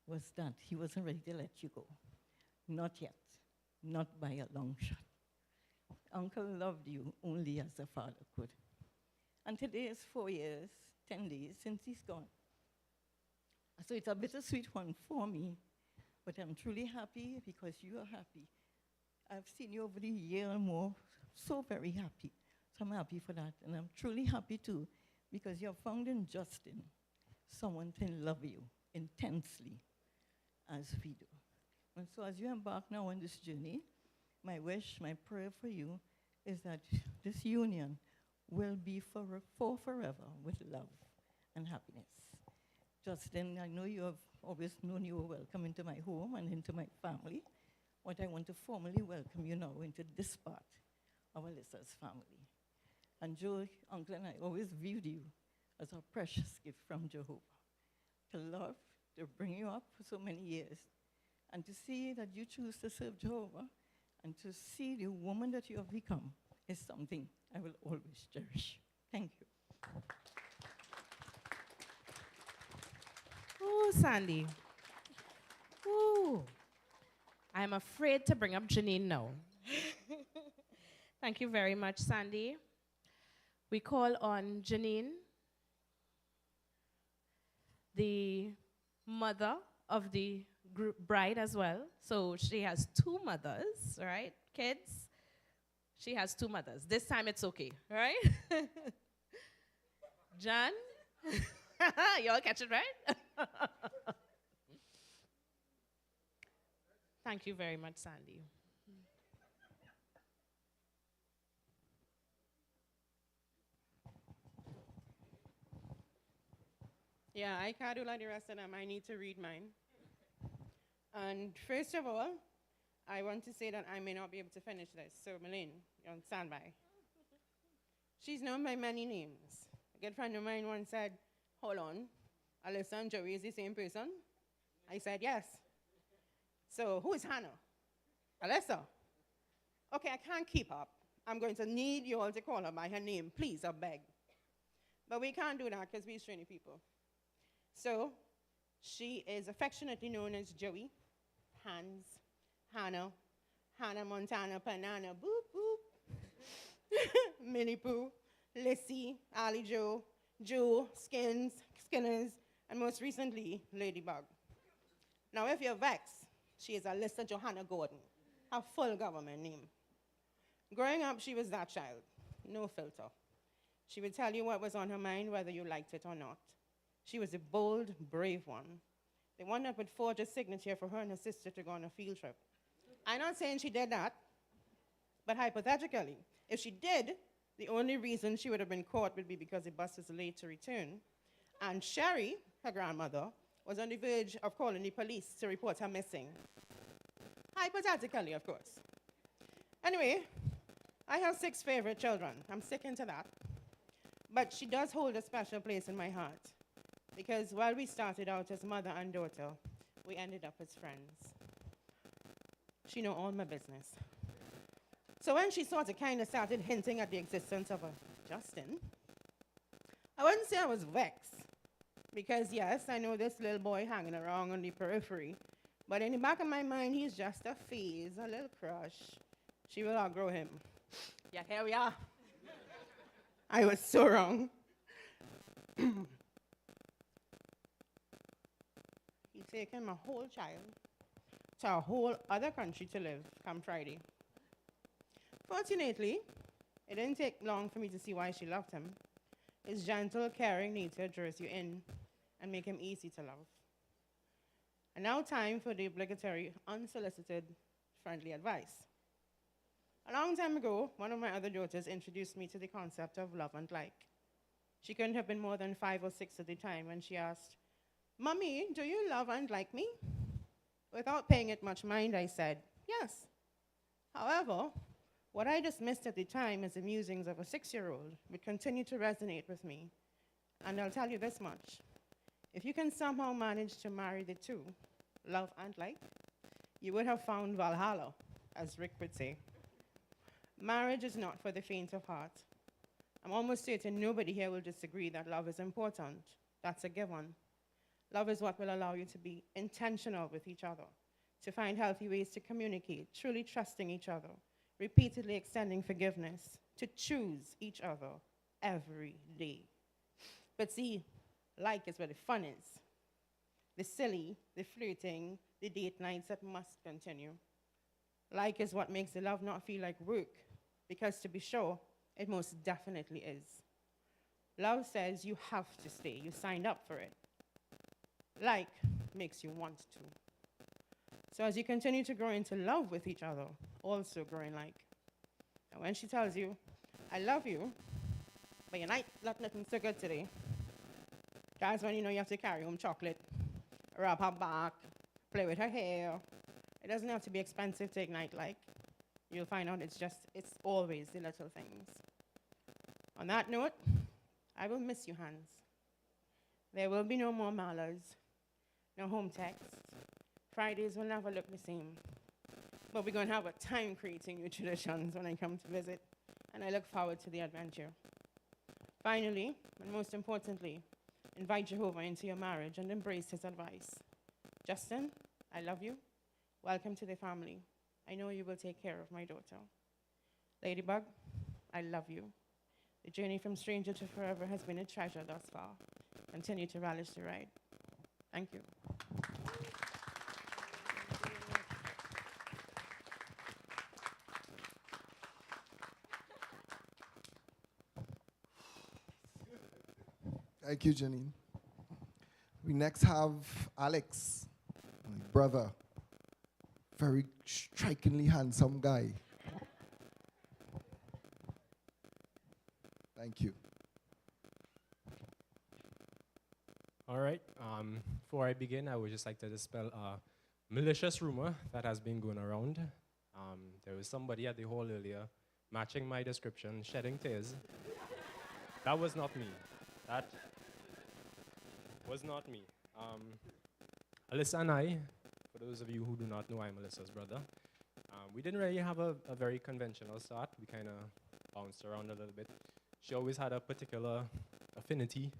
was that he wasn't ready to let you go. Not yet. Not by a long shot. Uncle loved you only as a father could. And today is 4 years, 10 days since he's gone. So it's a bittersweet one for me, but I'm truly happy because you are happy. I've seen you over the year and more, so very happy. So I'm happy for that. And I'm truly happy too, because you have found in Justin someone to love you intensely as we do. And so as you embark now on this journey, my wish, my prayer for you is that this union will be for forever with love and happiness. Justin, I know you have always known you were welcome into my home and into my family, but I want to formally welcome you now into this part of Alyssa's family. And Joe, Uncle, and I always viewed you as a precious gift from Jehovah, to love, to bring you up for so many years, and to see that you choose to serve Jehovah, and to see the woman that you have become is something I will always cherish. Thank you. Ooh, Sandy. Ooh. I'm afraid to bring up Janine now. Thank you very much, Sandy. We call on Janine, the mother of the bride as well. So she has 2 mothers, right, kids? She has 2 mothers. This time it's okay, right? John? Y'all catch it, right? Thank you very much, Sandy. Yeah, I can't do like the rest of them. I need to read mine. And first of all, I want to say that I may not be able to finish this. So, Malene, you're on standby. She's known by many names. A good friend of mine once said, hold on, Alyssa and Joey is the same person? I said, yes. So who is Hannah? Alyssa. Okay, I can't keep up. I'm going to need you all to call her by her name, please, I beg. But we can't do that because we're Trini people. So she is affectionately known as Joey, Hans, Hannah, Hannah Montana, Banana, Boop Boop, Minnie Pooh, Lissy, Ali Joe, Joe, Skinners, and most recently, Ladybug. Now, if you're vexed, she is Alyssa Johanna Gordon, her full government name. Growing up, she was that child, no filter. She would tell you what was on her mind, whether you liked it or not. She was a bold, brave one, the one that would forge a signature for her and her sister to go on a field trip. I'm not saying she did that, but hypothetically, if she did, the only reason she would have been caught would be because the bus was late to return. And Sherry, her grandmother, was on the verge of calling the police to report her missing. Hypothetically, of course. Anyway, I have 6 favorite children. I'm sticking to that. But she does hold a special place in my heart, because while we started out as mother and daughter, we ended up as friends. She know all my business. So when she sort of kind of started hinting at the existence of a Justin, I wouldn't say I was vexed, because yes, I know this little boy hanging around on the periphery, but in the back of my mind, he's just a phase, a little crush. She will outgrow him. Yeah, here we are. I was so wrong. He's taken my whole child to a whole other country to live come Friday. Fortunately, it didn't take long for me to see why she loved him. His gentle, caring nature draws you in and make him easy to love. And now time for the obligatory, unsolicited, friendly advice. A long time ago, one of my other daughters introduced me to the concept of love and like. She couldn't have been more than 5 or 6 at the time when she asked, "Mommy, do you love and like me?" Without paying it much mind, I said, yes. However, what I dismissed at the time as the musings of a 6-year-old would continue to resonate with me. And I'll tell you this much. If you can somehow manage to marry the two, love and like, you would have found Valhalla, as Rick would say. Marriage is not for the faint of heart. I'm almost certain nobody here will disagree that love is important. That's a given. Love is what will allow you to be intentional with each other, to find healthy ways to communicate, truly trusting each other, repeatedly extending forgiveness, to choose each other every day. But see, like is where the fun is. The silly, the flirting, the date nights that must continue. Like is what makes the love not feel like work, because to be sure, it most definitely is. Love says you have to stay, you signed up for it. Like makes you want to. So as you continue to grow into love with each other, also grow in like. And when she tells you, "I love you, but your night not looking so good today," that's when you know you have to carry home chocolate, rub her back, play with her hair. It doesn't have to be expensive to ignite like. You'll find out it's always the little things. On that note, I will miss you, Hans. There will be no more malas, no home texts. Fridays will never look the same. But we're going to have a time creating new traditions when I come to visit, and I look forward to the adventure. Finally, and most importantly, invite Jehovah into your marriage and embrace his advice. Justin, I love you. Welcome to the family. I know you will take care of my daughter. Ladybug, I love you. The journey from stranger to forever has been a treasure thus far. Continue to relish the ride. Thank you. Thank you, Janine. We next have Alex, my brother. Very strikingly handsome guy. Thank you. All right. Before I begin, I would just like to dispel a malicious rumor that has been going around. There was somebody at the hall earlier matching my description, shedding tears. That was not me. That was not me. Alyssa and I, for those of you who do not know, I'm Alyssa's brother. We didn't really have a very conventional start. We kind of bounced around a little bit. She always had a particular affinity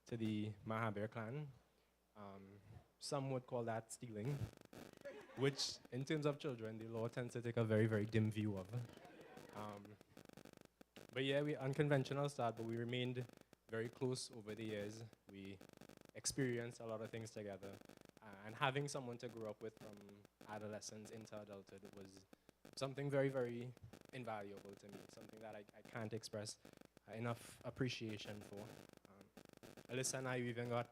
to the Mahabir clan. Some would call that stealing, which in terms of children, the law tends to take a very, very dim view of. But yeah, we unconventional start, but we remained very close over the years. We experienced a lot of things together. And having someone to grow up with from adolescence into adulthood was something very, very invaluable to me, something that I can't express enough appreciation for. Alyssa and I even got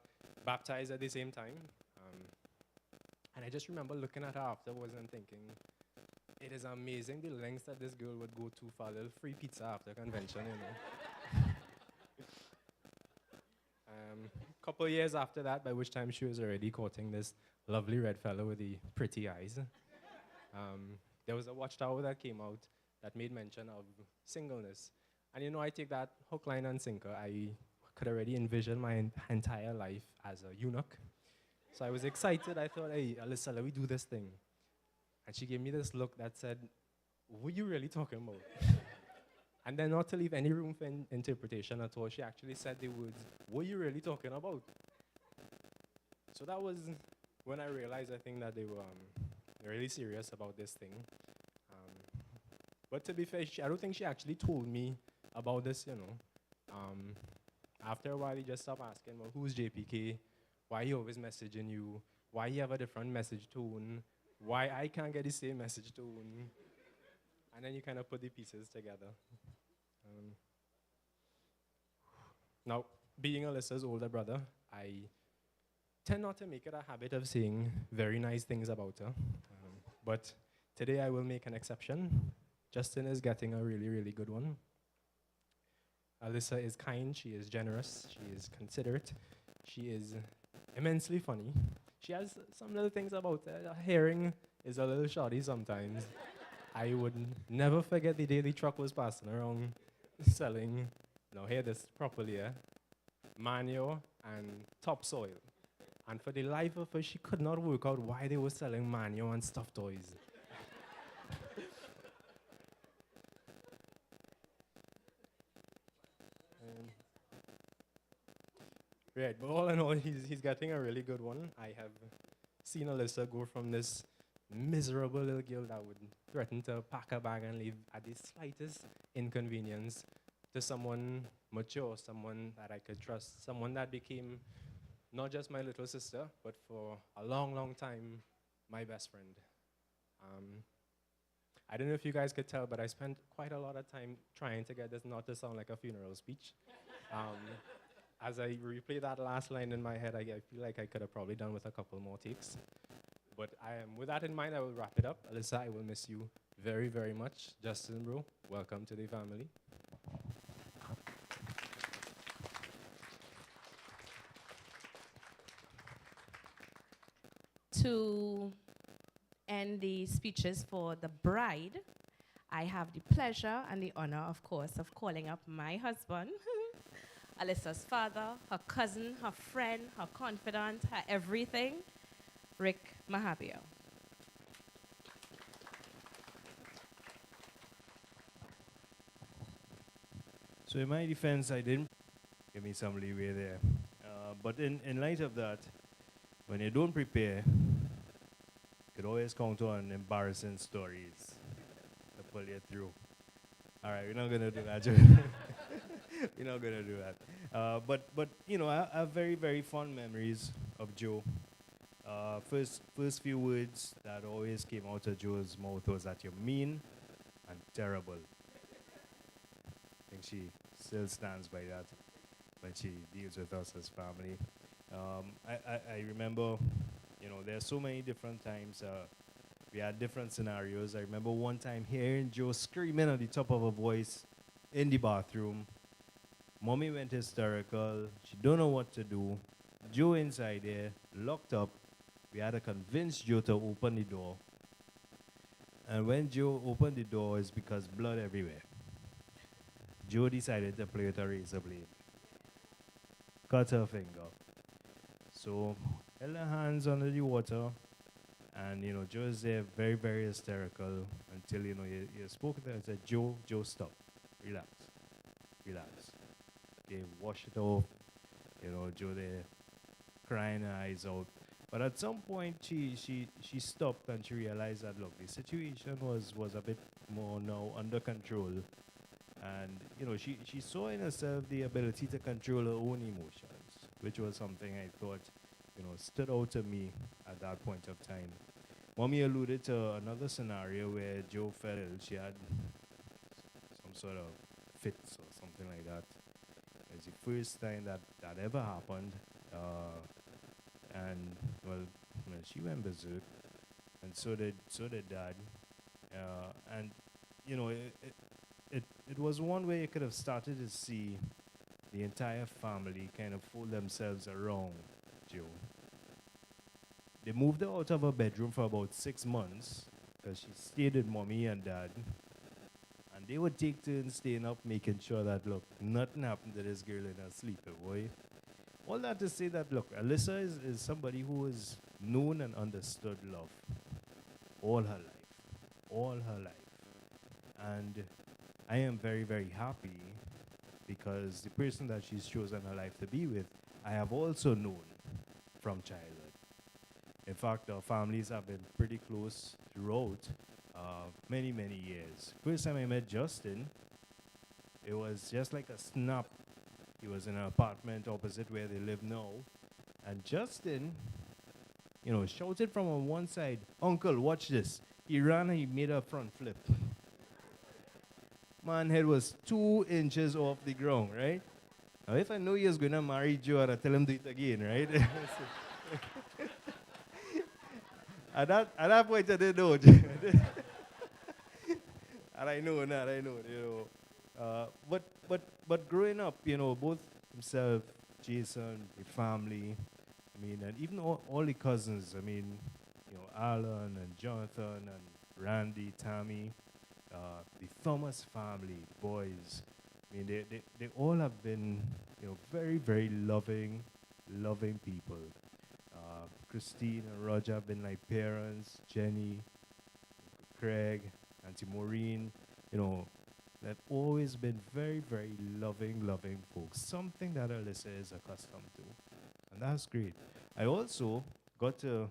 baptized at the same time. And I just remember looking at her afterwards and thinking, it is amazing the lengths that this girl would go to for a little free pizza after convention, you know. A couple of years after that, by which time she was already courting this lovely red fellow with the pretty eyes, there was a watchtower that came out that made mention of singleness. And you know, I take that hook, line, and sinker. I could already envision my entire life as a eunuch. So I was excited. I thought, hey, Alyssa, let me do this thing. And she gave me this look that said, what are you really talking about? And then, not to leave any room for interpretation at all, she actually said the words, what are you really talking about? So that was when I realized, I think, that they were really serious about this thing. But to be fair, I don't think she actually told me about this, you know. After a while, he just stopped asking, well, who's JPK? Why he always messaging you? Why he have a different message tone? Why I can't get the same message tone? And then you kind of put the pieces together. Now, being Alyssa's older brother, I tend not to make it a habit of saying very nice things about her. But today I will make an exception. Justin is getting a really, really good one. Alyssa is kind, she is generous, she is considerate, she is immensely funny. She has some little things about her. Her hearing is a little shoddy sometimes. I would never forget the day the truck was passing around selling, now hear this properly, manure and topsoil. And for the life of her, she could not work out why they were selling manure and stuffed toys. Right, but all in all, he's getting a really good one. I have seen Alyssa go from this miserable little girl that would threaten to pack a bag and leave at the slightest inconvenience to someone mature, someone that I could trust, someone that became not just my little sister, but for a long, long time, my best friend. I don't know if you guys could tell, but I spent quite a lot of time trying to get this not to sound like a funeral speech. As I replay that last line in my head, I feel like I could have probably done with a couple more takes. But with that in mind, I will wrap it up. Alyssa, I will miss you very, very much. Justin, bro, welcome to the family. To end the speeches for the bride, I have the pleasure and the honor, of course, of calling up my husband, Alyssa's father, her cousin, her friend, her confidant, her everything, Rick Mahabir. So in my defense, I didn't give me some leeway there. But in light of that, when you don't prepare, you could always count on embarrassing stories to pull you through. All right, we're not going to do that. We're not going to do that. But you know, I have very, very fond memories of Joe. First few words that always came out of Joe's mouth was that you're mean and terrible. I think she still stands by that when she deals with us as family. I remember, you know, there are so many different times we had different scenarios. I remember one time hearing Joe screaming at the top of her voice in the bathroom. Mommy went hysterical. She don't know what to do. Joe inside there, locked up. We had to convince Joe to open the door. And when Joe opened the door, it's because blood everywhere. Joe decided to play with a razor blade. Cut her finger. So, held her hands under the water And, Joe is there very, very hysterical until, you spoke to her and said, Joe, stop. Relax. Relax. Okay, wash it off. Joe there crying her eyes out. But at some point, she stopped and she realized that, look, the situation was a bit more now under control. And, she saw in herself the ability to control her own emotions, which was something I thought, stood out to me at that point of time. Mommy alluded to another scenario where Joe fell ill. She had some sort of fits or something like that. It was the first time that ever happened. And well, she went berserk, and so did Dad. And it was one way you could have started to see the entire family kind of fold themselves around Joe. They moved her out of her bedroom for about 6 months because she stayed with Mommy and Dad. And they would take turns staying up, making sure that, look, nothing happened to this girl in her sleeper, boy. All that to say that, look, Alyssa is somebody who has known and understood love all her life. All her life. And I am very, very happy because the person that she's chosen her life to be with, I have also known from childhood. In fact, our families have been pretty close throughout many, many years. First time I met Justin, it was just like a snap. He was in an apartment opposite where they live now. And Justin, shouted from on one side, "Uncle, watch this." He ran and he made a front flip. Man head was 2 inches off the ground, right? Now, if I know he was going to marry Joe, I'd tell him to do it again, right? At that point, I didn't know. And I know. But growing up, both himself, Jason, the family, and even all the cousins, Alan and Jonathan and Randy, Tammy, the Thomas family, boys, they all have been, very, very loving people. Christine and Roger have been like parents, Jenny, Craig, Auntie Maureen, they've always been very, very loving folks, something that Alyssa is accustomed to. And that's great. I also got to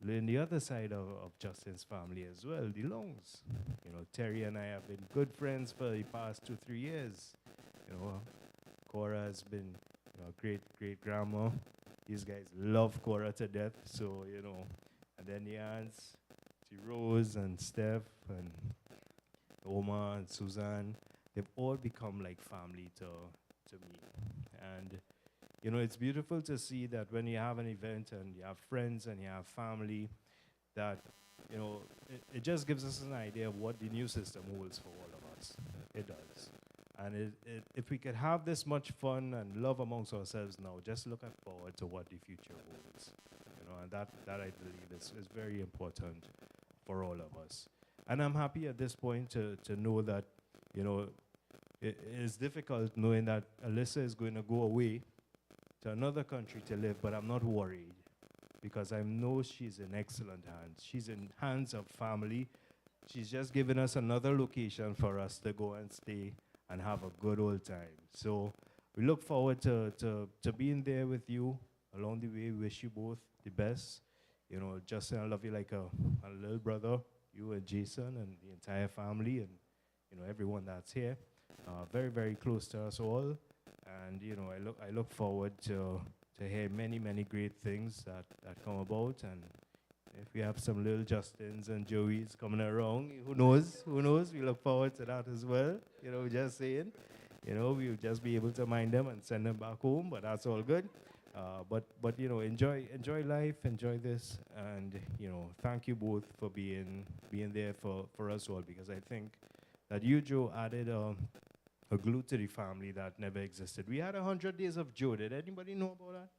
learn the other side of Justin's family as well, the Longs. Terry and I have been good friends for the past 2-3 years. Cora has been great grandma. These guys love Cora to death, so, and then the aunts, Rose and Steph and Oma and Suzanne, they've all become like family to me. And, it's beautiful to see that when you have an event and you have friends and you have family, that, it just gives us an idea of what the new system holds for all of us. It does. And if we could have this much fun and love amongst ourselves now, just looking forward to what the future holds. And that I believe is very important for all of us. And I'm happy at this point to know that, it is difficult knowing that Alyssa is going to go away to another country to live, but I'm not worried because I know she's in excellent hands. She's in hands of family. She's just given us another location for us to go and stay and have a good old time. So we look forward to being there with you along the way. Wish you both the best. Justin, I love you like a little brother, you and Jason and the entire family and, everyone that's here. Very, very close to us all. And, I look forward to hear many, many great things that come about. And if we have some little Justins and Joeys coming around, who knows? We look forward to that as well. Just saying. We'll just be able to mind them and send them back home, but that's all good. But enjoy life, enjoy this, and thank you both for being there for us all, because I think that you, Joe, added a glue to the family that never existed. We had 100 days of Joe. Did anybody know about that?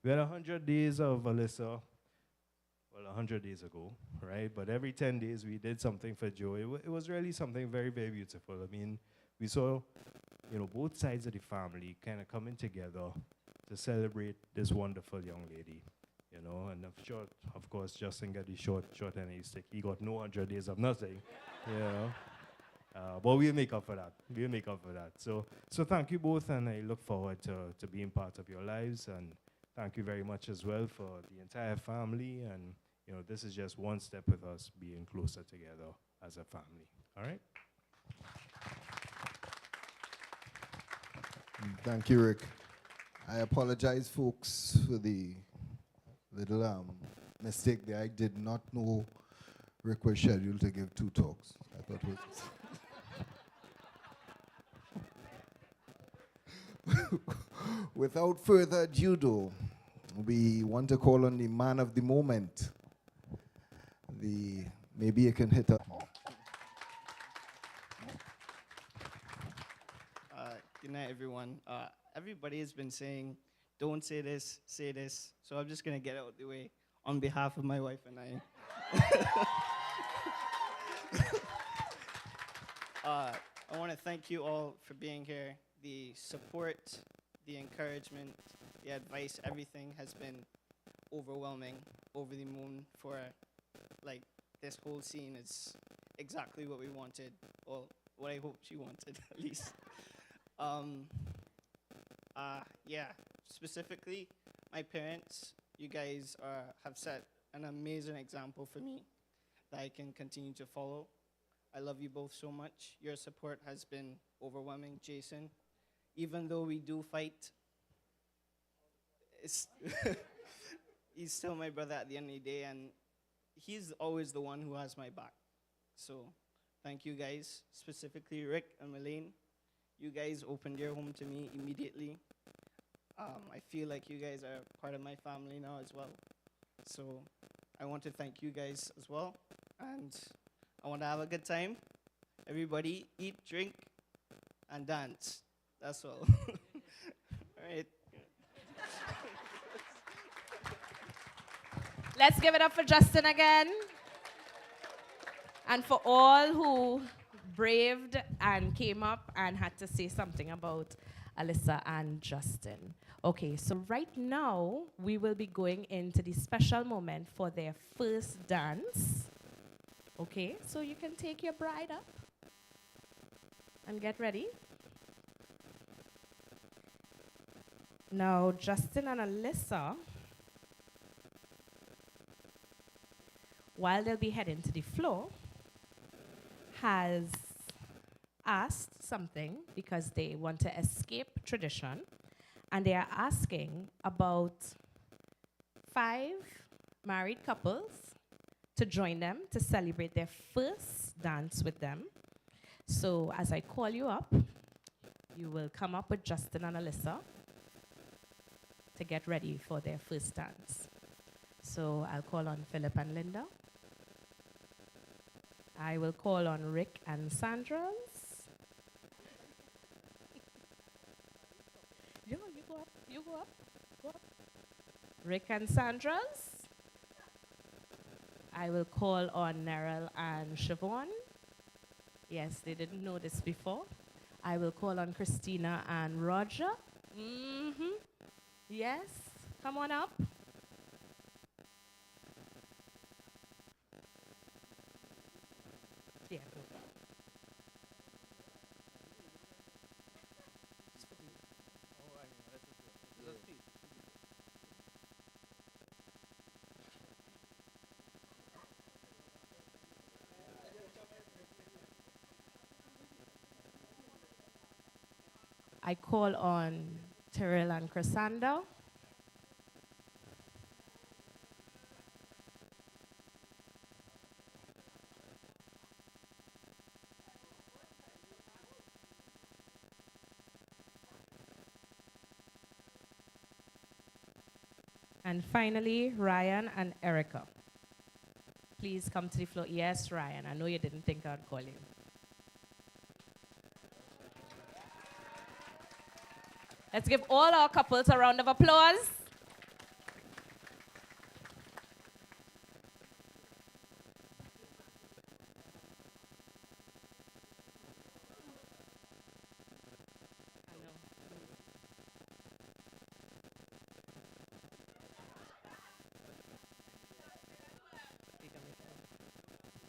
We had 100 days of Alyssa. Well, 100 days ago, right? But every 10 days we did something for Joe. It was really something very, very beautiful. We saw, both sides of the family kind of coming together to celebrate this wonderful young lady. you know, and of course, Justin got the short end of the stick. He got no 100 days of nothing, you know. But we'll make up for that. We'll make up for that. So thank you both, and I look forward to being part of your lives. And thank you very much as well for the entire family. And you know, this is just one step with us being closer together as a family. All right. Thank you, Rick. I apologize, folks, for the little mistake there. I did not know Rick was scheduled to give 2 talks. I thought it was. Without further ado, though, we want to call on the man of the moment. Maybe you can hit up. Good night, everyone. Everybody has been saying, don't say this, say this. So I'm just going to get out of the way on behalf of my wife and I. I want to thank you all for being here. The support, the encouragement, the advice, everything has been overwhelming, over the moon for, like, this whole scene is exactly what we wanted, or what I hope she wanted, at least. Yeah, specifically, my parents, you guys have set an amazing example for me that I can continue to follow. I love you both so much. Your support has been overwhelming. Jason, even though we do fight, he's still my brother at the end of the day, and he's always the one who has my back. So thank you guys, specifically Rick and Melaine. You guys opened your home to me immediately. I feel like you guys are part of my family now as well. So I want to thank you guys as well. And I want to have a good time. Everybody eat, drink, and dance. That's all. All right. Let's give it up for Justin again. And for all who braved and came up and had to say something about Alyssa and Justin. Okay, so right now, we will be going into the special moment for their first dance. Okay, so you can take your bride up and get ready. Now, Justin and Alyssa, while they'll be heading to the floor, has asked something because they want to escape tradition, and they are asking about 5 married couples to join them to celebrate their first dance with them. So as I call you up, you will come up with Justin and Alyssa to get ready for their first dance. So I'll call on Philip and Linda. I will call on Rick and Sandra's. You go up, you go up, go up. Rick and Sandra's. I will call on Neril and Siobhan. Yes, they didn't know this before. I will call on Christina and Roger. Yes, come on up. Yeah, go. I call on Terrell and Crescendo. And finally, Ryan and Erica. Please come to the floor. Yes, Ryan, I know you didn't think I'd call you. Let's give all our couples a round of applause.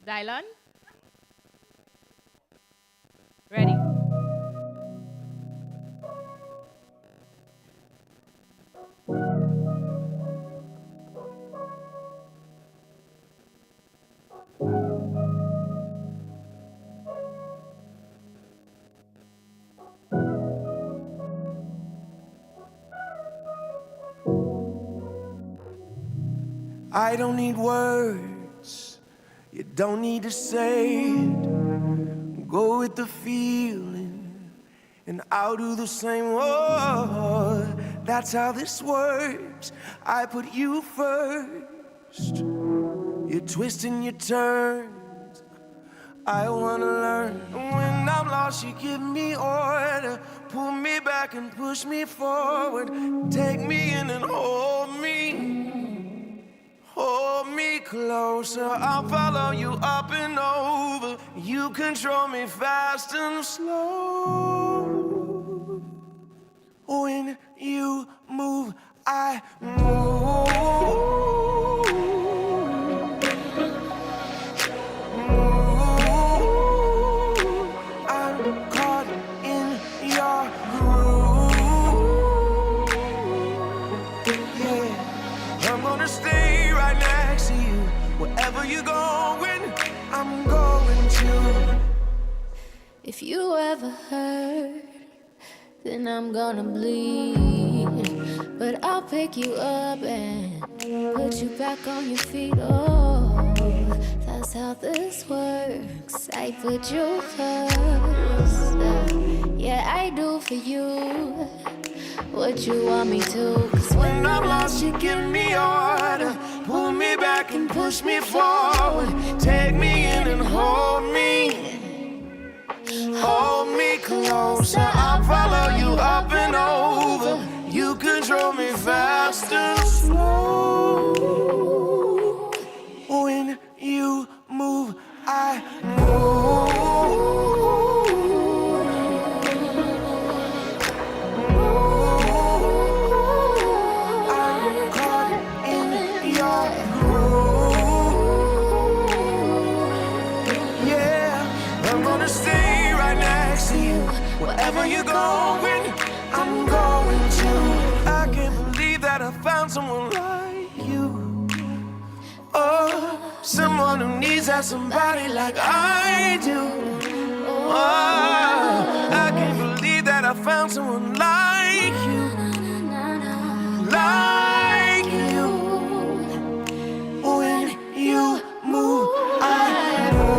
Dylan? Ready. I don't need words, you don't need to say it. Go with the feeling, and I'll do the same. Oh, that's how this works. I put you first. You twist and you turn. I wanna learn. When I'm lost, you give me order. Pull me back and push me forward. Take me in and hold me. Hold me closer, I'll follow you up and over. You control me fast and slow. When you move, I move. I'm caught in your groove. Yeah, I'm gonna stay right next to you. Wherever you're going, I'm going to. If you ever hurt, then I'm gonna bleed. But I'll pick you up and put you back on your feet. Oh, that's how this works. I put you first. Yeah, I do for you what you want me to. 'Cause when I'm lost, you give me order. Pull me back and push me forward. Take me in and hold me. Hold me closer, I'll follow you up and over. You control me fast and slow. When you move, I move. I'm caught in your groove. Yeah, I'm gonna stay right next to you. Wherever you're going, I'm going to. I can't believe that I found someone like you. Oh, someone who needs that somebody like I do. Oh, I can't believe that I found someone like you. Like you. When you move, I move.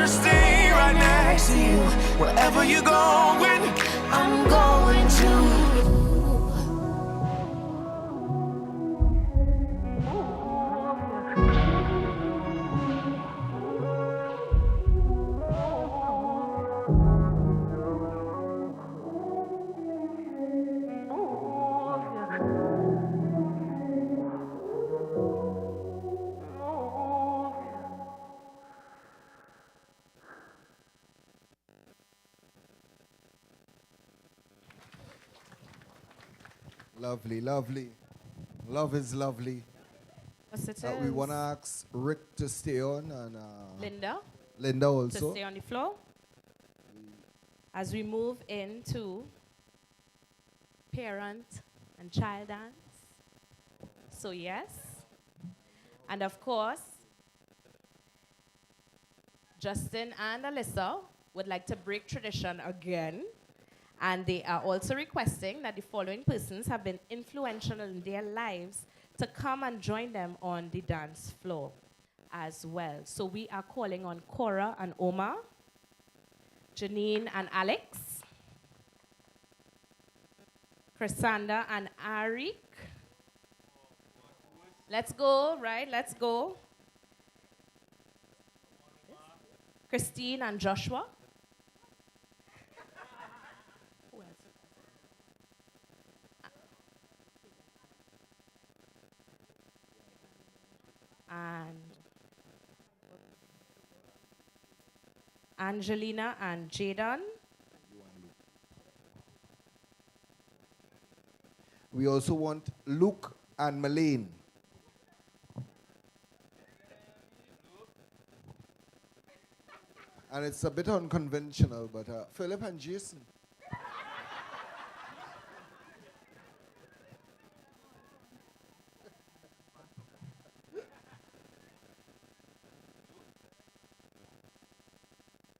Stay right next to you. Wherever you're going, I'm going to. Lovely, lovely. Love is lovely. Yes, it We is. want to ask Rick to stay on and Linda. Linda To also. stay on the floor. As we move into parent and child dance. So yes. And of course, Justin and Alyssa would like to break tradition again. And they are also requesting that the following persons have been influential in their lives to come and join them on the dance floor as well. So we are calling on Cora and Omar, Janine and Alex, Chrysanda and Arik. Let's go, right? Let's go. Christine and Joshua. Who else? And Angelina and Jadon. We also want Luke and Malane. And it's a bit unconventional, but Philip and Jason.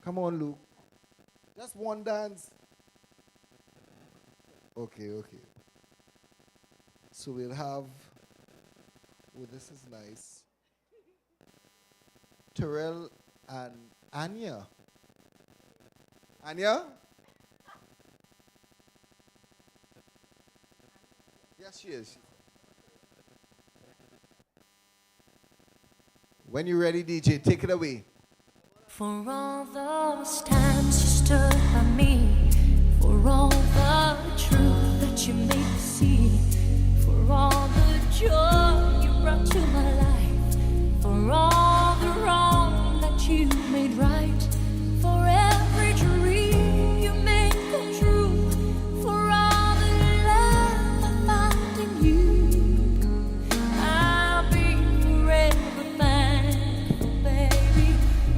Come on, Luke. Just one dance. Okay. So we'll have, oh, this is nice. Terrell and Anya. Anya? Yes, she is. When you're ready, DJ, take it away. For all those times you stood by me, for all the truth that you made me see, for all the joy you brought to my life, for all the wrong that you made right, for every dream you made come true, for all the love I found in you, I'll be forever thankful, baby.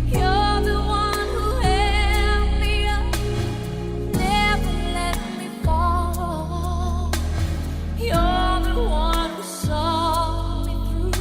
You're the one who held me up, never let me fall. You're the one who saw me through.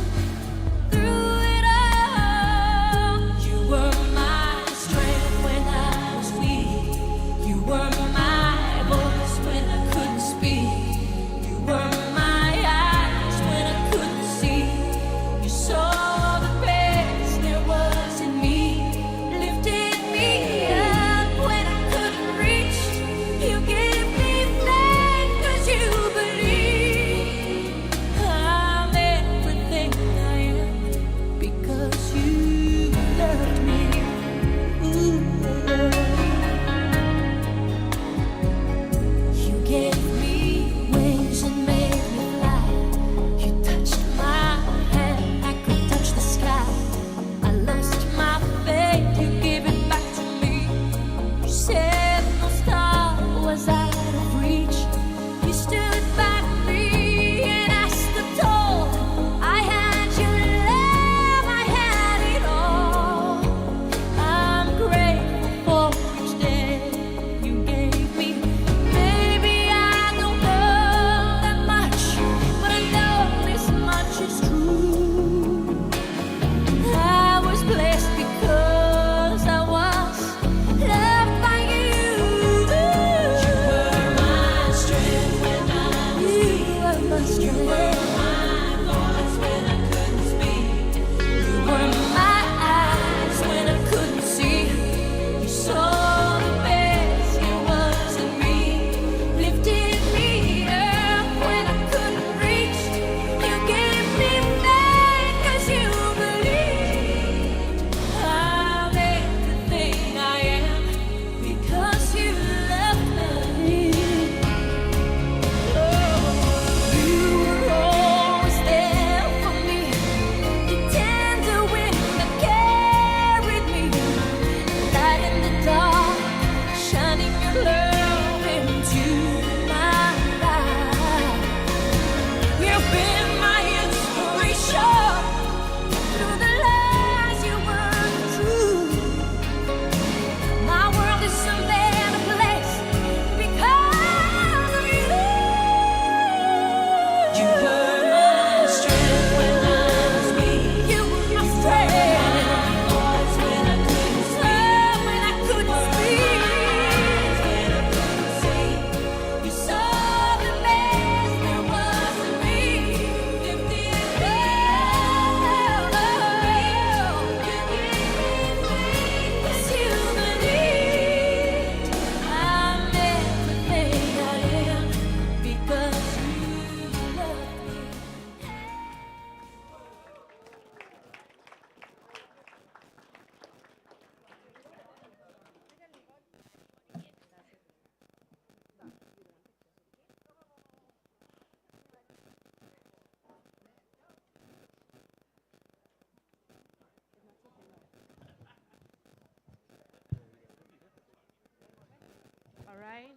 All right.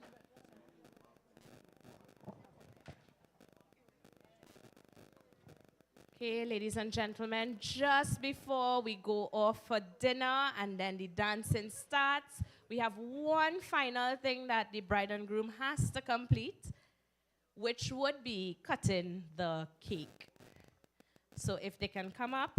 Okay, ladies and gentlemen, just before we go off for dinner and then the dancing starts, we have one final thing that the bride and groom has to complete, which would be cutting the cake. So if they can come up.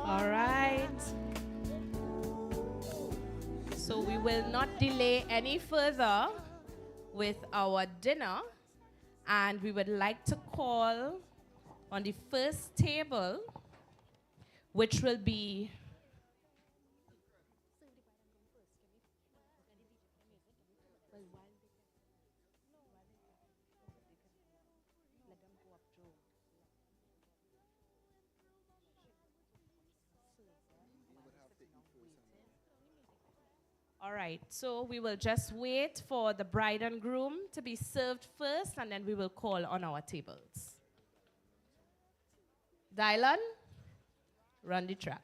All right. So we will not delay any further with our dinner, and we would like to call on the first table, which will be all right, so we will just wait for the bride and groom to be served first, and then we will call on our tables. Dylan, run the track.